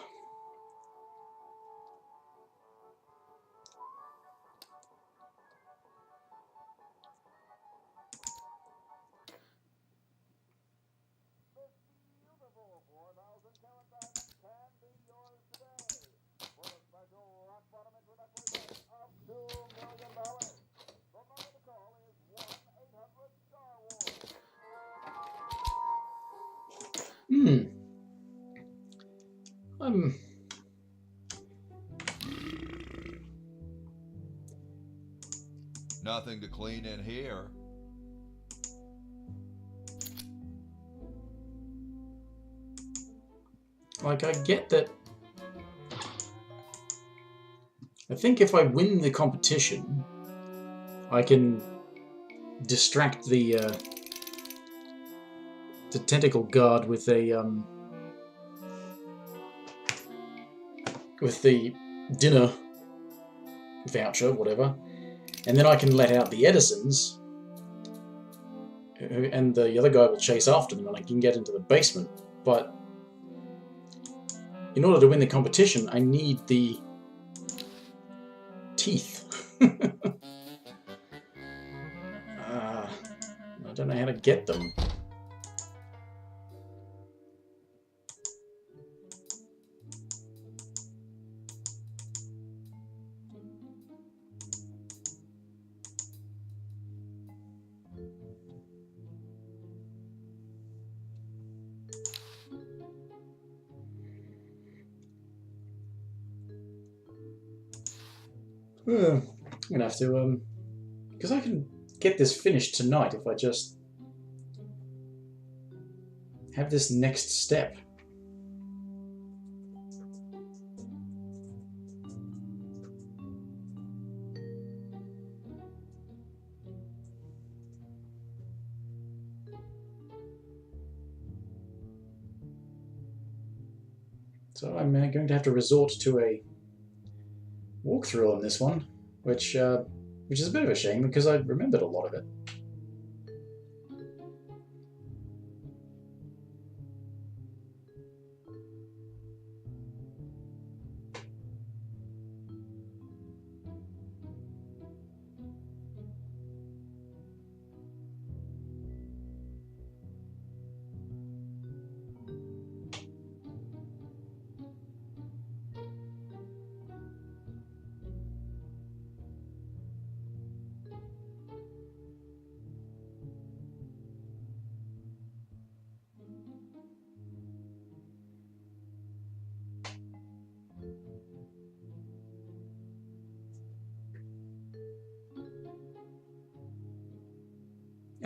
Nothing to clean in here. Like, I get that. I think if I win the competition, I can distract the tentacle guard with a with the dinner voucher, whatever, and then I can let out the Edisons, and the other guy will chase after them, and I can get into the basement. But in order to win the competition, I need the teeth. I don't know how to get them. I'm gonna have to, because I can get this finished tonight if I just have this next step. So I'm going to have to resort to a walkthrough on this one, which is a bit of a shame because I remembered a lot of it.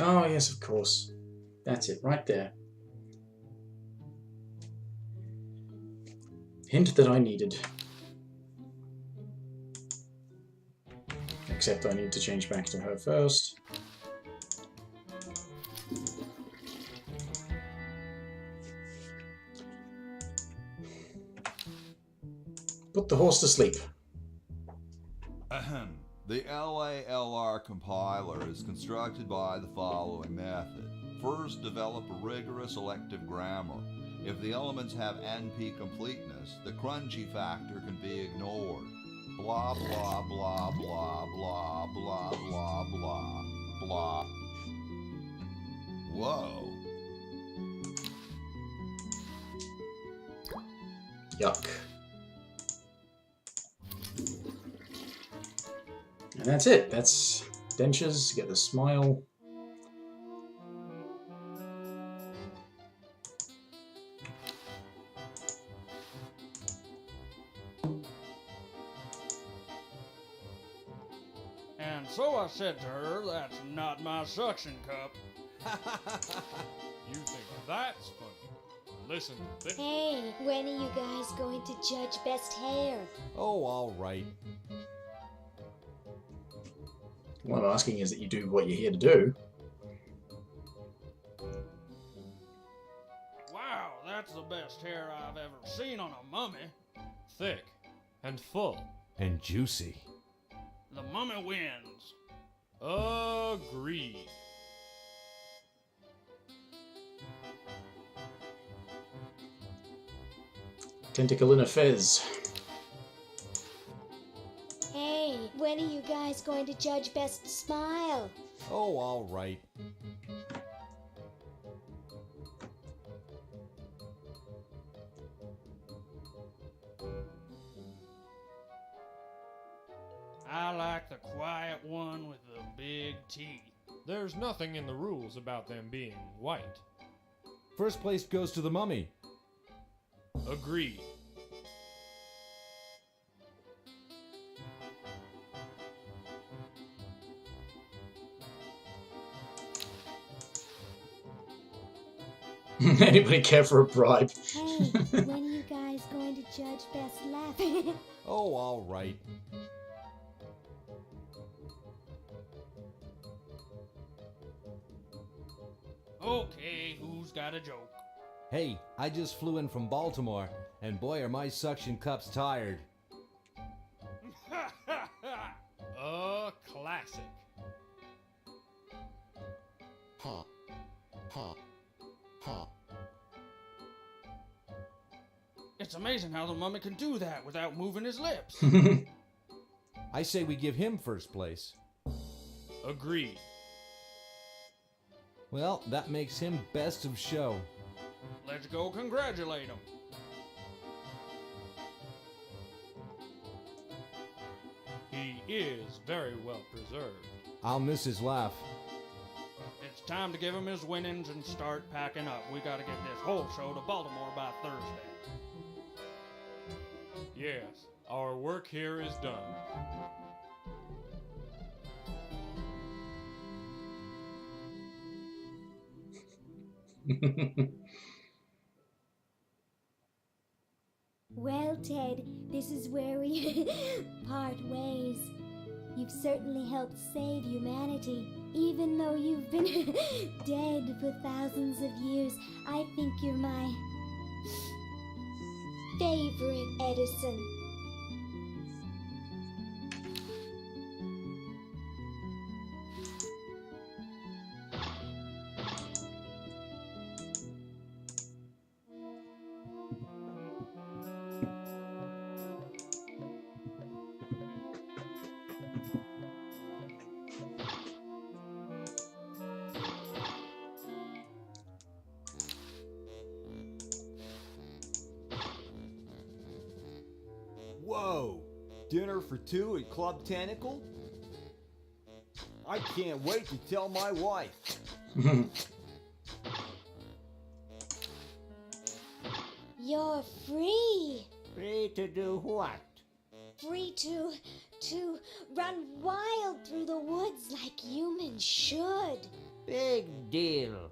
Oh, yes, of course. That's it, right there. Hint that I needed. Except I need to change back to her first. Put the horse to sleep. Ahem. The LALR compiler is constructed by the following method. First, develop a rigorous elective grammar. If the elements have NP completeness, the crunchy factor can be ignored. Blah, blah, blah, blah, blah, blah, blah, blah, blah. Whoa. Yuck. And that's it. That's dentures, get the smile. And so I said to her, that's not my suction cup. You think that's funny? Listen to this. Hey, when are you guys going to judge best hair? Oh, all right. What I'm asking is that you do what you're here to do. Wow, that's the best hair I've ever seen on a mummy. Thick and full. And juicy. The mummy wins. Agreed. Tentacle in a fez. Hey, when are you guys going to judge best smile? Oh, all right. I like the quiet one with the big teeth. There's nothing in the rules about them being white. First place goes to the mummy. Agreed. Anybody care for a bribe? Hey, when are you guys going to judge best laugh? Oh, all right. Okay, who's got a joke? Hey, I just flew in from Baltimore, and boy are my suction cups tired. A classic. Ha. Ha. Ha. It's amazing how the mummy can do that without moving his lips. I say we give him first place. Agreed. Well, that makes him best of show. Let's go congratulate him. He is very well preserved. I'll miss his laugh. It's time to give him his winnings and start packing up. We gotta get this whole show to Baltimore by Thursday. Yes, our work here is done. Well, Ted, this is where we part ways. You've certainly helped save humanity. Even though you've been dead for thousands of years, I think you're my favorite Edison. Whoa! Dinner for two at Club Tentacle? I can't wait to tell my wife. You're free. Free to do what? Free to run wild through the woods like humans should. Big deal.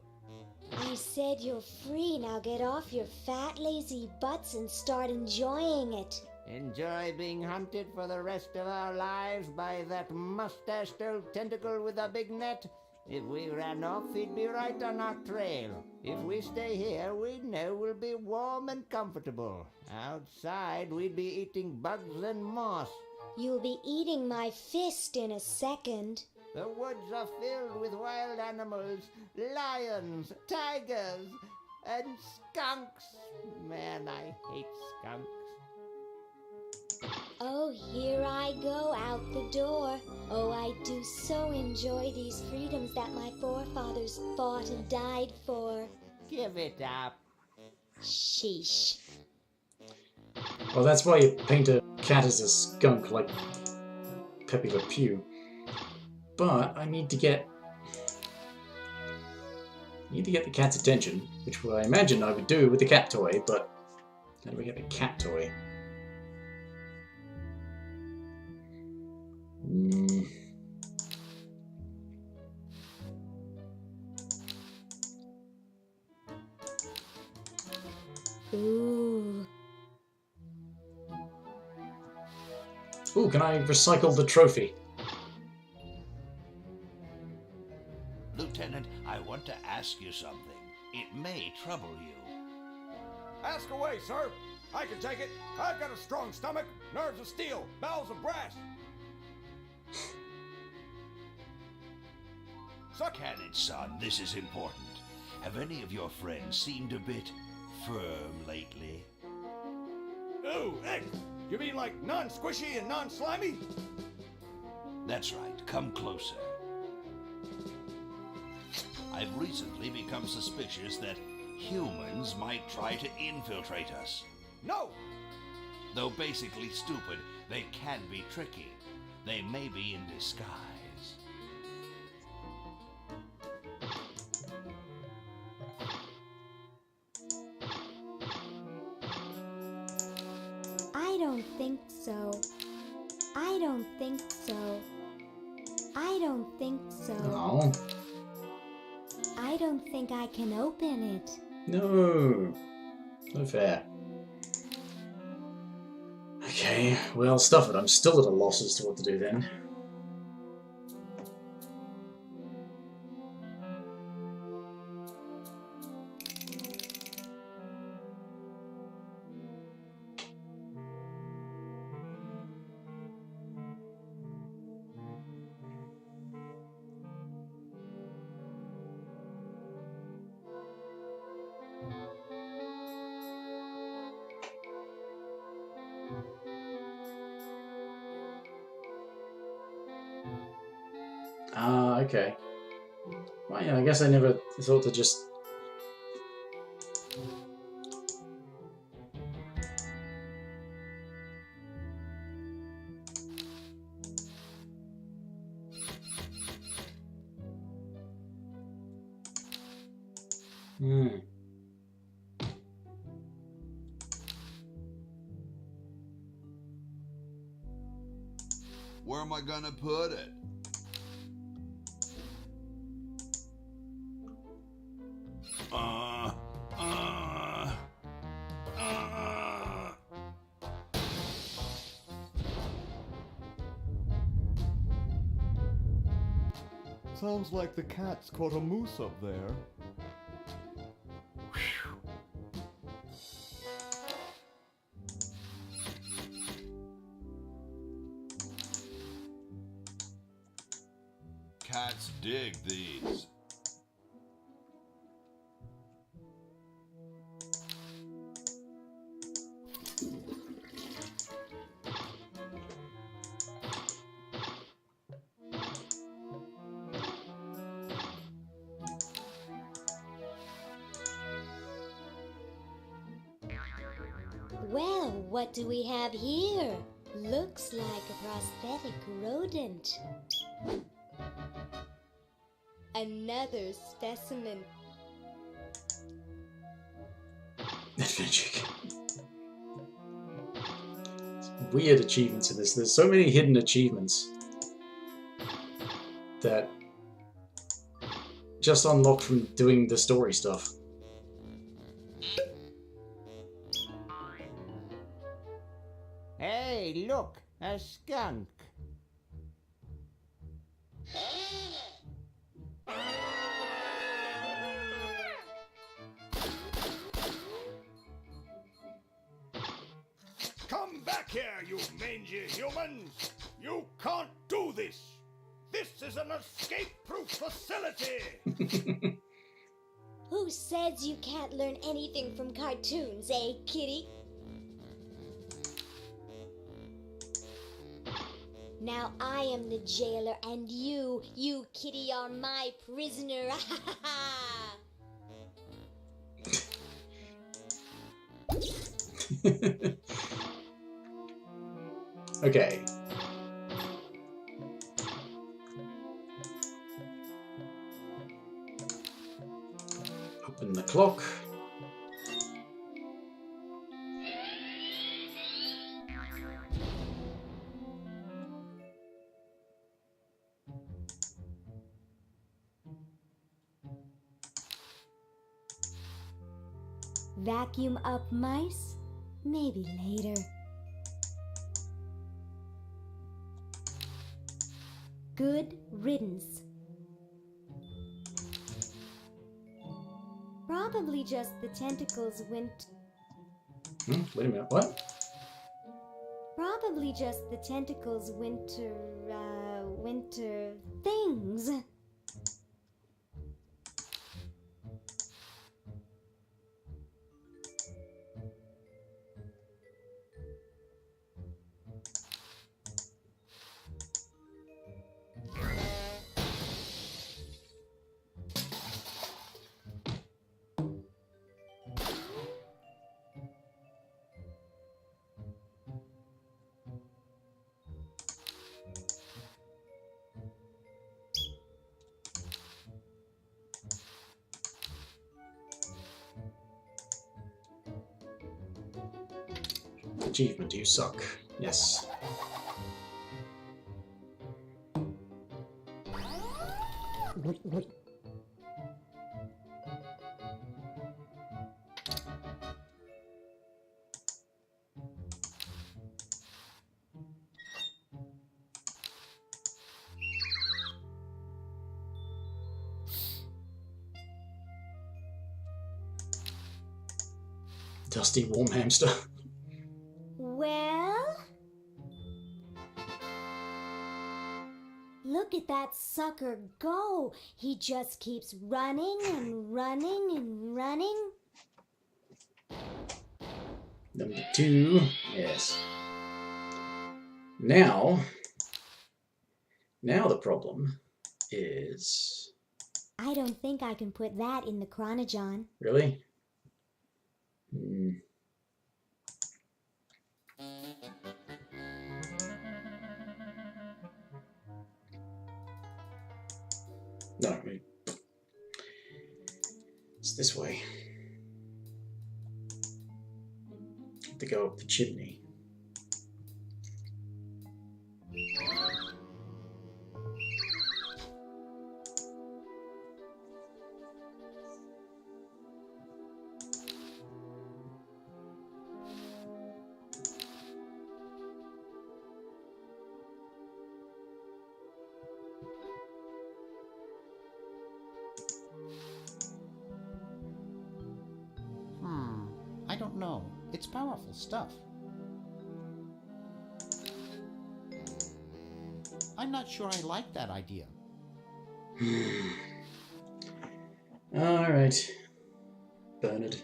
I said you're free. Now get off your fat, lazy butts and start enjoying it. Enjoy being hunted for the rest of our lives by that mustached old tentacle with a big net? If we ran off, he'd be right on our trail. If we stay here, we know we'll be warm and comfortable. Outside, we'd be eating bugs and moss. You'll be eating my fist in a second. The woods are filled with wild animals, lions, tigers, and skunks. Man, I hate skunks. Oh, here I go out the door. Oh, I do so enjoy these freedoms that my forefathers fought and died for. Give it up. Sheesh. Well, that's why you paint a cat as a skunk like Pepe Le Pew. But I need to get the cat's attention, which I imagine I would do with the cat toy, but how do we get the cat toy? Ooh. Ooh, can I recycle the trophy? Lieutenant, I want to ask you something. It may trouble you. Ask away, sir. I can take it. I've got a strong stomach, nerves of steel, bowels of brass. Can it, son? This is important. Have any of your friends seemed a bit firm lately? Oh, X! You mean like non-squishy and non-slimy? That's right. Come closer. I've recently become suspicious that humans might try to infiltrate us. No! Though basically stupid, they can be tricky. They may be in disguise. I don't think so. I don't think so. I don't think so. No. I don't think I can open it. No. Not fair. Okay, well, stuff it. I'm still at a loss as to what to do then. Ah, okay. Well, yeah, I guess I never thought to just... Where am I gonna put it? Sounds like the cat's caught a moose up there. Cats dig these. Well, what do we have here? Looks like a prosthetic rodent. Another specimen. Magic. Weird achievements in this. There's so many hidden achievements that just unlock from doing the story stuff. Hey, look, a skunk. Come back here, you mangy humans! You can't do this! This is an escape-proof facility! Who says you can't learn anything from cartoons, eh, kitty? Now I am the jailer, and you kitty, are my prisoner. Okay. Open the clock. Vacuum up mice? Maybe later. Good riddance. Probably just the tentacles went... Wait a minute, what? Probably just the tentacles winter things. Achievement, you suck. Yes. Dusty warm hamster. Well? Look at that sucker go. He just keeps running and running and running. Number 2. Yes. Now the problem is... I don't think I can put that in the chronogon. Really? No, it's this way. Have to go up the chimney. I don't know. It's powerful stuff. I'm not sure I like that idea. Alright. Bernard.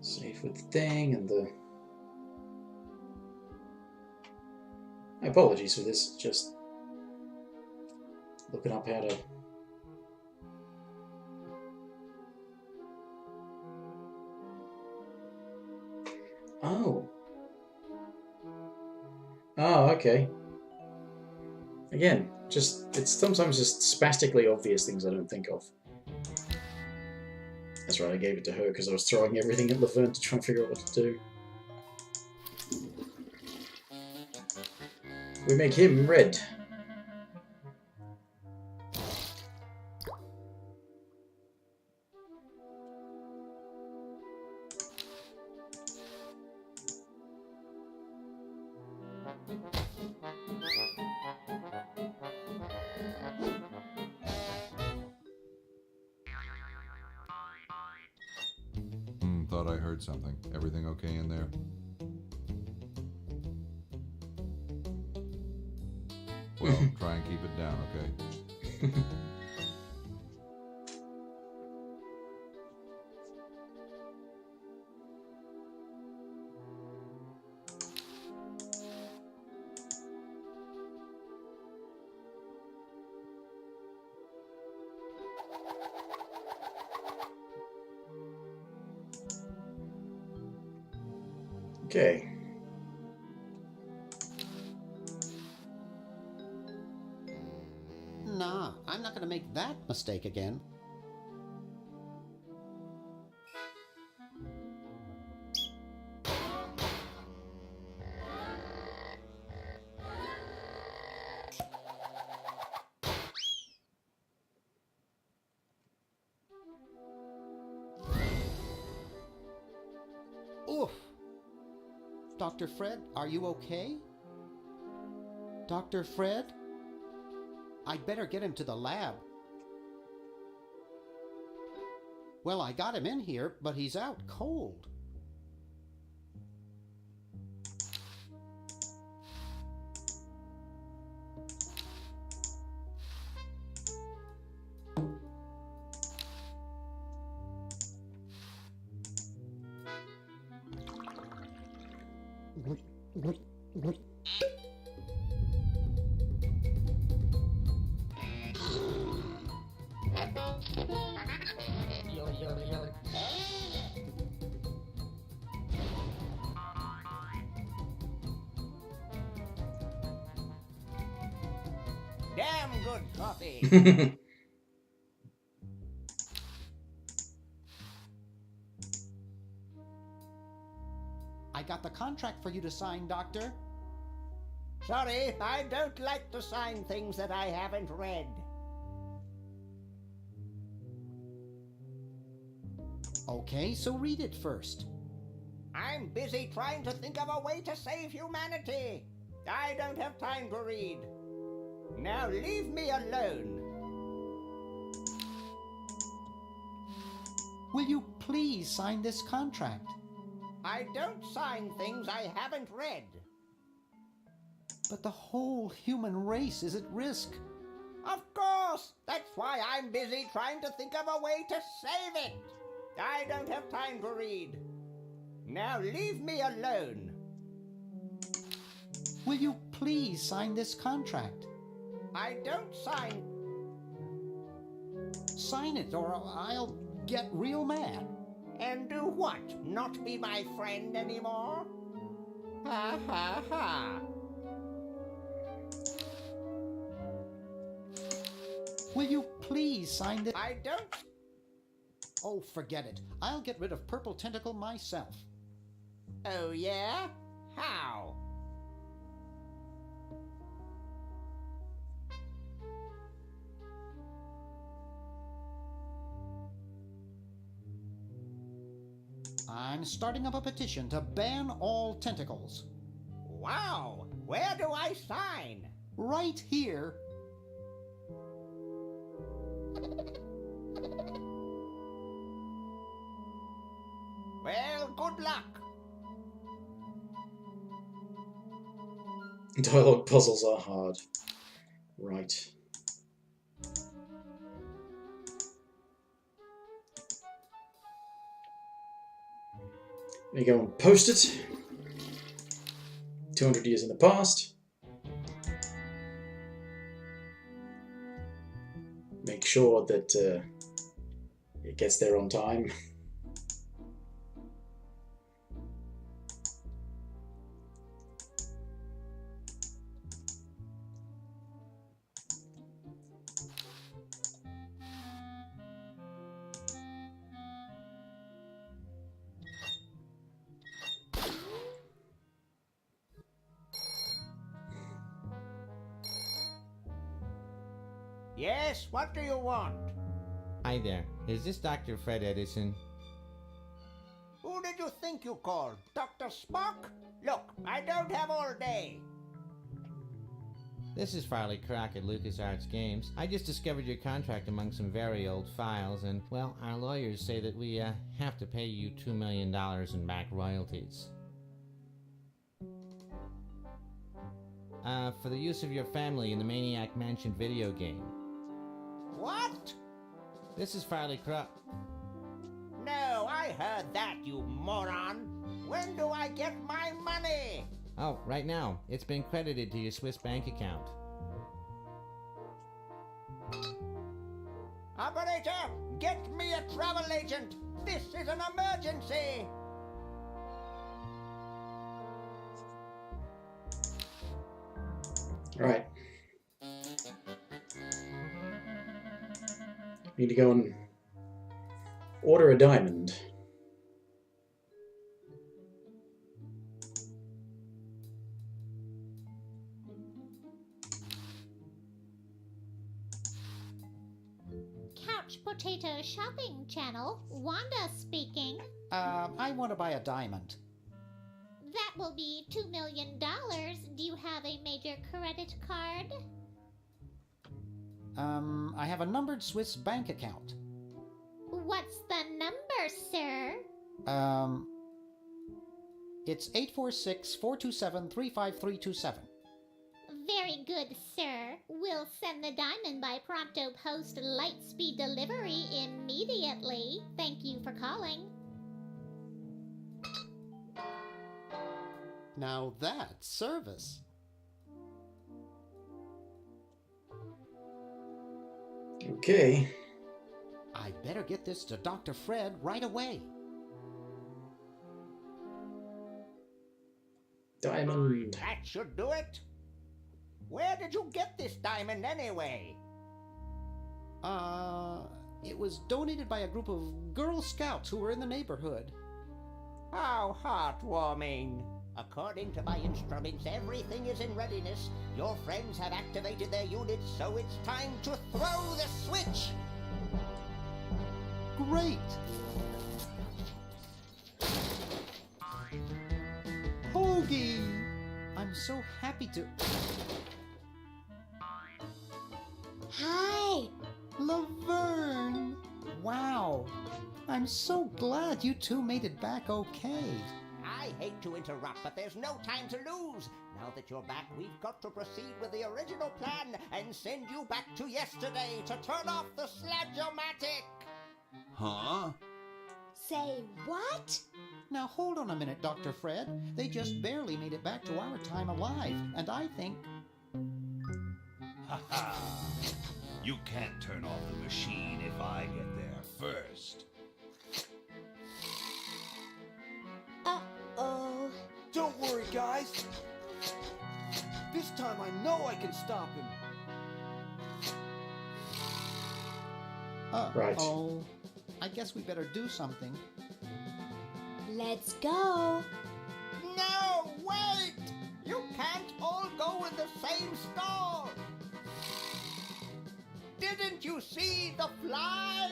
Safe with the thing and the... Apologies for this, just looking up how to... Oh. Oh, okay. Again, it's sometimes just spastically obvious things I don't think of. That's right, I gave it to her because I was throwing everything at Laverne to try and figure out what to do. We make him red. Thought I heard something. Everything okay in there? Well, try and keep it down, okay? Okay. Nah, I'm not gonna make that mistake again. Oof. Dr. Fred, are you okay? Dr. Fred? I'd better get him to the lab. Well, I got him in here, but he's out cold. Damn good coffee. I got the contract for you to sign, Doctor. Sorry, I don't like to sign things that I haven't read. Okay, so read it first. I'm busy trying to think of a way to save humanity. I don't have time to read. Now leave me alone. Will you please sign this contract? I don't sign things I haven't read. But the whole human race is at risk. Of course! That's why I'm busy trying to think of a way to save it. I don't have time to read. Now leave me alone. Will you please sign this contract? I don't sign... Sign it or I'll get real mad. And do what? Not be my friend anymore? Ha ha ha. Will you please sign this? I don't... Oh, forget it. I'll get rid of Purple Tentacle myself. Oh, yeah? How? I'm starting up a petition to ban all tentacles. Wow! Where do I sign? Right here. Well, good luck. Dialogue puzzles are hard. Right. There you go and post it. 200 years in the past. Make sure that it gets there on time. Yes, what do you want? Hi there. Is this Dr. Fred Edison? Who did you think you called? Dr. Spock? Look, I don't have all day. This is Farley Crock at LucasArts Games. I just discovered your contract among some very old files, and, well, our lawyers say that we have to pay you $2 million in back royalties. For the use of your family in the Maniac Mansion video game. What? This is Farley Crock. No, I heard that, you moron. When do I get my money? Oh, right now. It's been credited to your Swiss bank account. Operator, get me a travel agent. This is an emergency. Alright. Need to go and order a diamond. Couch Potato Shopping Channel, Wanda speaking. I want to buy a diamond. That will be $2 million. Do you have a major credit card? I have a numbered Swiss bank account. What's the number, sir? It's 846-427-35327. Very good, sir. We'll send the diamond by Pronto Post Lightspeed delivery immediately. Thank you for calling. Now that's service. Okay. I better get this to Dr. Fred right away. Diamond. That should do it. Where did you get this diamond anyway? It was donated by a group of Girl Scouts who were in the neighborhood. How heartwarming. According to my instruments, everything is in readiness. Your friends have activated their units, so it's time to throw the switch. Great! Hoagie! I'm so happy to... Hi! Laverne! Wow! I'm so glad you two made it back okay. I hate to interrupt, but there's no time to lose. Now that you're back, we've got to proceed with the original plan and send you back to yesterday to turn off the Sledge-O-Matic. Huh? Say what? Now hold on a minute, Dr. Fred. They just barely made it back to our time alive, and I think... Ha ha! You can't turn off the machine if I get there first. Uh-oh. Don't worry, guys. This time I know I can stop him. Right. Uh-oh. I guess we better do something. Let's go. No, wait! You can't all go in the same stall. Didn't you see the fly?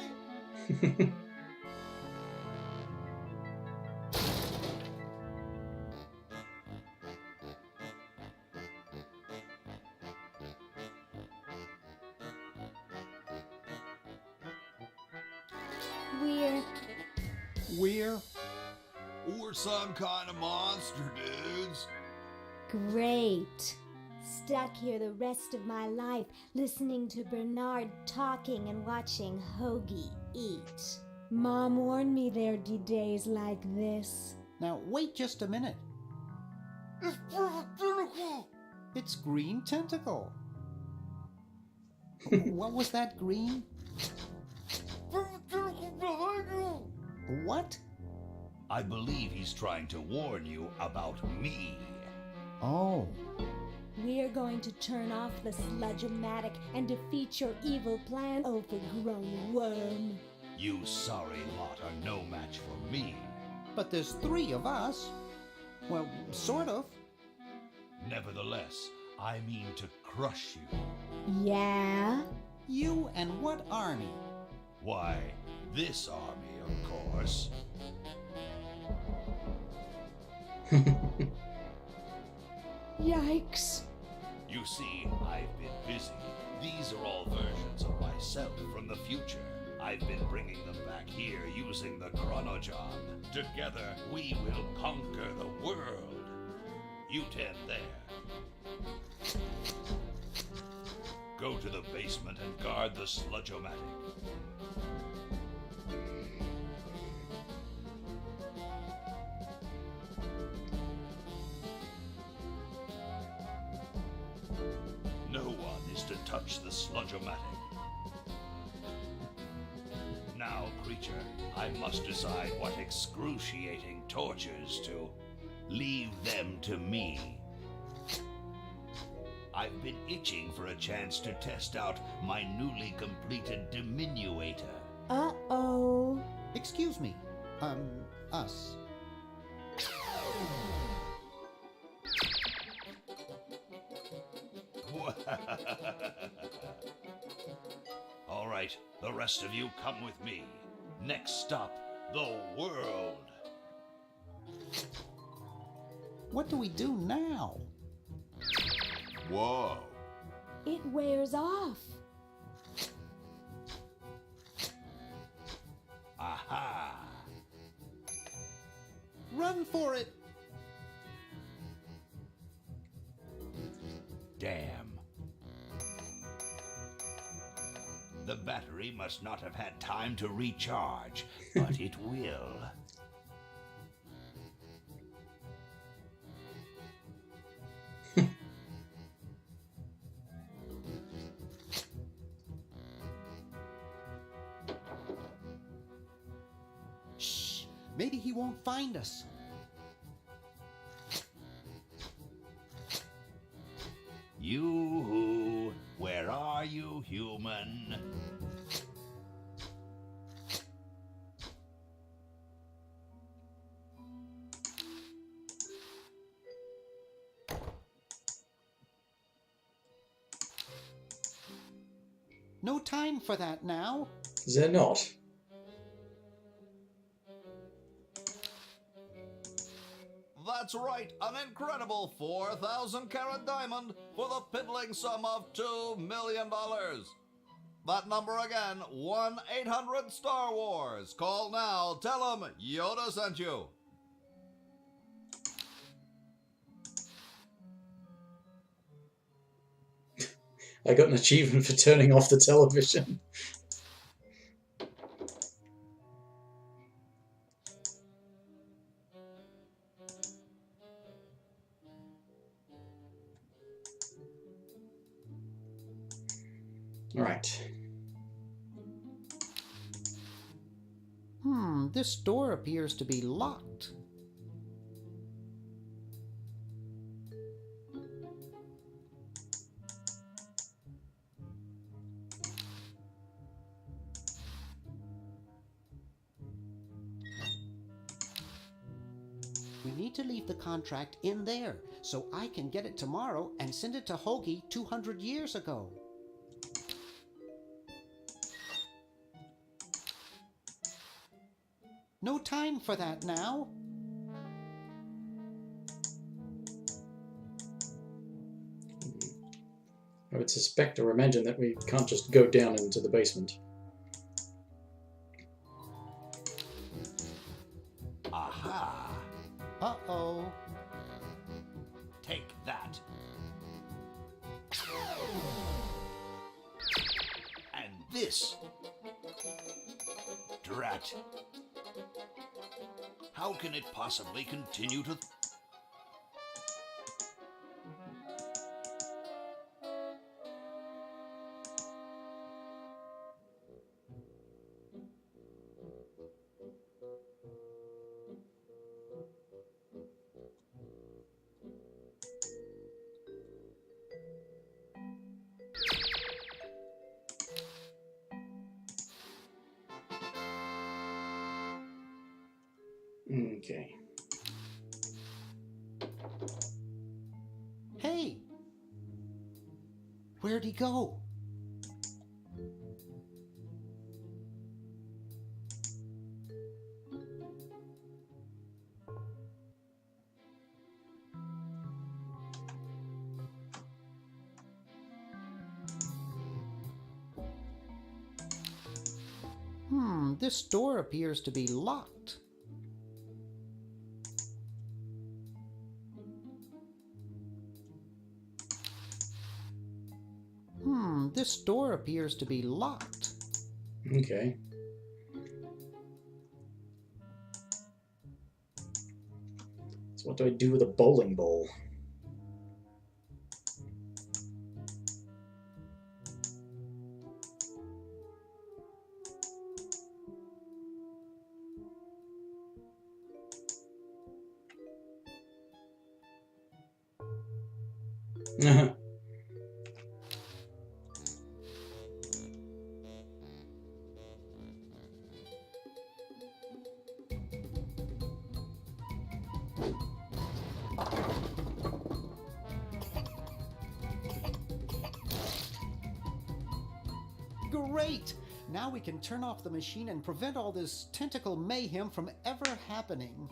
We're some kind of monster, dudes. Great. Stuck here the rest of my life, listening to Bernard talking and watching Hoagie eat. Mom warned me there'd be days like this. Now, wait just a minute. It's perfect Tentacle! It's Green Tentacle. What was that, Green? Perfect Tentacle behind you! What? I believe he's trying to warn you about me. Oh. We're going to turn off the Sludge-O-Matic and defeat your evil plan, overgrown worm. You sorry lot are no match for me. But there's 3 of us. Well, sort of. Nevertheless, I mean to crush you. Yeah? You and what army? Why, this army, of course. Yikes. You see, I've been busy. These are all versions of myself from the future. I've been bringing them back here using the Chronojon. Together, we will conquer the world. You 10 there. Go to the basement and guard the sludge-o-matic. No one is to touch the sludge-o-matic. Now, creature, I must decide what excruciating tortures to leave them to me. I've been itching for a chance to test out my newly completed diminuator. Uh-oh. Excuse me. Us. All right, the rest of you come with me. Next stop, the world. What do we do now? Whoa. It wears off. Aha. Run for it! Damn. The battery must not have had time to recharge, but it will. Shh! Maybe he won't find us. You, where are you, human? No time for that now. Is there not? That's right, an incredible 4,000 carat diamond for the piddling sum of $2 million. That number again, 1-800-STAR-WARS. Call now, tell them Yoda sent you. I got an achievement for turning off the television. Right. This door appears to be locked. We need to leave the contract in there so I can get it tomorrow and send it to Hoagie 200 years ago. No time for that now. I would suspect or imagine that we can't just go down into the basement. Aha. Uh-oh. Take that. And this. Drat. How can it possibly continue to... Okay. Hey! Where'd he go? This door appears to be locked. This door appears to be locked. Okay. So what do I do with a bowling ball? Great! Now we can turn off the machine and prevent all this tentacle mayhem from ever happening.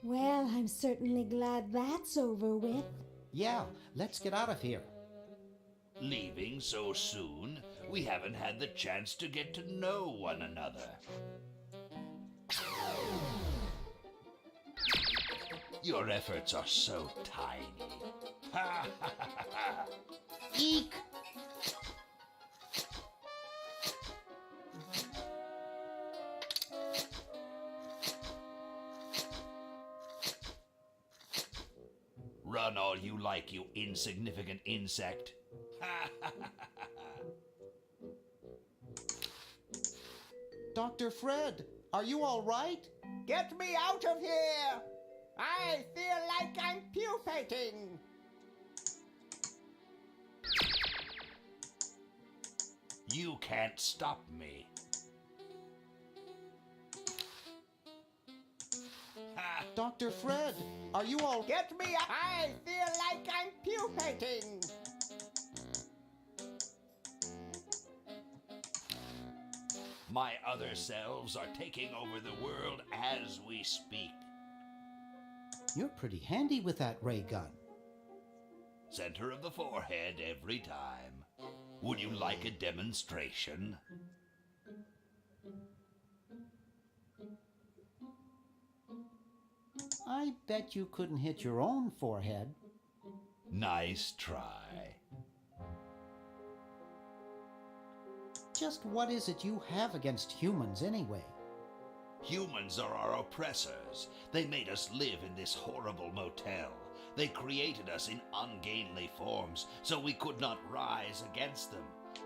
Well, I'm certainly glad that's over with. Yeah, let's get out of here. Leaving so soon? We haven't had the chance to get to know one another. Your efforts are so tiny. Ha ha ha ha! Eek! Run all you like, you insignificant insect. Ha ha ha ha! Dr. Fred, are you all right? Get me out of here! I feel like I'm pupating. You can't stop me. Dr. Fred, are you all... Get me out! I feel like I'm pupating. My other selves are taking over the world as we speak. You're pretty handy with that ray gun. Center of the forehead every time. Would you like a demonstration? I bet you couldn't hit your own forehead. Nice try. Just what is it you have against humans anyway? Humans are our oppressors. They made us live in this horrible motel. They created us in ungainly forms, so we could not rise against them.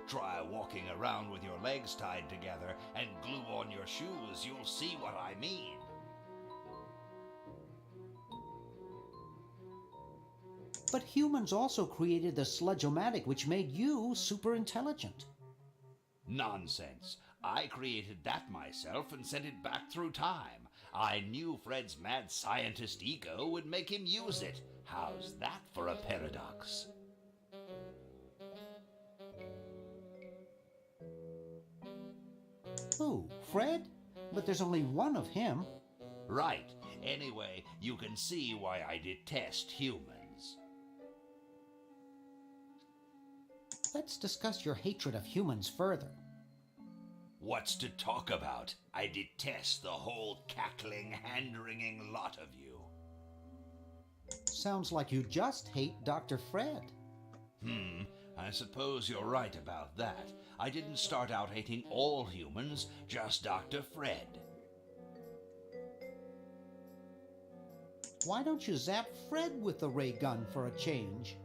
Try walking around with your legs tied together and glue on your shoes. You'll see what I mean. But humans also created the sludge-o-matic, which made you super intelligent. Nonsense. I created that myself and sent it back through time. I knew Fred's mad scientist ego would make him use it. How's that for a paradox? Who, Fred? But there's only one of him. Right. Anyway, you can see why I detest humans. Let's discuss your hatred of humans further. What's to talk about? I detest the whole cackling, hand-wringing lot of you. Sounds like you just hate Dr. Fred. I suppose you're right about that. I didn't start out hating all humans, just Dr. Fred. Why don't you zap Fred with the ray gun for a change?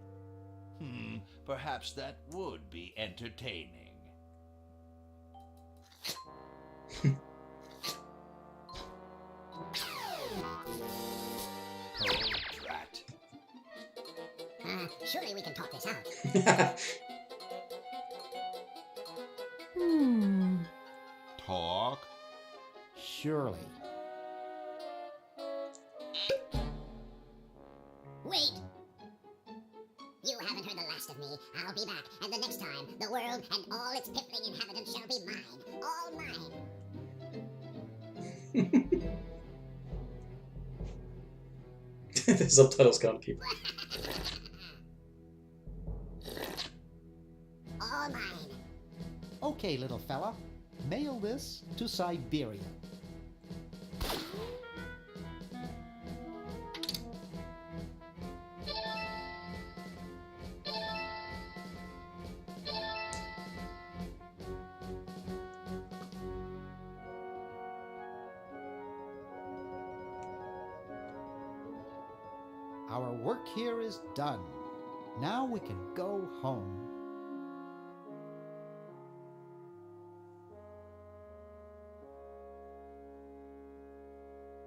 Perhaps that would be entertaining. Oh, drat. Surely we can talk this out. Talk? Surely. Wait! You haven't heard the last of me. I'll be back, and the next time, the world and all its piffling inhabitants shall be mine. All mine. The subtitles can't keep. all mine. Okay, little fella. Mail this to Siberia. Our work here is done. Now we can go home.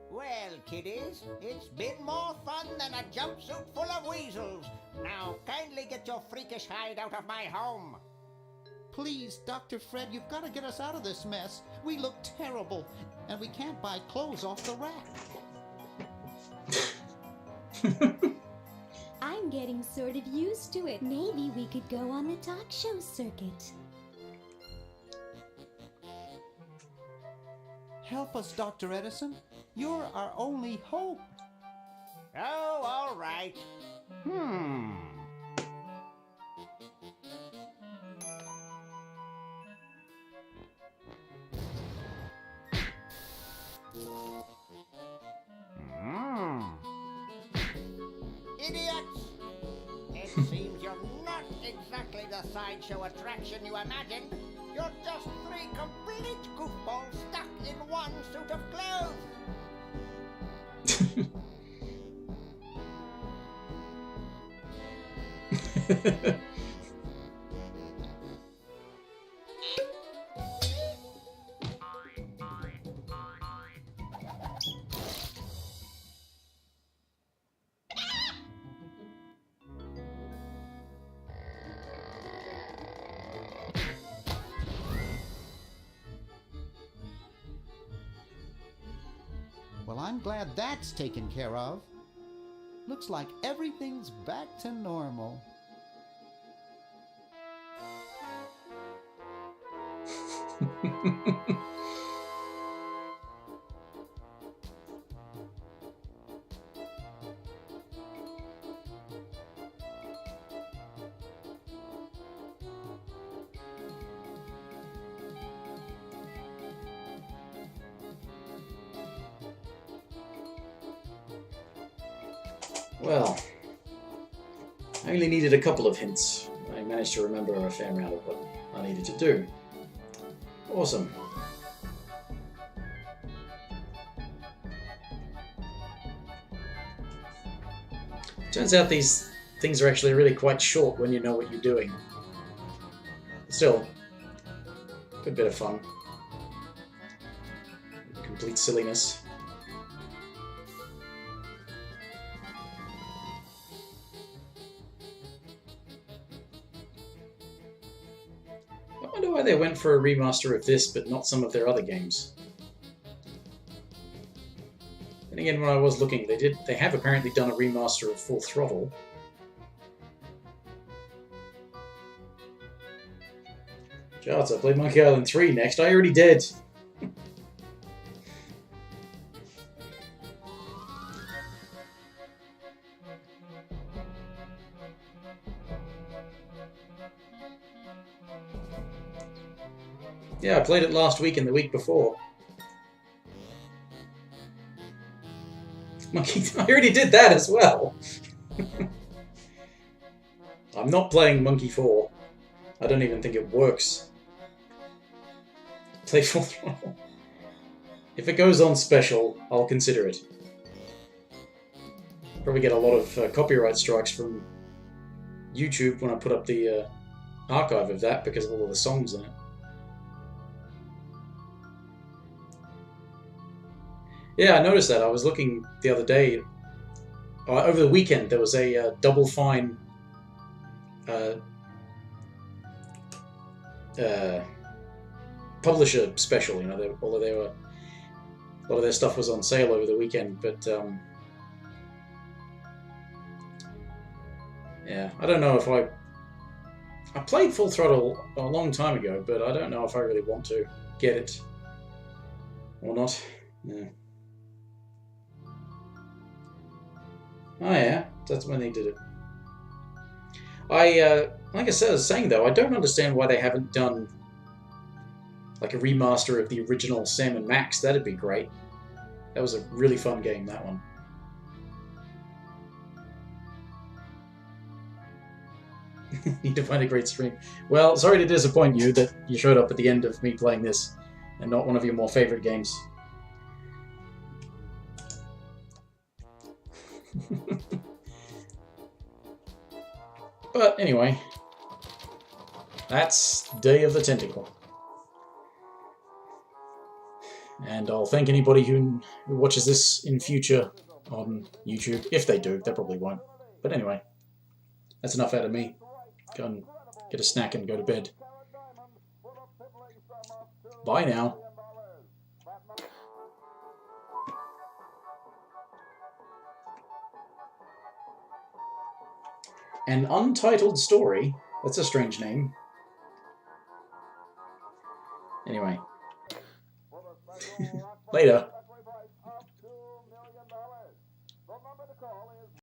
Well, kiddies, it's been more fun than a jumpsuit full of weasels. Now, kindly get your freakish hide out of my home. Please, Dr. Fred, you've got to get us out of this mess. We look terrible, and we can't buy clothes off the rack. I'm getting sort of used to it. Maybe we could go on the talk show circuit. Help us, Dr. Edison. You're our only hope. Oh, all right. Idiots! It seems you're not exactly the sideshow attraction you imagined. You're just three complete goofballs stuck in one suit of clothes. Well, I'm glad that's taken care of. Looks like everything's back to normal. Well, I only needed a couple of hints. I managed to remember a fair amount of what I needed to do. Awesome. Turns out these things are actually really quite short when you know what you're doing. Still, good bit of fun. Complete silliness. I wonder why they went for a remaster of this, but not some of their other games. And again, when I was looking, they have apparently done a remaster of Full Throttle. Charts, I play Monkey Island 3 next. I already did. Yeah, I played it last week and the week before. Monkey, I already did that as well. I'm not playing Monkey 4. I don't even think it works. Play Full Throttle. If it goes on special, I'll consider it. Probably get a lot of copyright strikes from YouTube when I put up the archive of that because of all of the songs in it. Yeah, I noticed that. I was looking the other day. Over the weekend, there was a Double Fine publisher special. You know, although a lot of their stuff was on sale over the weekend, but yeah, I don't know if I played Full Throttle a long time ago, but I don't know if I really want to get it or not. Yeah. Oh yeah, that's when they did it. Like I was saying though, I don't understand why they haven't done like a remaster of the original Sam and Max. That'd be great. That was a really fun game, that one. Need to find a great stream. Well, sorry to disappoint you that you showed up at the end of me playing this and not one of your more favorite games. But anyway, that's Day of the Tentacle. And I'll thank anybody who watches this in future on YouTube. If they do, they probably won't. But anyway, that's enough out of me. Go and get a snack and go to bed. Bye now. An Untitled Story? That's a strange name. Anyway. Later.